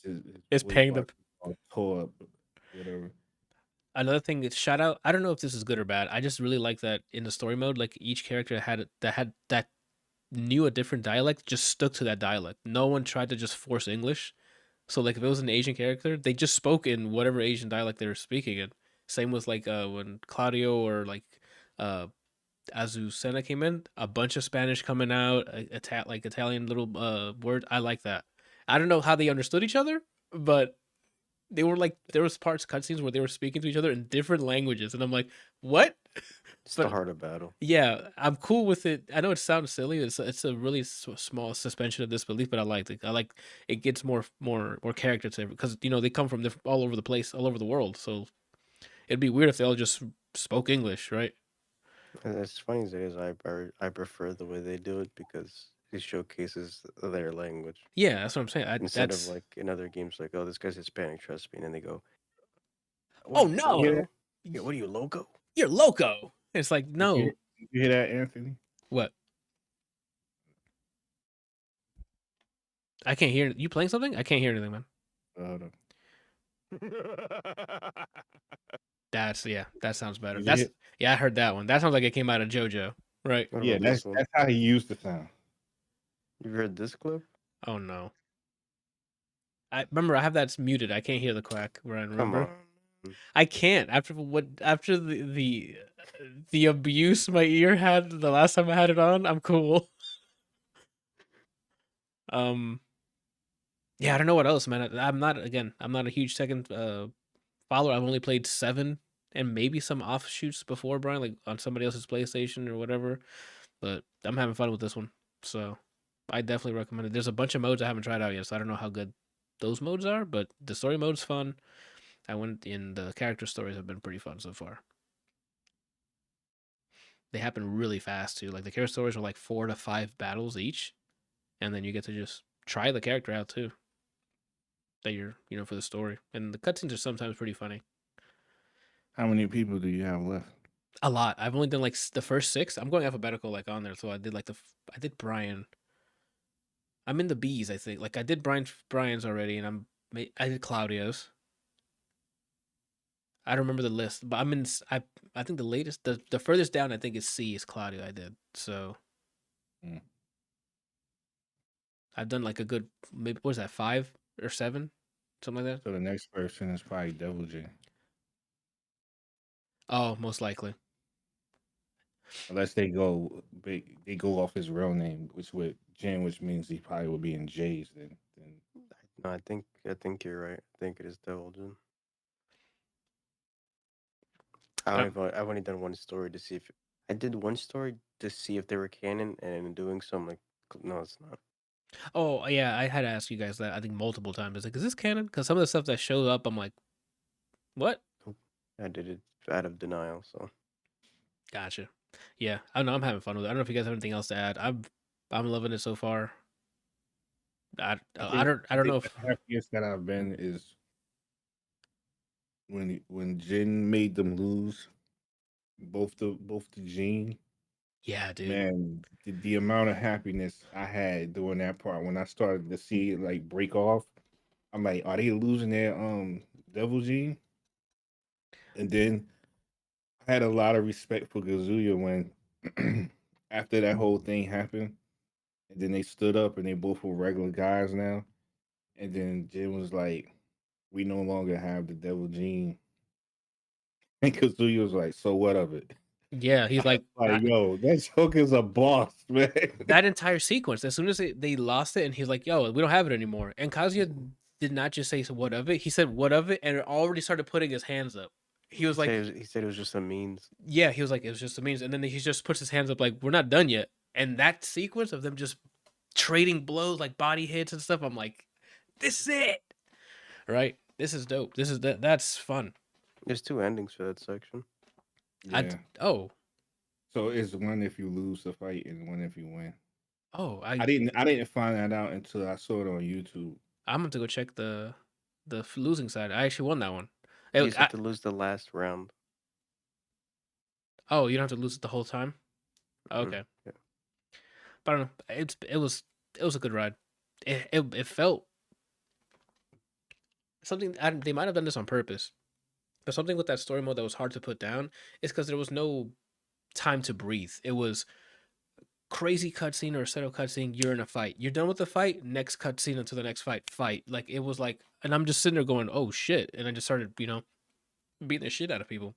paying the. box is all tore up, whatever. Another thing is shout out. I don't know if this is good or bad. I just really like that in the story mode. Like each character that knew a different dialect just stuck to that dialect. No one tried to just force English. So like if it was an Asian character, they just spoke in whatever Asian dialect they were speaking in. Same with like when Claudio or like uh Azucena came in, a bunch of Spanish coming out, like Italian little word. I like that. I don't know how they understood each other, but they were like there was parts cutscenes where they were speaking to each other in different languages, and I'm like, what? It's the But heart of battle. yeah, I'm cool with it. I know it sounds silly. It's a really small suspension of disbelief, but I like it. I like it gets more character to it because they come from all over the place, all over the world. So it'd be weird if they all just spoke English, right? And it's funny as I prefer the way they do it because it showcases their language Yeah, that's what I'm saying. instead of That's like in other games like, oh, this guy's Hispanic, trust me, and then they go, what oh are you You hear no, that? loco? Yeah, what are you loco? you're loco. It's like no, You hear that, Anthony? what? I can't hear you playing something. I can't hear anything, man. Hold on. That's yeah, that sounds better. Did you That's hear? yeah, I heard that one. That sounds like it came out of JoJo, right? What Yeah, about this one? that's how he used to sound. You've heard this clip? Oh no. I remember I have that muted. I can't hear the quack. Ryan, Come remember? on. Man. I can't after the abuse my ear had the last time I had it on. I'm cool. Um, yeah, I don't know what else, man. I'm not a huge Tekken follower. I've only played 7 and maybe some offshoots before, Brian, like on somebody else's PlayStation or whatever. But I'm having fun with this one, so I definitely recommend it. There's a bunch of modes I haven't tried out yet, so I don't know how good those modes are, but the story mode's fun. I went in the character stories have been pretty fun so far. They happen really fast too. Like the character stories are like 4 to 5 battles each, and then you get to just try the character out too. That you're for the story, and the cutscenes are sometimes pretty funny. How many people do you have left? A lot. I've only done like the first 6. I'm going alphabetical like on there, so I did like I did Brian. I'm in the B's, I think. Like I did Brian's already, and I did Claudio's. I don't remember the list, but I'm in. I think the latest, the furthest down, I think is C is Claudio. I did so. Mm. I've done like a good maybe what was that 5 or 7, something like that. So the next person is probably Devil J. Oh, most likely. Unless they go big, they go off his real name, which would Jin, which means he probably would be in J's then. No, I think you're right. I think it is Divulgin. I've only done one story to see if I did one story to see if they were canon, and in doing so, I'm like, no, it's not. Oh yeah, I had to ask you guys that I think multiple times. It's like, is this canon? Because some of the stuff that shows up, I'm like, what? Nope. I did it out of denial. So Gotcha. Yeah, I don't know. I'm having fun with it. I don't know if you guys have anything else to add. I'm loving it so far. I I don't know think the if happiest that I've been is when Jin made them lose both the Gene. yeah, dude. Man, the amount of happiness I had during that part when I started to see it like break off, I'm like, are they losing their Devil Gene? And then I had a lot of respect for Kazuya when after that whole thing happened, and then they stood up and they both were regular guys now. And then Jin was like, "We no longer have the Devil Gene," and Kazuya was like, "So what of it?" Yeah, he's I was like like, "Yo, that Joker's a boss, man." that entire sequence. As soon as they lost it, and he's like, "Yo, we don't have it anymore." And Kazuya did not just say "what of it." He said "what of it," and already started putting his hands up. He was like, he said it was just a means. "Yeah," he was like, "It was just a means," and then he just puts his hands up like, "We're not done yet." And that sequence of them just trading blows, like body hits and stuff, I'm like, "This is it." Right? This is dope. This is that's fun. There's 2 endings for that section. I Yeah. oh So it's one if you lose the fight and one if you win. oh I didn't find that out until I saw it on YouTube. I'm going to go check the losing side. I actually won that one. You just have to lose the last round. Oh, you don't have to lose it the whole time. Mm, Okay, yeah. but I don't know. It was a good ride. It felt something. They might have done this on purpose, but something with that story mode that was hard to put down is because there was no time to breathe. It was crazy cutscene or a set of cutscene. You're in a fight. You're done with the fight. Next cutscene until the next fight. Fight. Like it was like, and I'm just sitting there going, "Oh shit!" And I just started, beating the shit out of people.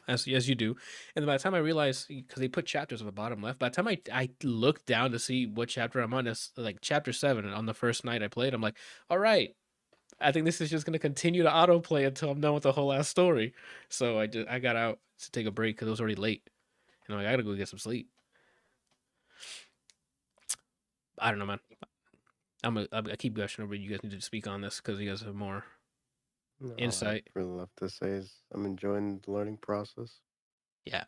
As you do. And by the time I realized, because they put chapters on the bottom left, by the time I looked down to see what chapter I'm on, it's like chapter 7. And on the first night I played, I'm like, all right, I think this is just going to continue to autoplay until I'm done with the whole ass story. So I got out to take a break because it was already late. And I'm like, I gotta go get some sleep. I don't know, man. I keep gushing over. You guys need to speak on this because you guys have more No, all I have insight. really left to say is I'm enjoying the learning process. Yeah,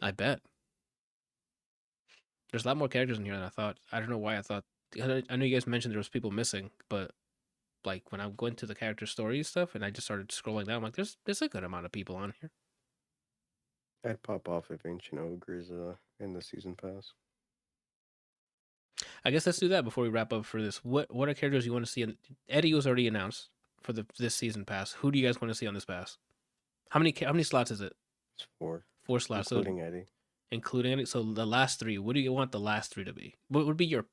I bet. There's a lot more characters in here than I thought. I don't know why I thought. I know you guys mentioned there was people missing, but like when I'm going to the character story stuff, and I just started scrolling down, I'm like, there's a good amount of people on here. I'd pop off if Ancient Ogre's in the season pass. I guess let's do that before we wrap up for this. What are characters you want to see? Eddie was already announced for this season pass. Who do you guys want to see on this pass? How many slots is it? It's 4, 4 slots, so including Eddie. including Eddie. So the last three. What do you want the last three to be? What would be your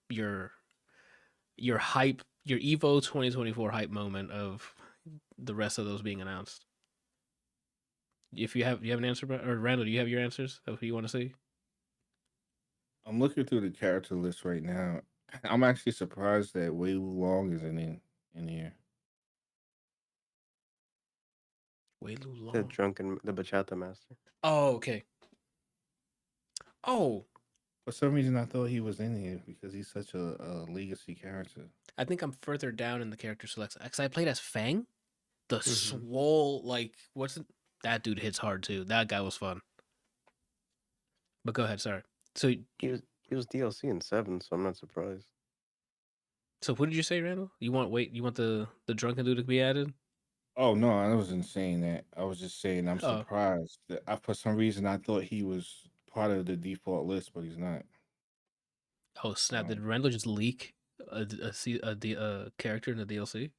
hype, your Evo 2024 hype moment of the rest of those being announced? If you have an answer, or Randall, do you have your answers of who you want to see? I'm looking through the character list right now. I'm actually surprised that Wei Wu Long isn't in here. Wei Lu The Long. the Bachata Master. Oh, okay. Oh, For some reason, I thought he was in here because he's such a legacy character. I think I'm further down in the character selection because I played as Fang, the Mm-hmm. swole like what's it? That dude hits hard too. That guy was fun. But go ahead, sorry. So He was DLC in 7, so I'm not surprised. what did you say, Randall? You want the drunken dude to be added? Oh no, I wasn't saying that. I was just saying I'm Oh, surprised that for some reason I thought he was part of the default list, but he's not. oh snap! Did Um, Randall just leak a character in the DLC?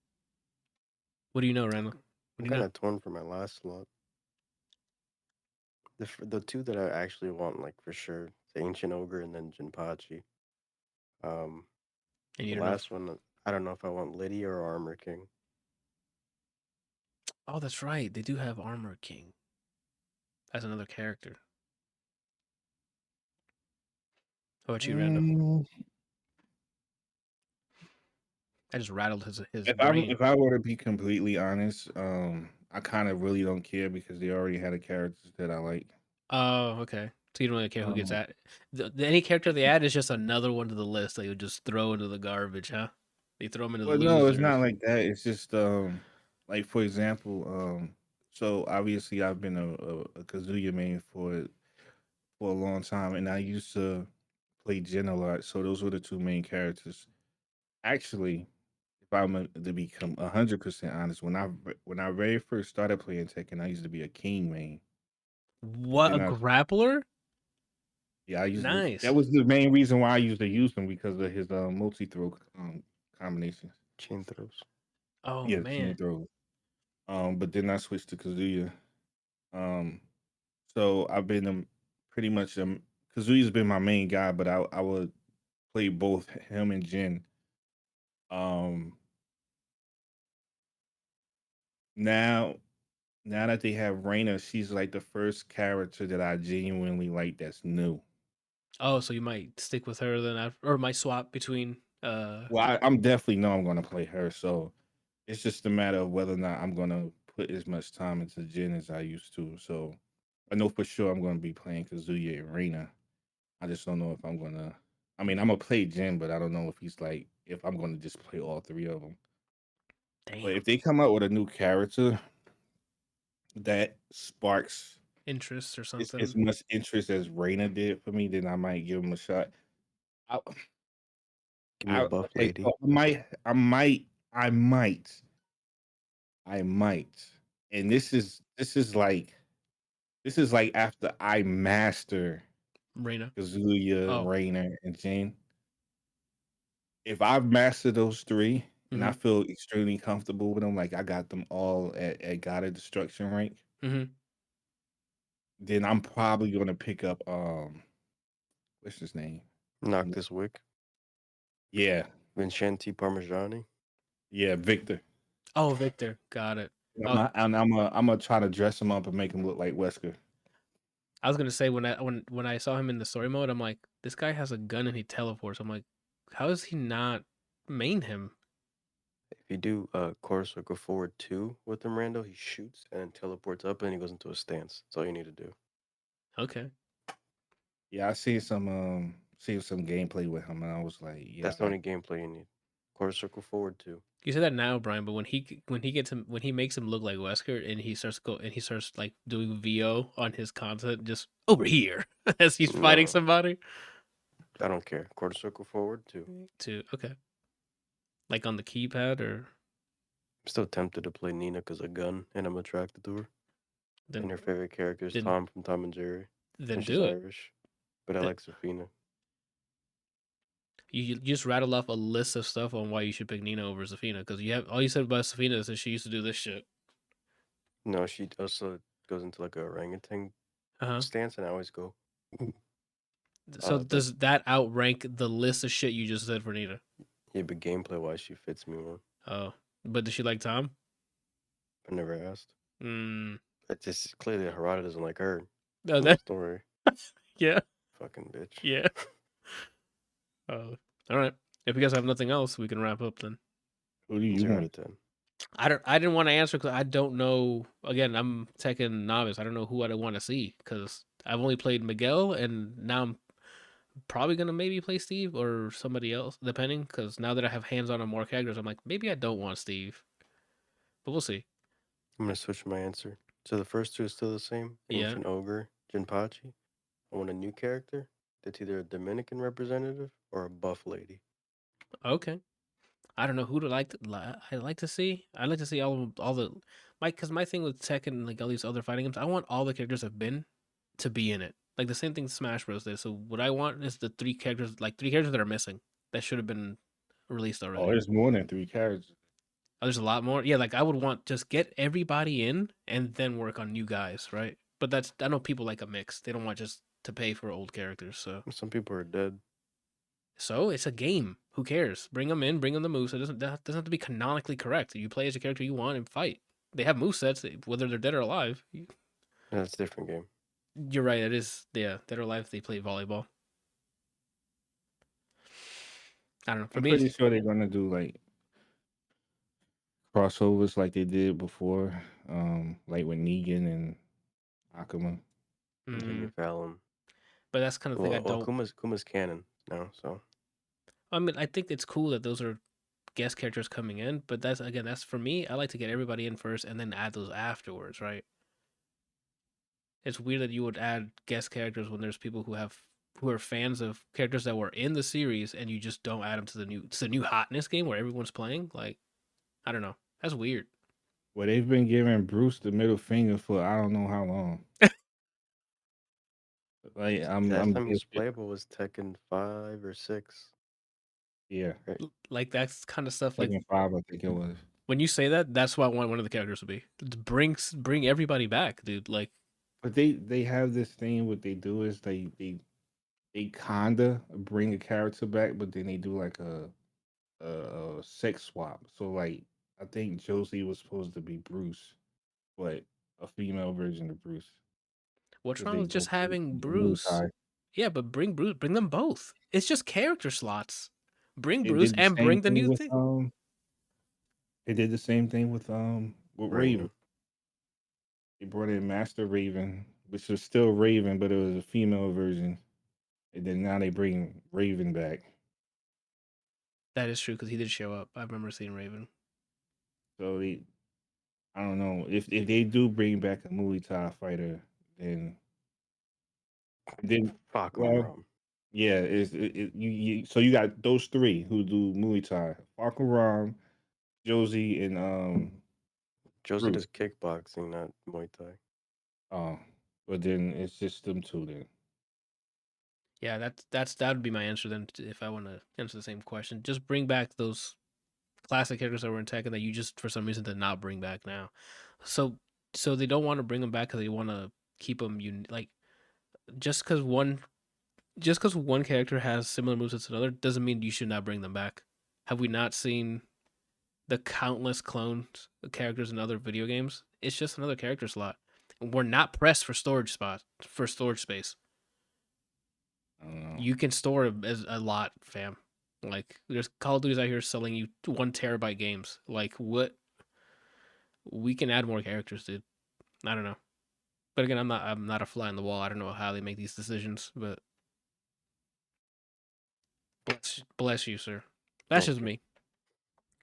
What do you know, Randall? What I'm do you kind know? of torn for my last slot. The two that I actually want, like for sure, the Ancient Ogre and then Jinpachi. Um, And you the don't know if. last one, I don't know if I want Lydia or Armor King. Oh, that's right. They do have Armor King as another character. How about you, Randall? Mm, I just rattled his if I'm brain. if I were to be completely honest, I kind of really don't care because they already had the characters that I like. Oh, okay. So you don't really care who gets Um, at any character they add is just another one to the list that you just throw into the garbage, huh? They throw them into the well, no, it's not losers. like that. It's just like for example, so obviously I've been a Kazuya main for a long time, and I used to play Jin a lot. So those were the two main characters. Actually, if I'm to become 100% honest, when I very first started playing Tekken, I used to be a King main. But What, then a grappler? yeah, I used to. That Nice. was the main reason why I used to use him because of his multi throw combinations. Chain throws. Oh Yeah, chain man. throws. But then I switched to Kazuya. Um, so I've been pretty much Kazuya's been my main guy, but I would play both him and Jin. Um, now now that they have Reina, she's like the first character that I genuinely like that's new. Oh, so you might stick with her then, or might swap between. Well, I'm definitely know I'm gonna play her, so it's just a matter of whether or not I'm gonna put as much time into Jin as I used to. So I know for sure I'm gonna be playing Kazuya and Reina. I just don't know if I'm gonna. I mean, I'm gonna play Jin, but I don't know if he's like if I'm gonna just play all three of them. But Damn, if they come out with a new character that sparks interest or as something. much interest as Reina did for me, then I might give him a shot. I, Give me a buff okay, lady. so I might, and this is like after I master Reina. Kazuya, Oh. Reina, and Jin. If I've mastered those three and I Mm-hmm. feel extremely comfortable with them, like I got them all at God of Destruction rank, Mm-hmm. then I'm probably gonna pick up what's his name? Um, Noctis Wick. yeah, Vincenti Parmigiani. yeah, Victor. Oh, Victor. Got it. Oh, I'm gonna try to dress him up and make him look like Wesker. I was gonna say when I saw him in the story mode, I'm like, this guy has a gun and he teleports. I'm like, how is he not main him? If you do quarter circle forward 2 with him, Rando, he shoots and then teleports up and he goes into a stance. That's all you need to do. Okay. Yeah, I seen some gameplay with him, and I was like, yeah, That's the only gameplay you need. Quarter circle forward 2. You said that now, Brian, but when he makes him look like Wesker and he starts like doing VO on his content just over here as he's fighting No, somebody. I don't care. Quarter circle forward 2. To okay, like on the keypad or I'm still tempted to play Nina because of gun and I'm attracted to her. then And her favorite character is then Tom from Tom and Jerry. then And she's do it. Irish. But I That like Safina. you just rattle off a list of stuff on why you should pick Nina over Zafina because you have all you said about Zafina is that she used to do this shit. No, she also goes into like a orangutan Uh huh. stance and I always go. So But does that outrank the list of shit you just said for Nina? yeah, but gameplay wise, she fits me more. Oh, but does she like Tom? I never asked. Mm. It's just clearly Harada doesn't like her No, in the that story. yeah, Fucking bitch. yeah. Oh, all right. If you guys have nothing else, we can wrap up then. who do you 0 want? to 10. I didn't want to answer because I don't know. Again, I'm Tekken novice. I don't know who I'd want to see because I've only played Miguel, and now I'm probably gonna maybe play Steve or somebody else, depending. Because now that I have hands on more characters, I'm like maybe I don't want Steve, but we'll see. I'm gonna switch my answer. So the first two is still the same. Yeah. Ancient Ogre, Jinpachi. I want a new character that's either a Dominican representative or a buff lady. Okay. I don't know who to like. I like to see. I like to see all the because my thing with Tekken and like all these other fighting games, I want all the characters I've been to be in it. Like the same thing Smash Bros. Did. So what I want is the three characters that are missing that should have been released Oh, already. there's more than three characters. Oh, there's a lot more. Yeah, like I would want just get everybody in and then work on new guys, right? But that's I know people like a mix. They don't want just to pay for old characters. Some people are dead. So it's a game. Who cares? Bring them in, bring them the moves. It doesn't have to be canonically correct. You play as a character you want and fight. They have movesets, whether they're dead or alive. Yeah, that's a different game. You're right. It is. Yeah, dead or alive. They play volleyball. I don't know. For I'm me, pretty it's, sure they're gonna do like crossovers like they did before, like with Negan and Akuma. Negan Fallon. but that's kind of thing I Well, don't. Kuma's canon now, so I mean, I think it's cool that those are guest characters coming in, but that's for me. I like to get everybody in first and then add those afterwards, right? It's weird that you would add guest characters when there's people who are fans of characters that were in the series and you just don't add them to the new hotness game where everyone's playing. Like, I don't know. That's weird. Well, they've been giving Bruce the middle finger for I don't know how long. Like last I'm time he was just playable was Tekken 5 or 6. yeah, Right. Like that's kind of stuff. Like Tekken 5 I think it was. when you say that, that's what I want one of the characters to be. Bring everybody back, dude. Like, But they have this thing. What they do is they kinda bring a character back, but then they do like a sex swap. So like I think Josie was supposed to be Bruce, but a female version of Bruce. what's Because wrong they with just both do having Muay Bruce? Thai. Yeah, but bring them both. It's just character slots. Bring They Bruce did the and same bring the thing new with thing. they did the same thing with Raven. Raven. They brought in Master Raven, which was still Raven, but it was a female version. And then now they bring Raven back. That is true because he did show up. I remember seeing Raven. So I don't know if they do bring back a Muay Thai fighter, then Fuck well Ram. yeah, so you got those three who do Muay Thai: Ram, Josie, and Josie Bruce. does kickboxing, not Muay Thai. Oh, but then it's just them two then. Yeah, that would be my answer then if I want to answer the same question. Just bring back those classic characters that were in Tekken that you just for some reason did not bring back now. So so they don't want to bring them back because they want to keep them like just because one character has similar moves as another doesn't mean you should not bring them back. Have we not seen the countless clones characters in other video games? It's just another character slot. We're not pressed for storage space. I don't know. You can store as a lot, fam. Like there's Call of Duty's out here selling you 1 terabyte games. Like what? We can add more characters, dude. I don't know. But again, I'm not a fly on the wall. I don't know how they make these decisions, but bless you, sir. That's just Okay. me.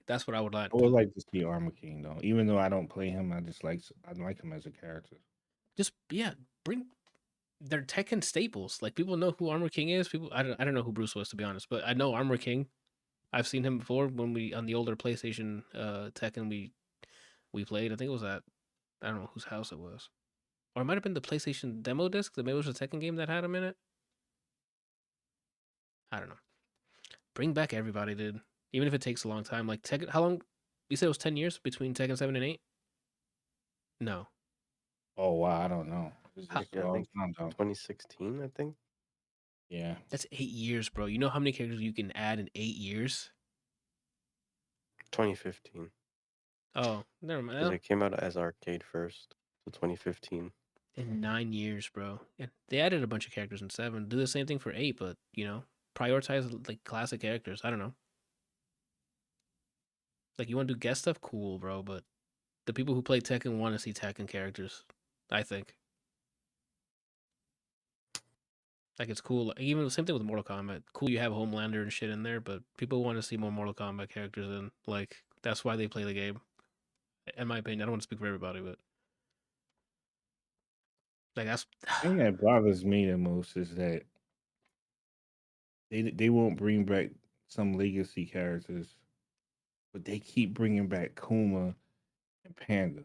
That's what I would like. I would like to see Armor King though. Even though I don't play him, I like him as a character. Just yeah, bring they're Tekken staples. Like people know who Armor King is. People I don't know who Bruce was to be honest, but I know Armor King. I've seen him before when we on the older PlayStation Tekken we played. I think it was at I don't know whose house it was. Or it might have been the PlayStation demo disc. Maybe it was a Tekken game that had him in it. I don't know. Bring back everybody, dude. Even if it takes a long time. Like Tekken, how long? You said it was 10 years between Tekken 7 and 8. No, Oh wow, I don't know. It's how, just a I long think time though. 2016, I think. Yeah. that's 8 years, bro. You know how many characters you can add in 8 years? 2015. Oh, never Because mind. it came out as arcade first. So 2015. In 9 years, bro. And they added a bunch of characters in 7. Do the same thing for 8, but prioritize like classic characters. I don't know. Like you want to do guest stuff, cool, bro. But the people who play Tekken want to see Tekken characters. I think. Like it's cool. Like, even the same thing with Mortal Kombat. Cool, you have Homelander and shit in there, but people want to see more Mortal Kombat characters, and like that's why they play the game. In my opinion, I don't want to speak for everybody, but like that's The thing that bothers me the most is that they won't bring back some legacy characters, but they keep bringing back Kuma and Panda.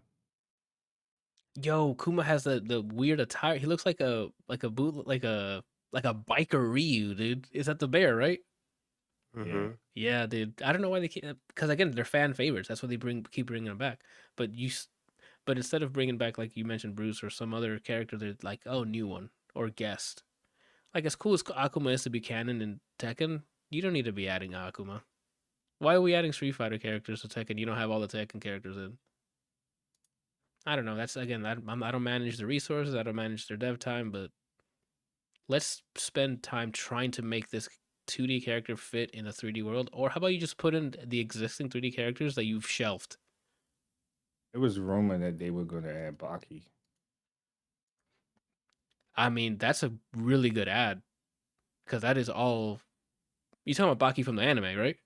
yo. Kuma has the weird attire. He looks like a boot like a biker Ryu, dude. Is that the bear, right? Mm-hmm. Yeah, dude. I don't know why they keep, because again, they're fan favorites. That's why they keep bringing them back. But but instead of bringing back like you mentioned Bruce or some other character, they're like, oh, new one or guest. Like as cool as Akuma is to be canon in Tekken, you don't need to be adding Akuma. Why are we adding Street Fighter characters to Tekken? You don't have all the Tekken characters in. I don't know. That's again, I don't manage the resources. I don't manage their dev time, but let's spend time trying to make this 2D character fit in a 3D world. Or how about you just put in the existing 3D characters that you've shelved? It was rumored that they were going to add Baki. I mean, that's a really good ad because that is all. You talking about Baki from the anime, right?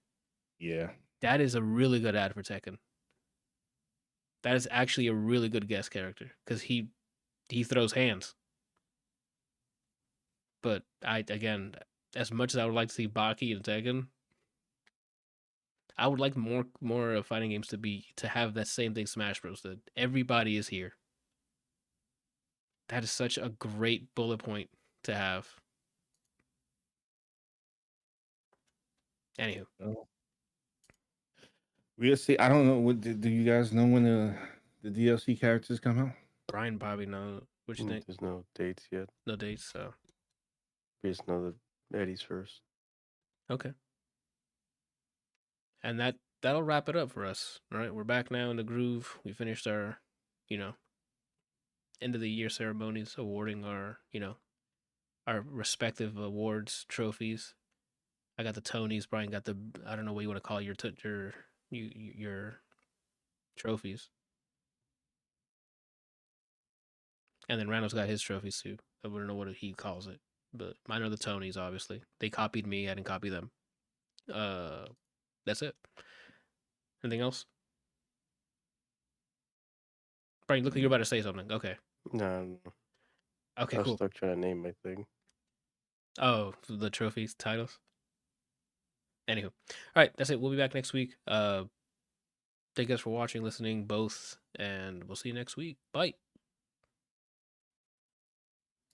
Yeah. That is a really good ad for Tekken. That is actually a really good guest character because he throws hands. But again, as much as I would like to see Baki in Tekken, I would like more fighting games to have that same thing Smash Bros. That everybody is here. That is such a great bullet point to have. Anywho, Oh. We'll see. I don't know. Do you guys know when the DLC characters come out? Brian probably knows. What you think? There's no dates yet. No dates, so We just know the Eddie's first. okay. And that'll wrap it up for us. All right, we're back now in the groove. We finished our, you know, end of the year ceremonies, awarding our, our respective awards, trophies. I got the Tonys. Brian got the, I don't know what you want to call your trophies. And then Randall's got his trophies too. I wouldn't know what he calls it, but mine are the Tonys. Obviously, they copied me. I didn't copy them. That's it. Anything else? Brian, look like you're about to say something. Okay. No, Okay. I was Cool. stuck trying to name my thing. Oh, the trophies titles. Anywho, all right. That's it. We'll be back next week. Thank you guys for watching, listening, both, and we'll see you next week. Bye.